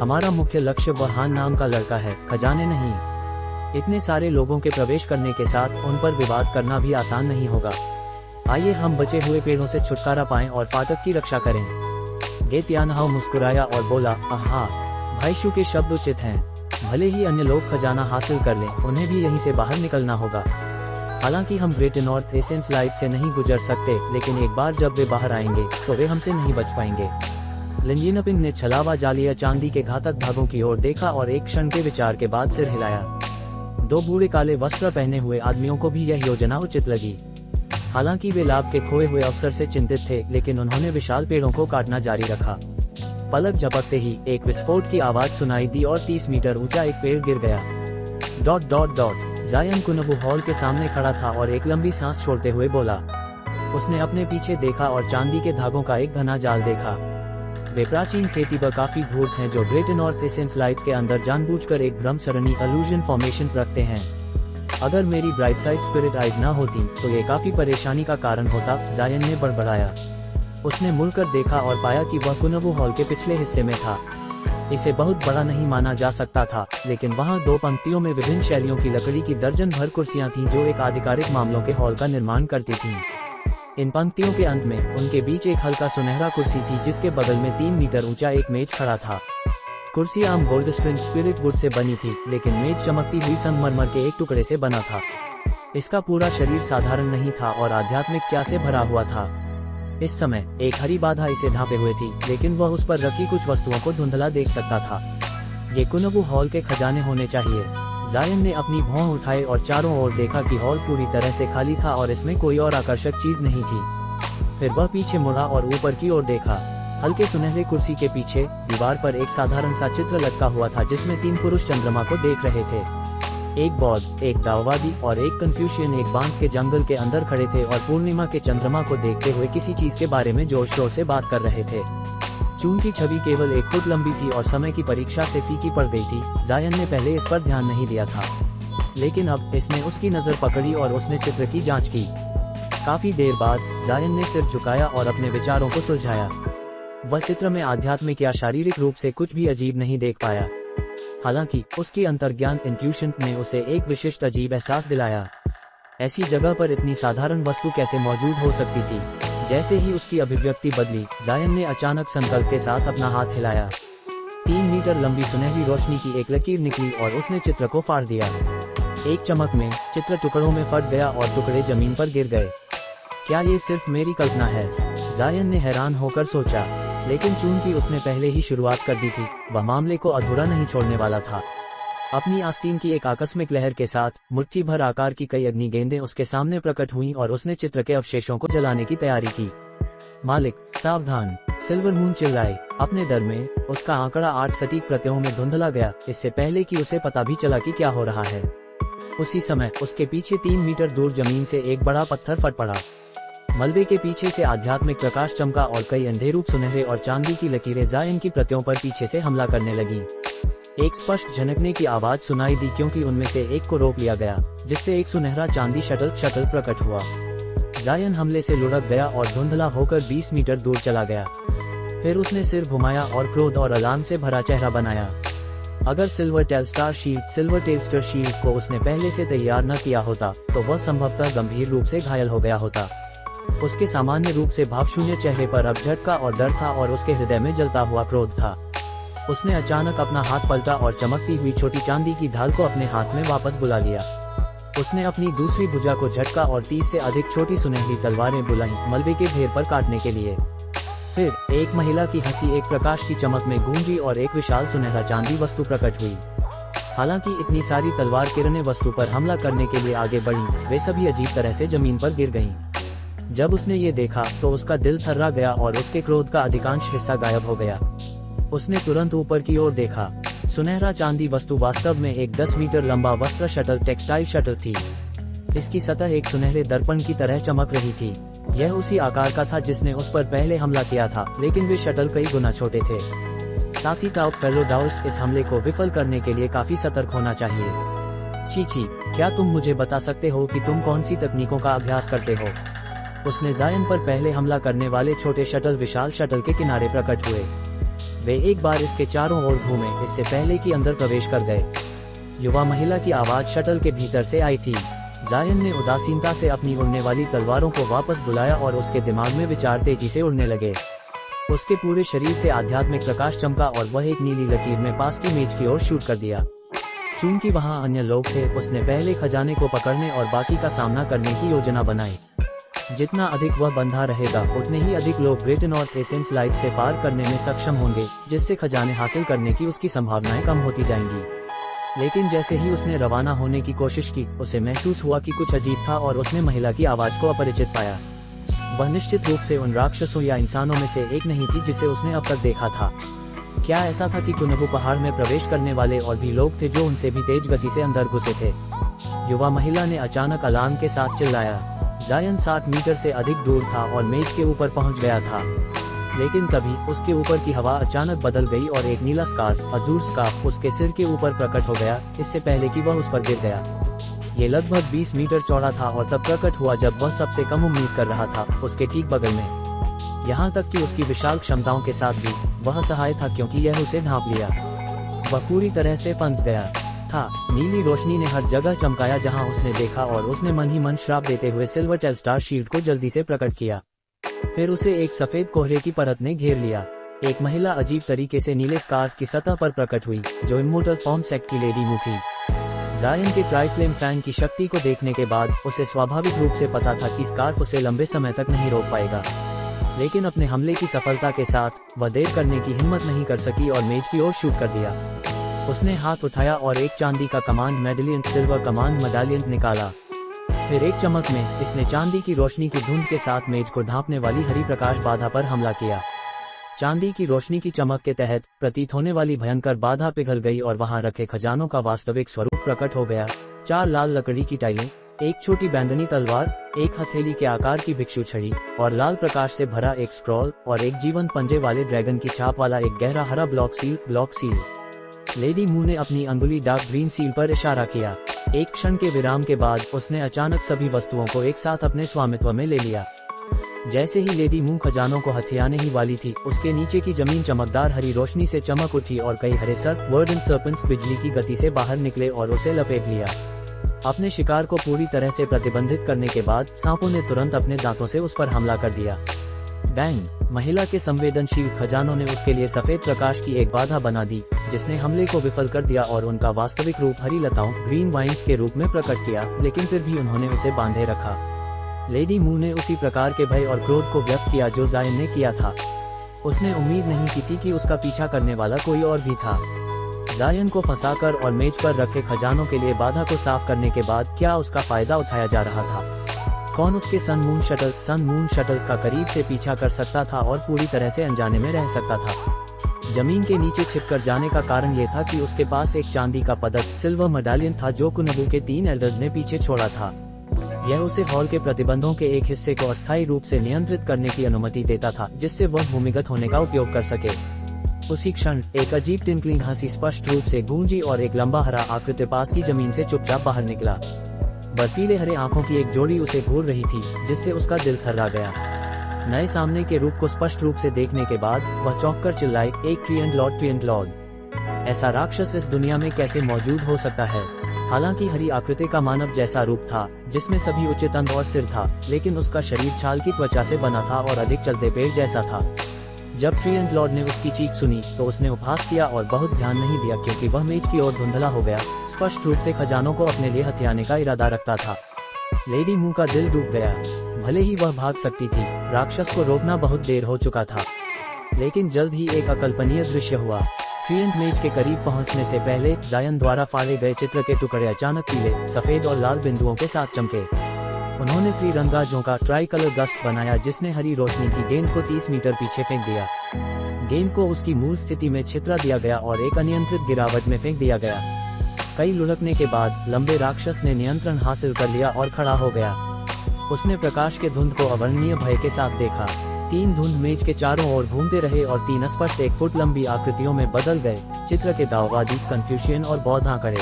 S1: हमारा मुख्य लक्ष्य वहान नाम का लड़का है, खजाने नहीं। इतने सारे लोगों के प्रवेश करने के साथ उन पर विवाद करना भी आसान नहीं होगा। आइए हम बचे हुए पेड़ों से छुटकारा पाएं और फाटक की रक्षा करें। गे तियानहाओ मुस्कुराया और बोला, आहा, भाई शू के शब्द उचित हैं। भले ही अन्य लोग खजाना हासिल कर लें, उन्हें भी यहीं से बाहर निकलना होगा। हालांकि हम ग्रेट नॉर्थ एसेंस लाइट से नहीं गुजर सकते, लेकिन एक बार जब वे बाहर आएंगे तो वे हमसे नहीं बच पाएंगे। लिन यिनपिंग ने छलावा जालिया चांदी के घातक धागों की ओर देखा और एक क्षण के विचार के बाद सिर हिलाया। दो बूढ़े काले वस्त्र पहने हुए आदमियों को भी यह योजना उचित लगी। हालांकि वे लाभ के खोए हुए अवसर से चिंतित थे, लेकिन उन्होंने विशाल पेड़ों को काटना जारी रखा। पलक झपकते ही एक विस्फोट की आवाज सुनाई दी और 30 मीटर ऊंचा एक पेड़ गिर गया। ... जायन कुनबू हॉल के सामने खड़ा था और एक लंबी सांस छोड़ते हुए बोला। उसने अपने पीछे देखा और चांदी के धागों का एक घना जाल देखा। वे प्राचीन खेती पर काफी धूर्त हैं, जो ग्रेट नॉर्थ एसेंस लाइट्स के अंदर जानबूझकर एक भ्रम सरणी इल्यूजन फॉर्मेशन रखते हैं। अगर मेरी ब्राइट साइड स्पिरिट आइज ना होती तो ये काफी परेशानी का कारण होता, जायन ने बड़बड़ाया। उसने मुड़कर देखा और पाया कि वह कुनबू हॉल के पिछले हिस्से में था। इसे बहुत बड़ा नहीं माना जा सकता था, लेकिन वहाँ 2 पंक्तियों में विभिन्न शैलियों की लकड़ी की दर्जन भर कुर्सियां थीं जो एक आधिकारिक मामलों के हॉल का निर्माण करती थीं। इन पंक्तियों के अंत में उनके बीच एक हल्का सुनहरा कुर्सी थी, जिसके बगल में 3 मीटर ऊंचा एक मेज खड़ा था। कुर्सी आम gold string spirit would say बनी थी, लेकिन मेज चमकती हुई संगमरमर के एक टुकड़े से बना था। इसका पूरा शरीर साधारण नहीं था और आध्यात्मिक क्या से भरा हुआ था। इस समय एक हरी बाधा इसे ढांपे हुए थी, लेकिन वह उस पर रखी कुछ वस्तुओं को धुंधला देख सकता था। ये कुनबू हॉल के खजाने होने चाहिए। जायन ने अपनी भौं उठाई और चारों ओर देखा कि हॉल पूरी तरह से खाली था और इसमें कोई और आकर्षक चीज नहीं थी। फिर वह पीछे मुड़ा और ऊपर की ओर देखा। हल्के सुनहरे कुर्सी के पीछे दीवार पर एक साधारण सा चित्र लटका हुआ था, जिसमें 3 पुरुष चंद्रमा को देख रहे थे। एक बौद्ध, एक दाओवादी और एक कन्फ्यूशियन एक बांस के जंगल के अंदर खड़े थे और पूर्णिमा के चंद्रमा को देखते हुए किसी चीज के बारे में जोर शोर से बात कर रहे थे। चून की छवि केवल 1 फुट लंबी थी और समय की परीक्षा से फीकी पड़ गई थी। जायन ने पहले इस पर ध्यान नहीं दिया था, लेकिन अब इसने उसकी नजर पकड़ी और उसने चित्र की जांच की। काफी देर बाद जायन ने सिर झुकाया और अपने विचारों को सुलझाया। वह चित्र में आध्यात्मिक या शारीरिक रूप से कुछ भी अजीब नहीं देख पाया। हालांकि उसकी अंतर्ज्ञान इंट्यूशन ने उसे एक विशिष्ट अजीब एहसास दिलाया। ऐसी जगह पर इतनी साधारण वस्तु कैसे मौजूद हो सकती थी। जैसे ही उसकी अभिव्यक्ति बदली, जायन ने अचानक संकल्प के साथ अपना हाथ हिलाया। 3 मीटर लंबी सुनहरी रोशनी की एक लकीर निकली और उसने चित्र को फाड़ दिया। एक चमक में चित्र टुकड़ों में फट गया और टुकड़े जमीन पर गिर गए। क्या ये सिर्फ मेरी कल्पना है? जायन ने हैरान होकर सोचा, लेकिन चूंकि उसने पहले ही शुरुआत कर दी थी, वह मामले को अधूरा नहीं छोड़ने वाला था। अपनी आस्तीन की एक आकस्मिक लहर के साथ मुट्ठी भर आकार की कई अग्नि गेंदें उसके सामने प्रकट हुईं और उसने चित्र के अवशेषों को जलाने की तैयारी की। मालिक, सावधान! सिल्वर मून चिल्लाए। अपने डर में उसका आंकड़ा 8 सटीक प्रतियों में धुंधला गया, इससे पहले कि उसे पता भी चला कि क्या हो रहा है। उसी समय उसके पीछे 3 मीटर दूर जमीन से एक बड़ा पत्थर फट पड़ा। मलबे के पीछे से आध्यात्मिक प्रकाश चमका और कई अंधेरूप सुनहरे और चांदी की लकीरें जायन की प्रतियों पर पीछे से हमला करने लगी। एक स्पष्ट झनकने की आवाज सुनाई दी क्योंकि उनमें से एक को रोक लिया गया, जिससे एक सुनहरा चांदी शटल प्रकट हुआ। जायन हमले से लुढ़क गया और धुंधला होकर 20 मीटर दूर चला गया। फिर उसने सिर घुमाया और क्रोध और अलार्म से भरा चेहरा बनाया। अगर सिल्वर टेलस्टार शील्ड को उसने पहले से तैयार न किया होता तो वह संभवतः गंभीर रूप से घायल हो गया होता। उसके सामान्य रूप से भावशून्य चेहरे पर अब झटका और डर था और उसके हृदय में जलता हुआ क्रोध था। उसने अचानक अपना हाथ पलटा और चमकती हुई छोटी चांदी की ढाल को अपने हाथ में वापस बुला लिया। उसने अपनी दूसरी भुजा को झटका और 30 से अधिक छोटी सुनहरी तलवारें बुलाईं, मलबे के ढेर पर काटने के लिए। फिर एक महिला की हंसी एक प्रकाश की चमक में गूंजी और एक विशाल सुनहरा चांदी वस्तु प्रकट हुई। हालांकि इतनी सारी तलवार किरणें वस्तु पर हमला करने के लिए आगे बढ़ीं, वे सभी अजीब तरह से जमीन पर गिर गईं। जब उसने ये देखा तो उसका दिल थर्रा गया और उसके क्रोध का अधिकांश हिस्सा गायब हो गया। उसने तुरंत ऊपर की ओर देखा। सुनहरा चांदी वस्तु वास्तव में एक 10 मीटर लंबा वस्त्र टेक्सटाइल शटल थी। इसकी सतह एक सुनहरे दर्पण की तरह चमक रही थी। यह उसी आकार का था जिसने उस पर पहले हमला किया था, लेकिन वे शटल कई गुना छोटे थे। साथ ही फेलो डाउस्ट, इस हमले को विफल करने के लिए काफी सतर्क होना चाहिए। चीची, क्या तुम मुझे बता सकते हो कि तुम कौन सी तकनीकों का अभ्यास करते हो? उसने जायन पर पहले हमला करने वाले छोटे शटल विशाल शटल के किनारे प्रकट हुए। वे एक बार इसके चारों ओर घूमे, इससे पहले कि अंदर प्रवेश कर गए। युवा महिला की आवाज शटल के भीतर से आई थी। जायन ने उदासीनता से अपनी उड़ने वाली तलवारों को वापस बुलाया और उसके दिमाग में विचार तेजी से उड़ने लगे। उसके पूरे शरीर से आध्यात्मिक प्रकाश चमका और वह एक नीली लकीर में पास की मेज की ओर शूट कर दिया। चूंकि वहां अन्य लोग थे, उसने पहले खजाने को पकड़ने और बाकी का सामना करने की योजना बनाई। जितना अधिक वह बंधा रहेगा, उतने ही अधिक लोग ब्रिटेन और एसेंस लाइट से पार करने में सक्षम होंगे, जिससे खजाने हासिल करने की उसकी संभावनाएं कम होती जाएंगी। लेकिन जैसे ही उसने रवाना होने की कोशिश की, उसे महसूस हुआ कि कुछ अजीब था और उसने महिला की आवाज को अपरिचित पाया। वह निश्चित रूप से उन राक्षसों या इंसानों में से एक नहीं थी जिसे उसने अब तक देखा था। क्या ऐसा था कि कुनबु पहाड़ में प्रवेश करने वाले और भी लोग थे जो उनसे भी तेज गति से अंदर घुसे थे? युवा महिला ने अचानक अलार्म के साथ चिल्लाया। जायन 60 मीटर से अधिक दूर था और मेज के ऊपर पहुंच गया था, लेकिन तभी उसके ऊपर की हवा अचानक बदल गई और एक नीला अजूर स्कार्फ उसके सिर के ऊपर प्रकट हो गया, इससे पहले कि वह उस पर गिर गया। ये लगभग 20 मीटर चौड़ा था और तब प्रकट हुआ जब वह सबसे कम उम्मीद कर रहा था, उसके ठीक बगल में। यहाँ तक कि उसकी विशाल क्षमताओं के साथ भी वह असहाय था, क्योंकि यह उसे ढांप लिया। वह पूरी तरह से फंस गया था। नीली रोशनी ने हर जगह चमकाया जहां उसने देखा, और उसने मन ही मन श्राप देते हुए सिल्वर टेलस्टार शील्ड को जल्दी से प्रकट किया। फिर उसे एक सफेद कोहरे की परत ने घेर लिया। एक महिला अजीब तरीके से नीले स्कार्फ की सतह पर प्रकट हुई, जो इमोर्टल फॉर्म सेक्ट की लेडी मू थी। जायन के ट्राइफ्लेम फैन की शक्ति को देखने के बाद उसे स्वाभाविक रूप से पता था कि स्कार्फ उसे लंबे समय तक नहीं रोक पाएगा, लेकिन अपने हमले की सफलता के साथ वह देर करने की हिम्मत नहीं कर सकी और मेज की ओर शूट कर दिया। उसने हाथ उठाया और एक चांदी का command medallion silver command medallion निकाला। फिर एक चमक में इसने चांदी की रोशनी की धुंध के साथ मेज को ढांपने वाली हरी प्रकाश बाधा पर हमला किया। चांदी की रोशनी की चमक के तहत प्रतीत होने वाली भयंकर बाधा पिघल गई और वहां रखे खजानों का वास्तविक स्वरूप प्रकट हो गया। 4 लाल लकड़ी की टाइलें, एक छोटी बैंगनी तलवार, एक हथेली के आकार की भिक्षु छड़ी और लाल प्रकाश से भरा एक स्क्रॉल और एक जीवंत पंजे वाले ड्रैगन की छाप वाला एक गहरा हरा ब्लॉक सील। लेडी मू ने अपनी अंगुली डार्क ग्रीन सील पर इशारा किया। एक क्षण के विराम के बाद उसने अचानक सभी वस्तुओं को एक साथ अपने स्वामित्व में ले लिया। जैसे ही लेडी मू खजानों को हथियाने ही वाली थी, उसके नीचे की जमीन चमकदार हरी रोशनी से चमक उठी और कई हरे सर्प वर्डन सर्पेंट्स बिजली की गति से बाहर निकले और उसे लपेट लिया। अपने शिकार को पूरी तरह से प्रतिबंधित करने के बाद सांपों ने तुरंत अपने दांतों से उस पर हमला कर दिया। बैंग! महिला के संवेदनशील खजानों ने उसके लिए सफेद प्रकाश की एक बाधा बना दी, जिसने हमले को विफल कर दिया और उनका वास्तविक रूप हरी लताओं ग्रीन वाइन्स के रूप में प्रकट किया, लेकिन फिर भी उन्होंने उसे बांधे रखा। लेडी मू ने उसी प्रकार के भय और क्रोध को व्यक्त किया जो जायन ने किया था। उसने उम्मीद नहीं की थी कि उसका पीछा करने वाला कोई और भी था। जायन को फंसाकर और मेज पर रखे खजानों के लिए बाधा को साफ करने के बाद क्या उसका फायदा उठाया जा रहा था? कौन उसके सन मून शटल का करीब से पीछा कर सकता था और पूरी तरह से अनजाने में रह सकता था? जमीन के नीचे छिपकर जाने का कारण ये था कि उसके पास एक चांदी का पदक सिल्वर मेडालियन था जो कुनबू के 3 एल्डर्स ने पीछे छोड़ा था। यह उसे हॉल के प्रतिबंधों के एक हिस्से को अस्थायी रूप से नियंत्रित करने की अनुमति देता था, जिससे वह भूमिगत होने का उपयोग कर सके। उसी क्षण एक अजीब टिंकलिंग हंसी स्पष्ट रूप से गूंजी और एक लंबा हरा आकृति पास की जमीन से चुपचाप बाहर निकला। बर्फीले हरे आंखों की एक जोड़ी उसे घूर रही थी, जिससे उसका दिल थर्रा गया। नए सामने के रूप को स्पष्ट रूप से देखने के बाद वह चौंककर चिल्लाई, एक ट्रिएंट लॉर्ड! ऐसा राक्षस इस दुनिया में कैसे मौजूद हो सकता है? हालांकि हरी आकृति का मानव जैसा रूप था, जिसमें सभी उचित अंग और सिर था, लेकिन उसका शरीर छाल की त्वचा से बना था और अधिक चलते पेड़ जैसा था। जब ट्रिएंट लॉर्ड ने उसकी चीख सुनी तो उसने उपहास किया और बहुत ध्यान नहीं दिया, क्योंकि वह मेज की ओर धुंधला हो गया, स्पष्ट रूप से खजानों को अपने लिए हथियाने का इरादा रखता था। लेडी मू का दिल डूब गया। भले ही वह भाग सकती थी, राक्षस को रोकना बहुत देर हो चुका था। लेकिन जल्द ही एक अकल्पनीय दृश्य हुआ। ट्रिएंट मेज के करीब पहुंचने से पहले जायन द्वारा फाड़े गए चित्र के टुकड़े अचानक पीले, सफेद और लाल बिंदुओं के साथ चमके। उन्होंने त्रिरंगाजों का ट्राई कलर गस्ट बनाया, जिसने हरी रोशनी की गेंद को 30 मीटर पीछे फेंक दिया। गेंद को उसकी मूल स्थिति में छितरा दिया गया और एक अनियंत्रित गिरावट में फेंक दिया गया। कई लुढ़कने के बाद लंबे राक्षस ने नियंत्रण हासिल कर लिया और खड़ा हो गया। उसने प्रकाश के धुंध को अवर्णनीय भय के साथ देखा। 3 धुंध मेज के चारों ओर घूमते रहे और 3 स्पष्ट 1 फुट लंबी आकृतियों में बदल गए। चित्र के दाववादी, कन्फ्यूशियन और बौद्ध आंकड़े।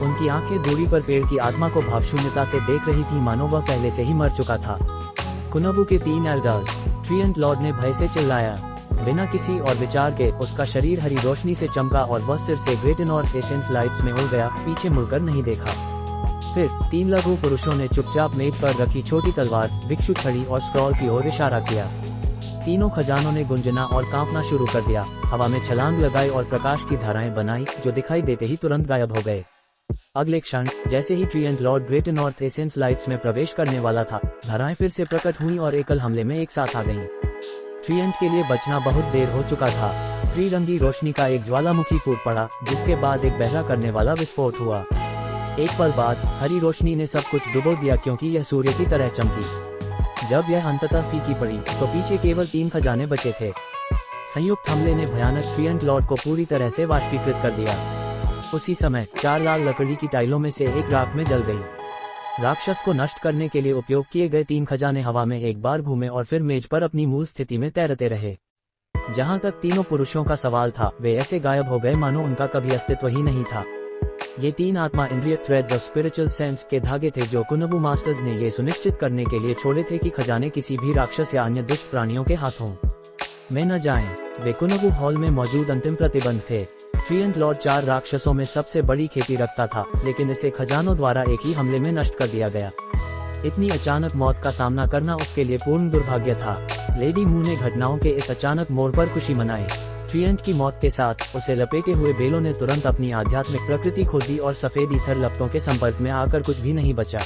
S1: उनकी आंखें दूरी पर पेड़ की आत्मा को भावशून्यता से देख रही थी, मानो वह पहले से ही मर चुका था। कुनबू के 3 एल्डर्स! ट्रिएंट लॉर्ड ने भय से चिल्लाया। बिना किसी और विचार के उसका शरीर हरी रोशनी से चमका और वह सिर से ग्रेट नॉर्थ एसेंस लाइट्स में उड़ गया, पीछे मुड़कर नहीं देखा। फिर 3 लघु पुरुषों ने चुपचाप मेज पर रखी छोटी तलवार, भिक्षु छड़ी और स्क्रॉल की ओर इशारा किया। तीनों खजानों ने गुंजना और कांपना शुरू कर दिया, हवा में छलांग लगाई और प्रकाश की धाराएं बनाई, जो दिखाई देते ही तुरंत गायब हो गए। अगले क्षण जैसे ही ट्रिएंट Lord Great North Essence Lights में प्रवेश करने वाला था, धाराएं फिर से प्रकट हुई और एकल हमले में एक साथ आ गईं। ट्रिएंट के लिए बचना बहुत देर हो चुका था। त्रिरंगी रोशनी का एक ज्वालामुखी फूट पड़ा, जिसके बाद एक बहरा करने वाला विस्फोट हुआ। एक पल बाद हरी रोशनी ने सब कुछ डुबो दिया, क्योंकि यह सूर्य की तरह चमकी। जब यह अंततः फीकी पड़ी तो पीछे केवल 3 खजाने बचे थे। संयुक्त हमले ने भयानक ट्रिएंट लॉर्ड को पूरी तरह से वाष्पीकृत कर दिया। उसी समय 4 लाल लकड़ी की टाइलों में से एक राख में जल गई। राक्षस को नष्ट करने के लिए उपयोग किए गए 3 खजाने हवा में एक बार घूमे और फिर मेज पर अपनी मूल स्थिति में तैरते रहे। जहां तक तीनों पुरुषों का सवाल था, वे ऐसे गायब हो गए मानो उनका कभी अस्तित्व ही नहीं था। ये 3 आत्मा इंद्रिय थ्रेड्स ऑफ स्पिरिचुअल सेंस के धागे थे, जो कुनबू मास्टर्स ने ये सुनिश्चित करने के लिए छोड़े थे कि खजाने किसी भी राक्षस या अन्य दुष्ट प्राणियों के हाथों में न जाएं। वे कुनबू हॉल में मौजूद अंतिम प्रतिबंध थे। ट्रिएंट लॉर्ड 4 राक्षसों में सबसे बड़ी खेती रखता था, लेकिन इसे खजानों द्वारा एक ही हमले में नष्ट कर दिया गया। इतनी अचानक मौत का सामना करना उसके लिए पूर्ण दुर्भाग्य था। लेडी मू ने घटनाओं के इस अचानक मोड़ पर खुशी मनाई। ट्रिएंट की मौत के साथ उसे लपेटे हुए बेलों ने तुरंत अपनी आध्यात्मिक प्रकृति खो दी और सफेद ईथर लपटों के संपर्क में आकर कुछ भी नहीं बचा।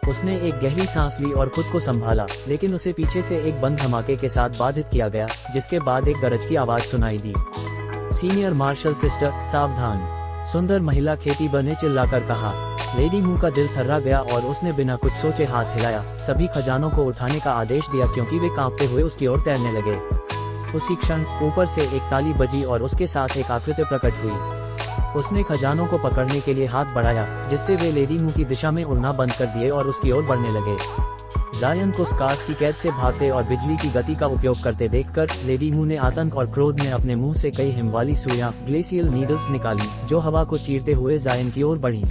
S1: उसने एक गहरी सांस ली और खुद को संभाला, लेकिन उसे पीछे से एक बंद धमाके के साथ बाधित किया गया, जिसके बाद एक गरज की आवाज सुनाई दी। सीनियर मार्शल सिस्टर, सावधान! सुंदर महिला खेती ने चिल्लाकर कहा। लेडी मू का दिल थर्रा गया और उसने बिना कुछ सोचे हाथ हिलाया, सभी खजानों को उठाने का आदेश दिया, क्योंकि वे कांपते हुए उसकी ओर तैरने लगे। उसी क्षण ऊपर से एक ताली बजी और उसके साथ एक आकृति प्रकट हुई। उसने खजानों को पकड़ने के लिए हाथ बढ़ाया, जिससे वे लेडी मू की दिशा में उड़ना बंद कर दिए और उसकी ओर बढ़ने लगे। जायन को स्कार्फ की कैद से भागते और बिजली की गति का उपयोग करते देखकर लेडी मू ने आतंक और क्रोध में अपने मुंह से कई हिमवाली सुइयां, ग्लेशियल नीडल्स निकाली, जो हवा को चीरते हुए जायन की ओर बढ़ी।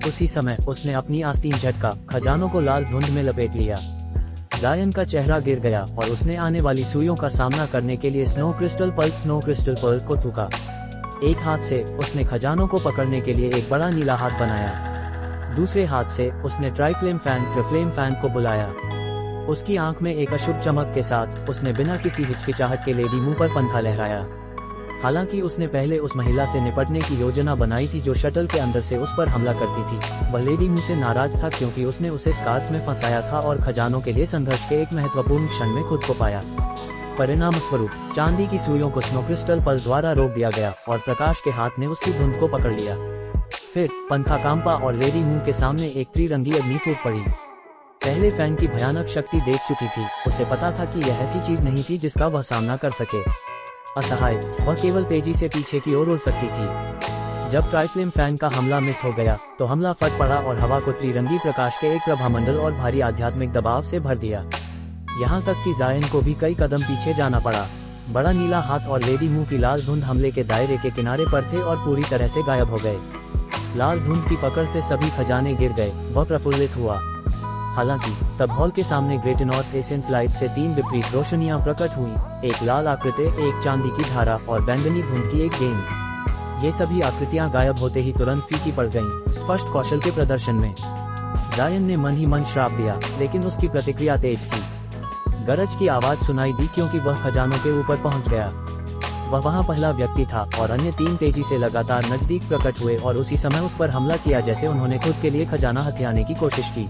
S1: उसी समय उसने अपनी आस्तीन झटका खजानों को लाल धुंध में लपेट लिया। जायन का चेहरा गिर गया और उसने आने वाली सुइयों का सामना करने के लिए स्नो क्रिस्टल पर्ल को थूका। एक हाथ से उसने खजानों को पकड़ने के लिए एक बड़ा नीला हाथ बनाया। दूसरे हाथ से उसने ट्रिफ्लेम फैन को बुलाया। उसकी आंख में एक अशुभ चमक के साथ उसने बिना किसी हिचकिचाहट के लेडी मू पर पंखा लहराया। हालांकि उसने पहले उस महिला से निपटने की योजना बनाई थी जो शटल के अंदर से उस पर हमला करती थी। वह लेडी मू से नाराज था क्योंकि उसने उसे स्कार्फ में फंसाया था और खजानों के लिए संघर्ष के एक महत्वपूर्ण क्षण में खुद को पाया। परिणाम स्वरूप चांदी की सुइयों को स्नो क्रिस्टल पर्ल द्वारा रोक दिया गया और प्रकाश के हाथ ने उसकी धुंध को पकड़ लिया। फिर पंखा कांपा और लेडी मू के सामने एक त्रिरंगी अग्नि फूट पड़ी। पहले फैन की भयानक शक्ति देख चुकी थी। उसे पता था कि यह ऐसी चीज नहीं थी जिसका वह सामना कर सके। असहाय, वह केवल तेजी से पीछे की ओर उड़ सकती थी। जब ट्राइफ्लेम फैन का हमला मिस हो गया तो हमला फट पड़ा और हवा को त्रिरंगी प्रकाश के एक प्रभामंडल और भारी आध्यात्मिक दबाव से भर दिया। यहाँ तक कि जायन को भी कई कदम पीछे जाना पड़ा। बड़ा नीला हाथ और लेडी मू की लाल धुंध हमले के दायरे के किनारे पर थे और पूरी तरह से गायब हो गए। लाल धुंध की पकड़ से सभी खजाने गिर गए। वह प्रफुल्लित हुआ। हालांकि तब हॉल के सामने ग्रेट नॉर्थ एसेंस लाइट से 3 विपरीत रोशनियां प्रकट हुई, एक लाल आकृति, एक चांदी की धारा और बैंगनी धुंध की एक गेंद। ये सभी आकृतियां गायब होते ही तुरंत फीकी पड़ गईं, स्पष्ट कौशल के प्रदर्शन में। जायन ने मन ही मन श्राप दिया, लेकिन उसकी प्रतिक्रिया तेज थी। गरज की आवाज सुनाई दी क्योंकि वह खजानों के ऊपर पहुंच गया। वह वहां पहला व्यक्ति था और अन्य 3 तेजी से लगातार नजदीक प्रकट हुए और उसी समय उस पर हमला किया जैसे उन्होंने खुद के लिए खजाना हथियाने की कोशिश की।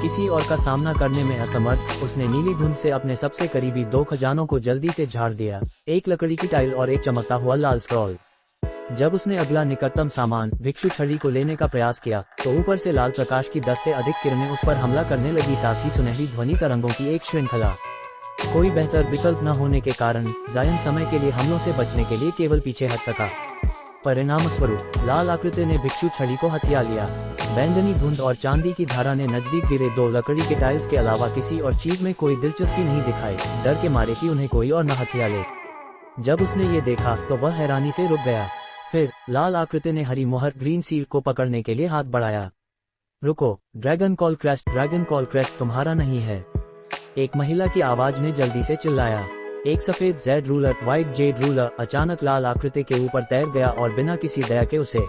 S1: किसी और का सामना करने में असमर्थ, उसने नीली धुंध से अपने सबसे करीबी 2 खजानों को जल्दी से झाड़ दिया, एक लकड़ी की टाइल और एक चमकता हुआ लाल स्क्रॉल। जब उसने अगला निकटतम सामान भिक्षु छड़ी को लेने का प्रयास किया तो ऊपर से लाल प्रकाश की 10 से अधिक किरणें उस पर हमला करने लगी, साथ ही सुनहरी ध्वनि तरंगों की एक श्रृंखला। कोई बेहतर विकल्प न होने के कारण जायन समय के लिए हमलों से बचने के लिए केवल पीछे हट सका। परिणाम स्वरूप लाल आकृति ने भिक्षु छड़ी को हथिया लिया। बैंगनी धुंध और चांदी की धारा ने नजदीक गिरे 2 लकड़ी के टाइल्स के अलावा किसी और चीज में कोई दिलचस्पी नहीं दिखाई, डर के मारे कि उन्हें कोई और न हथिया ले। जब उसने ये देखा तो वह हैरानी से रुक गया। फिर लाल आकृति ने हरी मोहर ग्रीन सील को पकड़ने के लिए हाथ बढ़ाया। रुको, ड्रैगन कॉल क्रेस्ट तुम्हारा नहीं है, एक महिला की आवाज ने जल्दी से चिल्लाया। एक सफेद व्हाइट जेड रूलर अचानक लाल आकृति के ऊपर तैर गया और बिना किसी दया के उसे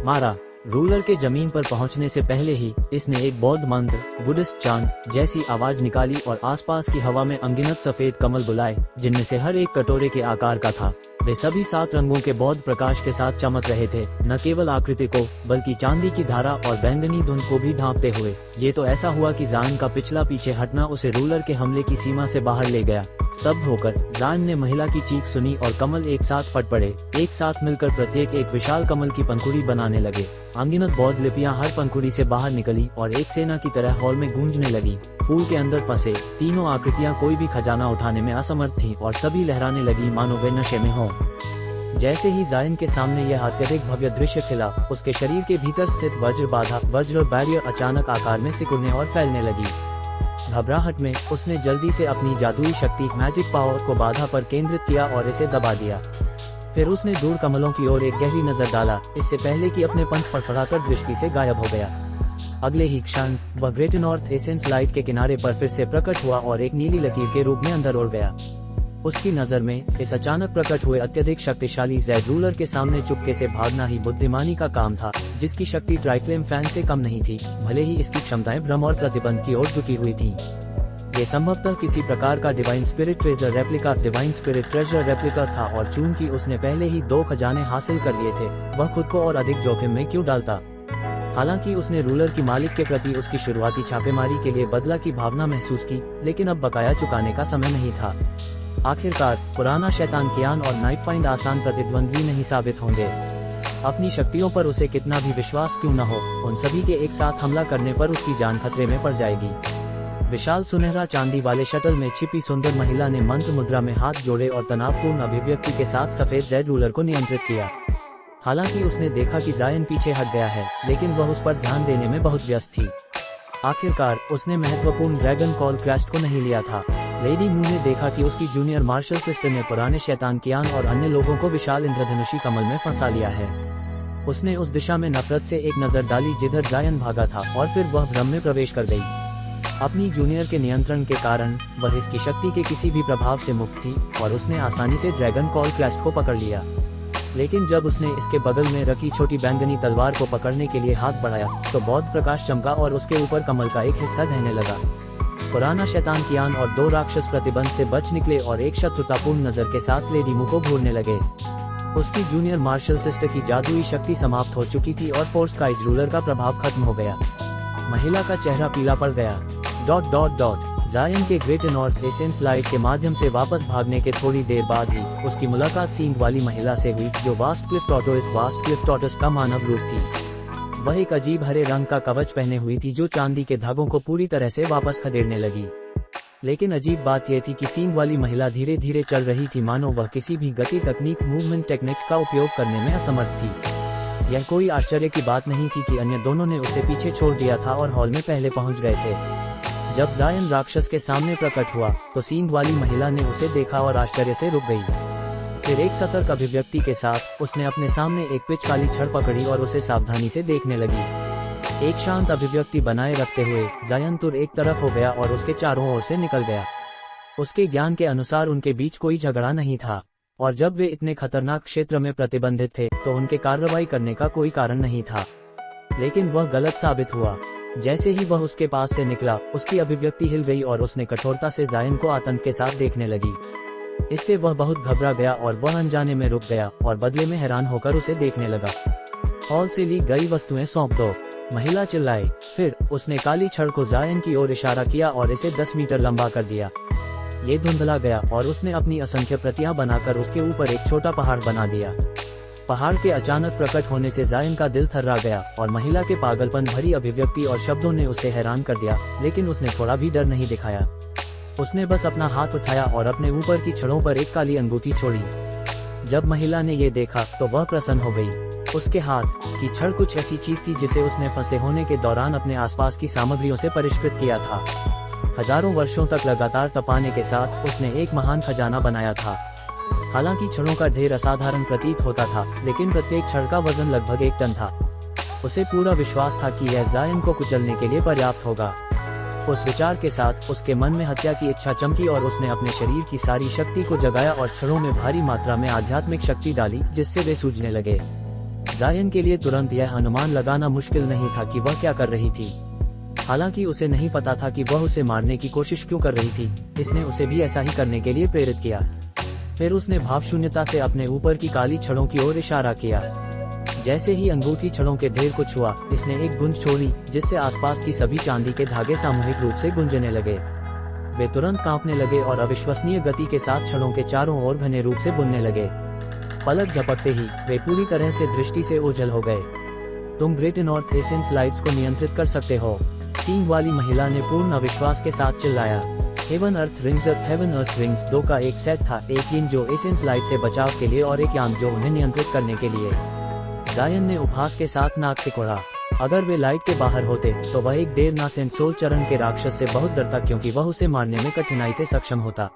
S1: मारा। रूलर के जमीन पर पहुंचने से पहले ही इसने एक बौद्ध मंत्र, बुद्धिस्ट चांट जैसी आवाज निकाली और आसपास की हवा में अनगिनत सफेद कमल बुलाए, जिनमें से हर एक कटोरे के आकार का था। वे सभी 7 रंगों के बौद्ध प्रकाश के साथ चमक रहे थे, न केवल आकृति को बल्कि चांदी की धारा और बैंगनी धुंध को भी ढांपते हुए। ये तो ऐसा हुआ कि जान का पिछला पीछे हटना उसे रूलर के हमले की सीमा से बाहर ले गया। स्तब्ध होकर जान ने महिला की चीख सुनी और कमल एक साथ फट पड़े, एक साथ मिलकर प्रत्येक एक विशाल कमल की पंखुड़ी बनाने लगे। अनगिनत बौद्ध लिपियां हर पंखुड़ी से बाहर निकली और एक सेना की तरह हॉल में गूंजने लगी। फूल के अंदर फंसे तीनों आकृतियां कोई भी खजाना उठाने में असमर्थ थीं और सभी लहराने लगी मानो वे नशे में हों। जैसे ही जायन के सामने यह अत्यधिक भव्य दृश्य खिला, उसके शरीर के भीतर स्थित वज्र बैरियर अचानक आकार में सिकुड़ने और फैलने लगी। घबराहट में उसने जल्दी से अपनी जादुई शक्ति मैजिक पावर को बाधा पर केंद्रित किया और इसे दबा दिया। फिर उसने दूर कमलों की ओर एक गहरी नजर डाला, इससे पहले कि अपने पंख फड़फड़ाकर दृष्टि से गायब हो गया। अगले ही क्षण वह ग्रेट नॉर्थ एसेंस लाइट के किनारे पर फिर से प्रकट हुआ और एक नीली लकीर के रूप में अंदर उड़ गया। उसकी नजर में इस अचानक प्रकट हुए अत्यधिक शक्तिशाली जेड रूलर के सामने चुपके से भागना ही बुद्धिमानी का काम था, जिसकी शक्ति ट्राइफ्लेम फैन से कम नहीं थी, भले ही इसकी क्षमताएं भ्रम और प्रतिबंध की ओर झुकी हुई थीं। ये संभवतः किसी प्रकार का डिवाइन स्पिरिट ट्रेजर रेप्लिका था और चूंकि उसने पहले ही 2 खजाने हासिल कर लिए थे, वह खुद को और अधिक जोखिम में क्यों डालता। हालांकि उसने रूलर की मालिक के प्रति उसकी शुरुआती छापेमारी के लिए बदला की भावना महसूस की, लेकिन अब बकाया चुकाने का समय नहीं था। आखिरकार पुराना शैतान कियान और नाइटफाइंड आसान प्रतिद्वंद्वी नहीं साबित होंगे। अपनी शक्तियों पर उसे कितना भी विश्वास क्यों न हो, उन सभी के एक साथ हमला करने पर उसकी जान खतरे में पड़ जाएगी। विशाल सुनहरा चांदी वाले शटल में छिपी सुंदर महिला ने मंत्र मुद्रा में हाथ जोड़े और तनावपूर्ण अभिव्यक्ति के साथ सफेद जेड रूलर को नियंत्रित किया। हालांकि उसने देखा कि जायन पीछे हट गया है, लेकिन वह उस पर ध्यान देने में बहुत व्यस्त थी। आखिरकार उसने महत्वपूर्ण ड्रैगन कॉल क्रेस्ट को नहीं लिया था। लेडी मू ने देखा कि उसकी जूनियर मार्शल सिस्टर ने पुराने शैतान कियान और अन्य लोगों को विशाल इंद्रधनुषी कमल में फंसा लिया है। उसने उस दिशा में नफरत से एक नजर डाली जिधर जायन भागा था और फिर वह भ्रम में प्रवेश कर गई। अपनी जूनियर के नियंत्रण के कारण वह इसकी शक्ति के किसी भी प्रभाव से मुक्त थी और उसने आसानी से ड्रैगन कॉल क्लैस्ट को पकड़ लिया। लेकिन जब उसने इसके बगल में रखी छोटी बैंगनी तलवार को पकड़ने के लिए हाथ बढ़ाया तो बौद्ध प्रकाश चमका और उसके ऊपर कमल का एक हिस्सा ढहने लगा। पुराना शैतान कियान और 2 राक्षस प्रतिबंध से बच निकले और एक शत्रुतापूर्ण नजर के साथ लेडी मू को घूरने लगे। उसकी जूनियर मार्शल सिस्टर की जादुई शक्ति समाप्त हो चुकी थी और फोर्स काइज रूलर का प्रभाव खत्म हो गया। महिला का चेहरा पीला पड़ गया। ... जायन के ग्रेट नॉर्थ एसेंस लाइट के माध्यम से वापस भागने के थोड़ी देर बाद ही उसकी मुलाकात सींग वाली महिला से हुई जो वास्ट क्लिफ टॉर्टोइस का मानव रूप थी। वह एक अजीब हरे रंग का कवच पहने हुई थी जो चांदी के धागों को पूरी तरह से वापस खदेड़ने लगी। लेकिन अजीब बात यह थी कि सींग वाली महिला धीरे धीरे चल रही थी मानो वह किसी भी गति तकनीक मूवमेंट टेक्निक्स का उपयोग करने में असमर्थ थी। यह कोई आश्चर्य की बात नहीं थी कि अन्य दोनों ने उसे पीछे छोड़ दिया था और हॉल में पहले पहुंच गए थे। जब जायन राक्षस के सामने प्रकट हुआ तो सींग वाली महिला ने उसे देखा और आश्चर्य से रुक गई। फिर एक सतर्क अभिव्यक्ति के साथ उसने अपने सामने एक पिच काली छड़ पकड़ी और उसे सावधानी से देखने लगी। एक शांत अभिव्यक्ति बनाए रखते हुए जायन तुर एक तरफ हो गया और उसके चारों ओर से निकल गया। उसके ज्ञान के अनुसार उनके बीच कोई झगड़ा नहीं था और जब वे इतने खतरनाक क्षेत्र में प्रतिबंधित थे तो उनके कार्रवाई करने का कोई कारण नहीं था। लेकिन वह गलत साबित हुआ। जैसे ही वह उसके पास से निकला उसकी अभिव्यक्ति हिल गई और उसने कठोरता से जायन को आतंक के साथ देखने लगी। इससे वह बहुत घबरा गया और वह अनजाने में रुक गया और बदले में हैरान होकर उसे देखने लगा। हॉल से ली गई वस्तुएं सौंप दो, महिला चिल्लाई। फिर उसने काली छड़ को जायन की ओर इशारा किया और इसे 10 मीटर लंबा कर दिया। ये धुंधला गया और उसने अपनी असंख्य प्रतियां बनाकर उसके ऊपर एक छोटा पहाड़ बना दिया। पहाड़ के अचानक प्रकट होने से जायन का दिल थर्रा गया और महिला के पागलपन भरी अभिव्यक्ति और शब्दों ने उसे हैरान कर दिया, लेकिन उसने थोड़ा भी डर नहीं दिखाया। उसने बस अपना हाथ उठाया और अपने ऊपर की छड़ों पर एक काली अंगूठी छोड़ी। जब महिला ने ये देखा तो वह प्रसन्न हो गई। उसके हाथ की छड़ कुछ ऐसी चीज थी जिसे उसने फंसे होने के दौरान अपने आसपास की सामग्रियों से परिष्कृत किया था। हजारों वर्षों तक लगातार तपाने के साथ उसने एक महान खजाना बनाया था। हालांकि छड़ों का ढेर असाधारण प्रतीत होता था, लेकिन प्रत्येक छड़ का वजन लगभग 1 टन था। उसे पूरा विश्वास था कि यह जायन को कुचलने के लिए पर्याप्त होगा। उस विचार के साथ उसके मन में हत्या की इच्छा चमकी और उसने अपने शरीर की सारी शक्ति को जगाया और छड़ों में भारी मात्रा में आध्यात्मिक शक्ति डाली, जिससे वे सूझने लगे। जायन के लिए तुरंत यह अनुमान लगाना मुश्किल नहीं था कि वह क्या कर रही थी। हालांकि उसे नहीं पता था कि वह उसे मारने की कोशिश क्यों कर रही थी। इसने उसे भी ऐसा ही करने के लिए प्रेरित किया। फिर उसने भावशून्यता से अपने ऊपर की काली छड़ों की ओर इशारा किया। जैसे ही अंगूठी छड़ों के ढेर को छुआ, इसने एक गूंज छोड़ी जिससे आसपास की सभी चांदी के धागे सामूहिक रूप से गूंजने लगे। वे तुरंत कांपने लगे और अविश्वसनीय गति के साथ छड़ों के चारों ओर घने रूप से बुनने लगे। पलक झपकते ही वे पूरी तरह से दृष्टि से ओझल हो गए। तुम ग्रेट नॉर्थ एसेंस लाइट्स को नियंत्रित कर सकते हो, सींग वाली महिला ने पूर्ण अविश्वास के साथ चिल्लाया। हेवन अर्थ रिंग्स 2 का एक सेट था, एक यिन जो एसेंस लाइट से बचाव के लिए और एक यांग जो उन्हें नियंत्रित करने के लिए। जायन ने उपहास के साथ नाक सिकोड़ा। अगर वे लाइट के बाहर होते तो वह एक देर नासेंट सोल चरण के राक्षस से बहुत डरता, क्योंकि वह उसे मारने में कठिनाई से सक्षम होता।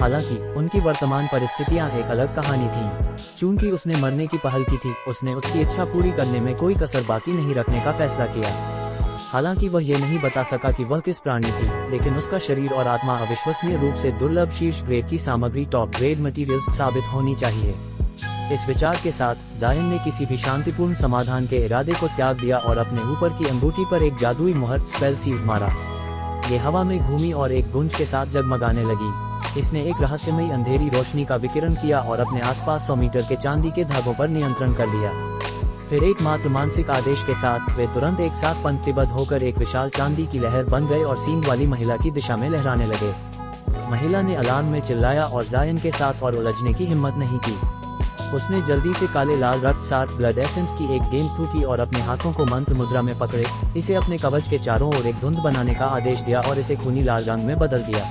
S1: हालांकि उनकी वर्तमान परिस्थितियां एक अलग कहानी थी। चूंकि उसने मरने की पहल की थी, उसने उसकी इच्छा पूरी करने में कोई कसर बाकी नहीं रखने का फैसला किया। हालांकि वह ये नहीं बता सका कि वह किस प्राणी थी, लेकिन उसका शरीर और आत्मा अविश्वसनीय रूप से दुर्लभ शीर्ष ग्रेड की सामग्री, टॉप ग्रेड मटेरियल्स साबित होनी चाहिए। इस विचार के साथ जायन ने किसी भी शांतिपूर्ण समाधान के इरादे को त्याग दिया और अपने ऊपर की अंगूठी पर एक जादुई मुहर स्पेल सील मारा। ये हवा में घूमी और एक गूंज के साथ जगमगाने लगी। इसने एक रहस्यमयी अंधेरी रोशनी का विकिरण किया और अपने आसपास 100 मीटर के चांदी के धागों पर नियंत्रण कर लिया। फिर एकमात्र मानसिक आदेश के साथ वे तुरंत एक साथ पंक्तिबद्ध होकर एक विशाल चांदी की लहर बन गए और सींग वाली महिला की दिशा में लहराने लगे। महिला ने अलार्म में चिल्लाया और जायन के साथ और उलझने की हिम्मत नहीं की। उसने जल्दी से काले लाल रक्तसार ब्लड एसेंस की एक गेंद फूकी और अपने हाथों को मंत्र मुद्रा में पकड़े इसे अपने कवच के चारों ओर एक धुंध बनाने का आदेश दिया और इसे खूनी लाल रंग में बदल दिया।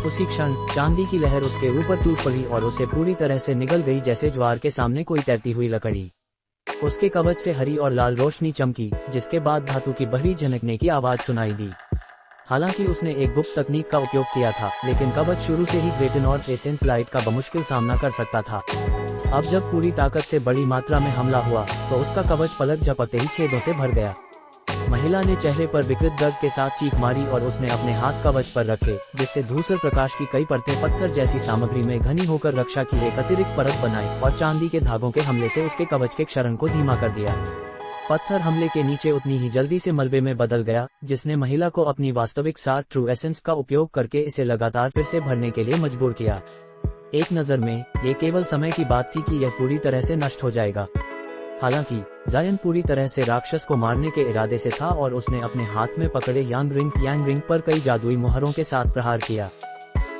S1: उसी क्षण चांदी की लहर उसके ऊपर टूट पड़ी और उसे पूरी तरह से निगल गई, जैसे ज्वार के सामने कोई तैरती हुई लकड़ी। उसके कवच से हरी और लाल रोशनी चमकी, जिसके बाद धातु की बहरी झनकने की आवाज सुनाई दी। हालांकि उसने एक गुप्त तकनीक का उपयोग किया था, लेकिन कवच शुरू से ही ग्रेट नॉर्थ एसेंस लाइट का बमुश्किल सामना कर सकता था। अब जब पूरी ताकत से बड़ी मात्रा में हमला हुआ तो उसका कवच पलक झपकते ही छेदों से भर गया। महिला ने चेहरे पर विकृत दर्द के साथ चीख मारी और उसने अपने हाथ कवच पर रखे, जिससे धूसर प्रकाश की कई परतें पत्थर जैसी सामग्री में घनी होकर रक्षा की एक अतिरिक्त परत बनाई और चांदी के धागों के हमले से उसके कवच के क्षरण को धीमा कर दिया। पत्थर हमले के नीचे उतनी ही जल्दी से मलबे में बदल गया, जिसने महिला को अपनी वास्तविक सार ट्रू एसेंस का उपयोग करके इसे लगातार फिर से भरने के लिए मजबूर किया। एक नज़र में ये केवल समय की बात थी कि यह पूरी तरह से नष्ट हो जाएगा। हालांकि जायन पूरी तरह से राक्षस को मारने के इरादे से था और उसने अपने हाथ में पकड़े यांग रिंग पर कई जादुई मुहरों के साथ प्रहार किया।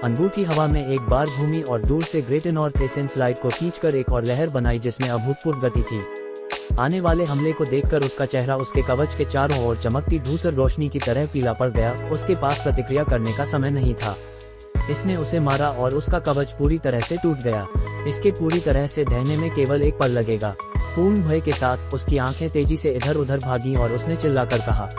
S1: अंगूठी हवा में एक बार घूमी और दूर से ग्रेट नॉर्थ एसेंस लाइट को खींचकर एक और लहर बनाई जिसमें अभूतपूर्व गति थी। आने वाले हमले को देखकर उसका चेहरा उसके कवच के चारों ओर चमकती धूसर रोशनी की तरह पीला पड़ गया। उसके पास प्रतिक्रिया करने का समय नहीं था। इसने उसे मारा और उसका कवच पूरी तरह से टूट गया। इसके पूरी तरह से ढहने में केवल एक पल लगेगा। पूर्ण भय के साथ उसकी आंखें तेजी से इधर उधर भागी और उसने चिल्लाकर कहा,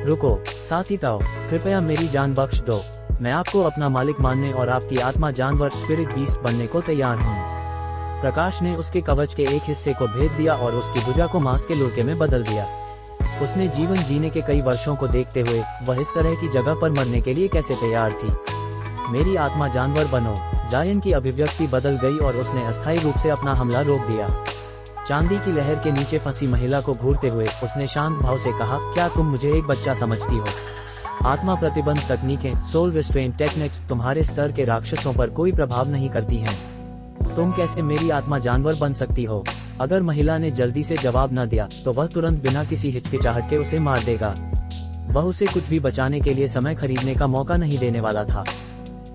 S1: रुको साथी ताओ, कृपया मेरी जान बख्श दो। मैं आपको अपना मालिक मानने और आपकी आत्मा जानवर स्पिरिट बीस्ट बनने को तैयार हूँ। प्रकाश ने उसके कवच के एक हिस्से को भेद दिया और उसकी भुजा को मांस के लुड़के में बदल दिया। उसने जीवन जीने के कई वर्षों को देखते हुए वह इस तरह की जगह पर मरने के लिए कैसे तैयार थी। मेरी आत्मा जानवर बनो। जायन की अभिव्यक्ति बदल गई और उसने अस्थायी रूप से अपना हमला रोक दिया। चांदी की लहर के नीचे फंसी महिला को घूरते हुए उसने शांत भाव से कहा, क्या तुम मुझे एक बच्चा समझती हो? आत्मा प्रतिबंध तकनीकें, सोल रिस्ट्रेन टेक्निक्स तुम्हारे स्तर के राक्षसों पर कोई प्रभाव नहीं करती हैं। तुम कैसे मेरी आत्मा जानवर बन सकती हो? अगर महिला ने जल्दी से जवाब न दिया तो वह तुरंत बिना किसी हिचकिचाहट के उसे मार देगा। वह उसे कुछ भी बचाने के लिए समय खरीदने का मौका नहीं देने वाला था।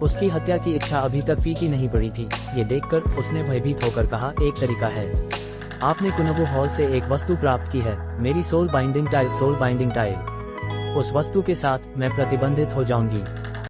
S1: उसकी हत्या की इच्छा अभी तक फीकी नहीं पड़ी थी। ये देखकर उसने भयभीत होकर कहा, एक तरीका है। आपने कुनबू हॉल से एक वस्तु प्राप्त की है, मेरी सोल बाइंडिंग टाइल। उस वस्तु के साथ मैं प्रतिबंधित हो जाऊंगी।